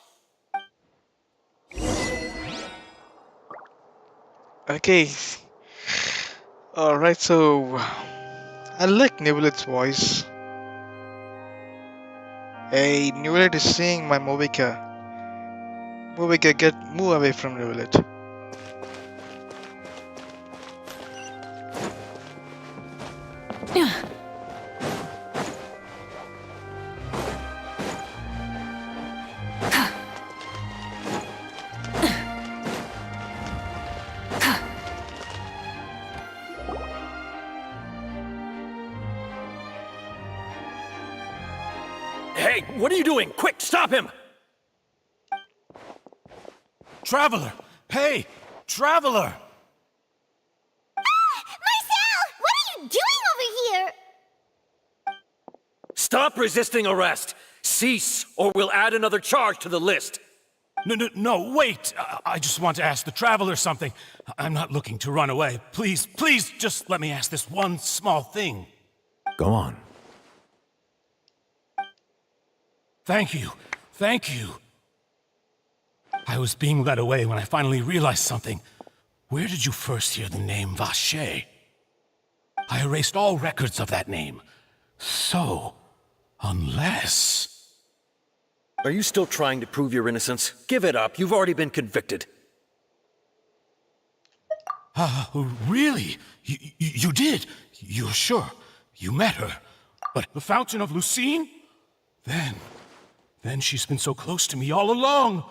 Okay. Alright, so I like Nebulet's voice. Hey, Nebulet is seeing my Movika. Movika, move away from Nebulet.
Hey, what are you doing? Quick, stop him! Traveler! Hey! Traveler!
Marcel! What are you doing over here?
Stop resisting arrest! Cease, or we'll add another charge to the list!
No, wait! I just want to ask the Traveler something. I'm not looking to run away. Please, just let me ask this one small thing.
Go on.
Thank you. I was being led away when I finally realized something. Where did you first hear the name Vache? I erased all records of that name. So, unless...
Are you still trying to prove your innocence? Give it up, you've already been convicted.
Really? You did? You're sure? You met her? But the Fountain of Lucine? Then she's been so close to me all along,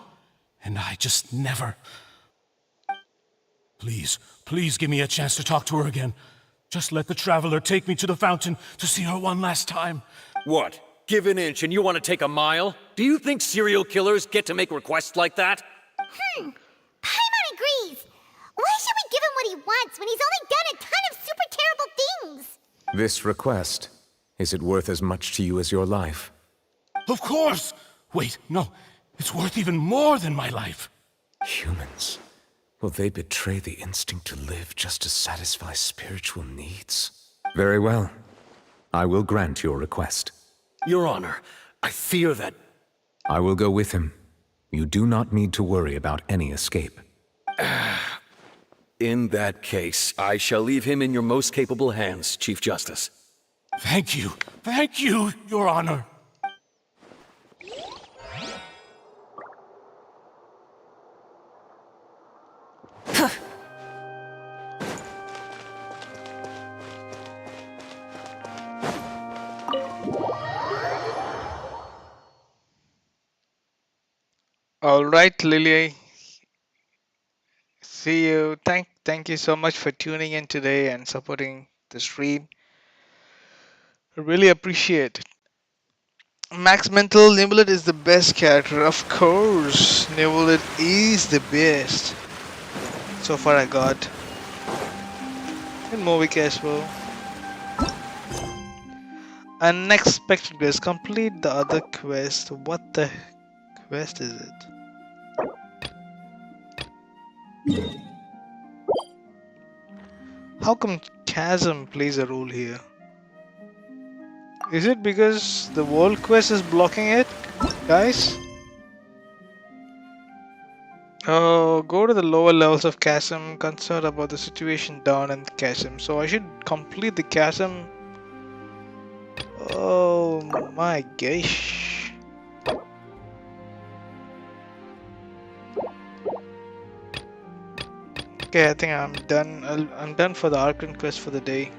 and I just never... Please, please give me a chance to talk to her again. Just let the Traveler take me to the fountain to see her one last time.
What? Give an inch and you want to take a mile? Do you think serial killers get to make requests like that?
Paimon agrees. Why should we give him what he wants when he's only done a ton of super terrible things?
This request, is it worth as much to you as your life?
Of course! Wait, no. It's worth even more than my life.
Humans. Will they betray the instinct to live just to satisfy spiritual needs? Very well. I will grant your request.
Your Honor, I fear that...
I will go with him. You do not need to worry about any escape.
In that case, I shall leave him in your most capable hands, Chief Justice.
Thank you, Your Honor.
All right, Lily. See you. Thank you so much for tuning in today and supporting the stream. I really appreciate it. Max Mental, Nimblet is the best character. Of course, Nimblet is the best. So far I got. And Movik as well. Unexpected quest. Complete the other quest. What the quest is it? How come Chasm plays a role here? Is it because the world quest is blocking it, guys? Oh, go to the lower levels of Chasm, concerned about the situation down in Chasm. So I should complete the Chasm. Oh my gosh. Okay, I think I'm done. I'm done for the Archon quest for the day.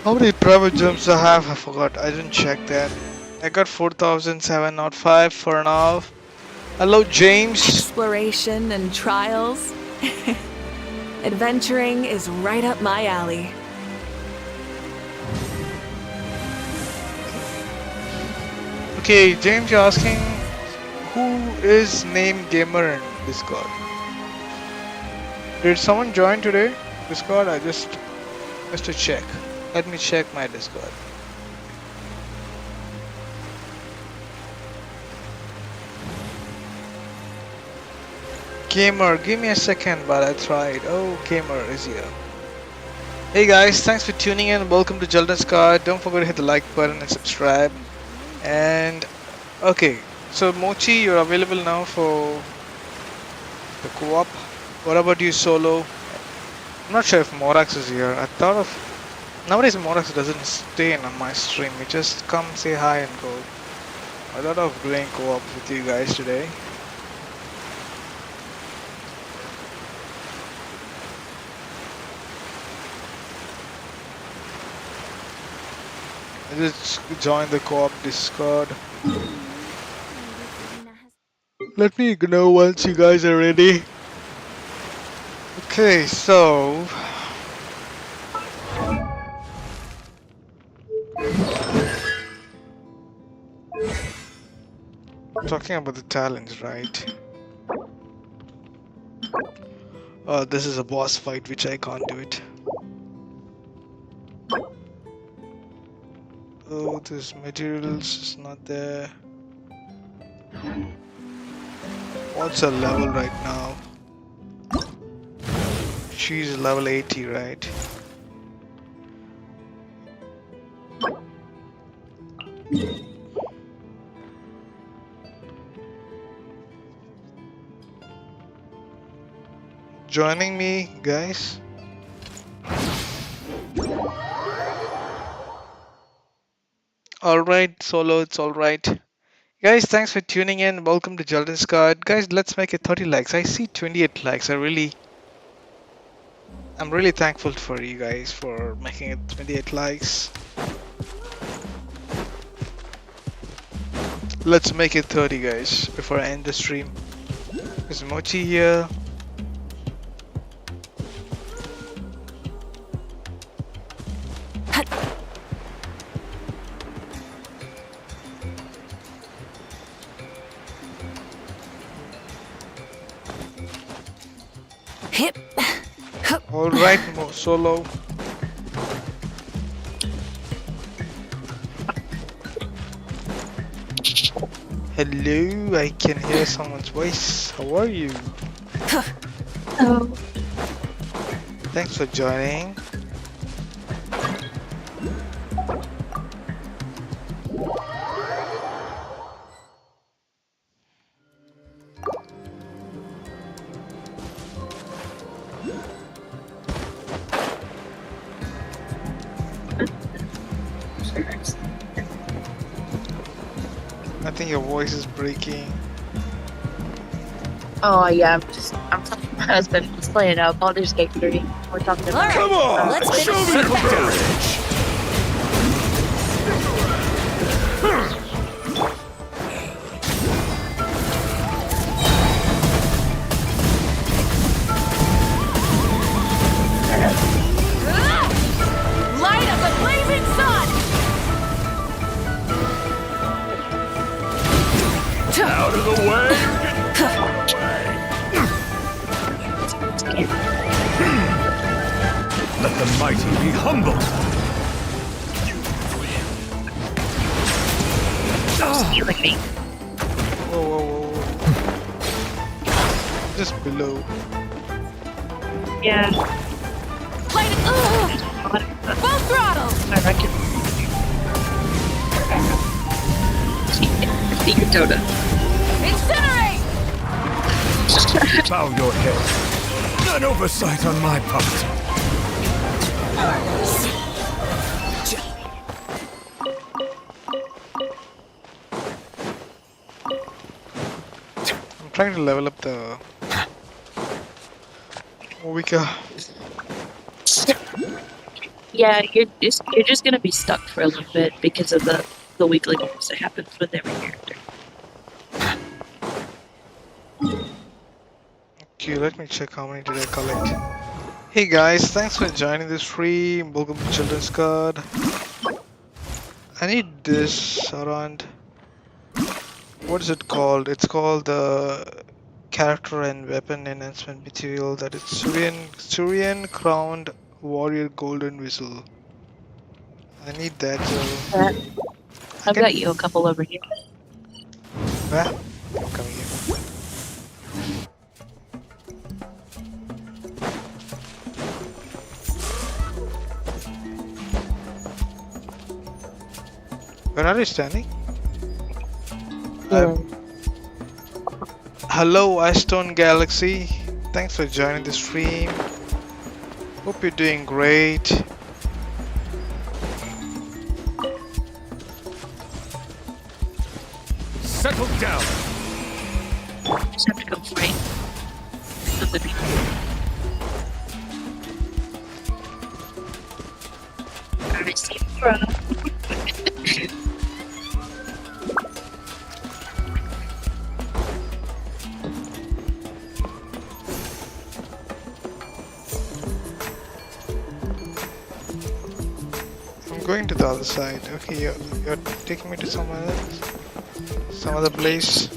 How many Primogems I have? I forgot. I didn't check that. I got 4,705 for now. Hello, James.
Exploration and trials. Adventuring is right up my alley.
Okay, James, you're asking who is named Gamer in Discord? Did someone join today? Discord? Just to check. Let me check my Discord. Gamer, give me a second while I try it. Oh, Gamer is here. Hey guys, thanks for tuning in. Welcome to Jelden's Card. Don't forget to hit the like button and subscribe. And okay, so Mochi, you're available now for the co-op. What about you, Solo? I'm not sure if Morax is here. I thought of nowadays Morax doesn't stay in on my stream. He just come say hi and go. I thought of doing co-op with you guys today. Just join the co-op Discord. Let me know once you guys are ready. Okay, so talking about the talents, right? This is a boss fight which I can't do it. Oh, this materials is not there. What's her level right now? She's level 80, right? Joining me, guys? Alright, Solo, it's alright. Guys, thanks for tuning in. Welcome to Children's Card. Guys, let's make it 30 likes. I see 28 likes. I'm really thankful for you guys for making it 28 likes. Let's make it 30, guys, before I end the stream. Is Mochi here?
Hip.
Alright, Solo. Hello, I can hear someone's voice. How are you?
Hello.
Thanks for joining. I think your voice is breaking.
Oh yeah, I'm talking to my husband. Let's play it out. Baldur's Gate 3. We're talking about.
Come on, let's show me some courage.
Light of the blazing sun!
Out of the way! Let the mighty be humbled!
Healing me.
Whoa. Just below.
Yeah.
Light it! Full throttle!
I reckon. Eat your donut.
Incinerate!
Bow your head. An oversight on my part.
I'm trying to level up the Wicca.
Yeah, you're just gonna be stuck for a little bit because of the weekly bonus that happens with every character.
Okay, let me check how many did I collect. Hey guys, thanks for joining this stream. Welcome to Children's Card. I need this around. What is it called? It's called the character and weapon enhancement material. That is Syrian crowned warrior golden whistle. I need that. So
I've got you a couple over here.
Where? I'm coming here. Where are you standing? Hello, Stone Galaxy. Thanks for joining the stream. Hope you're doing great.
Settle down.
Just have to go fight. Other people. I see bro.
I'm going to the other side. Okay, you're taking me to somewhere else? Some other place?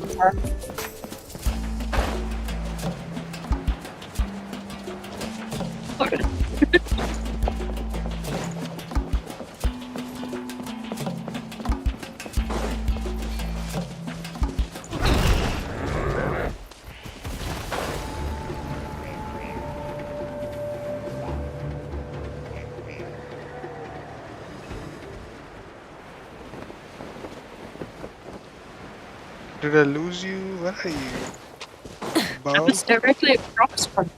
Did I lose you? Where are you?
I was directly across from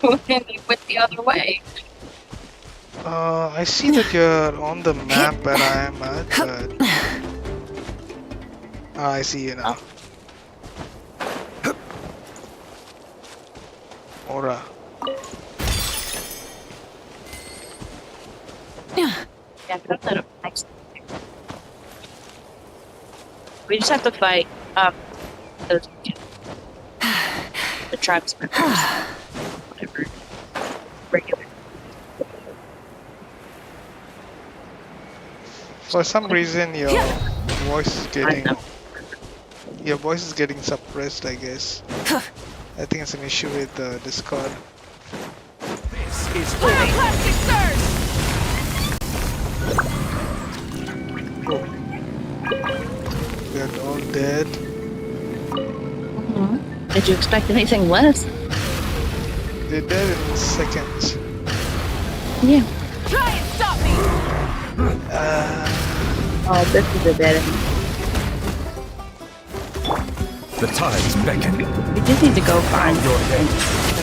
you and you went the other way.
I see that you're on the map where I am at, but... I see you now. Aura.
Yeah, put that up next. We just have to fight those the tribes members. Whatever. Regular.
For some reason your voice is getting suppressed, I guess. I think it's an issue with Discord.
This is
Pyroclastic surge!
They're all dead.
Did you expect anything less?
They're dead in seconds.
Yeah.
Try and stop me!
Oh, this is a dead end.
The tides beckon.
We just need to go find your thing.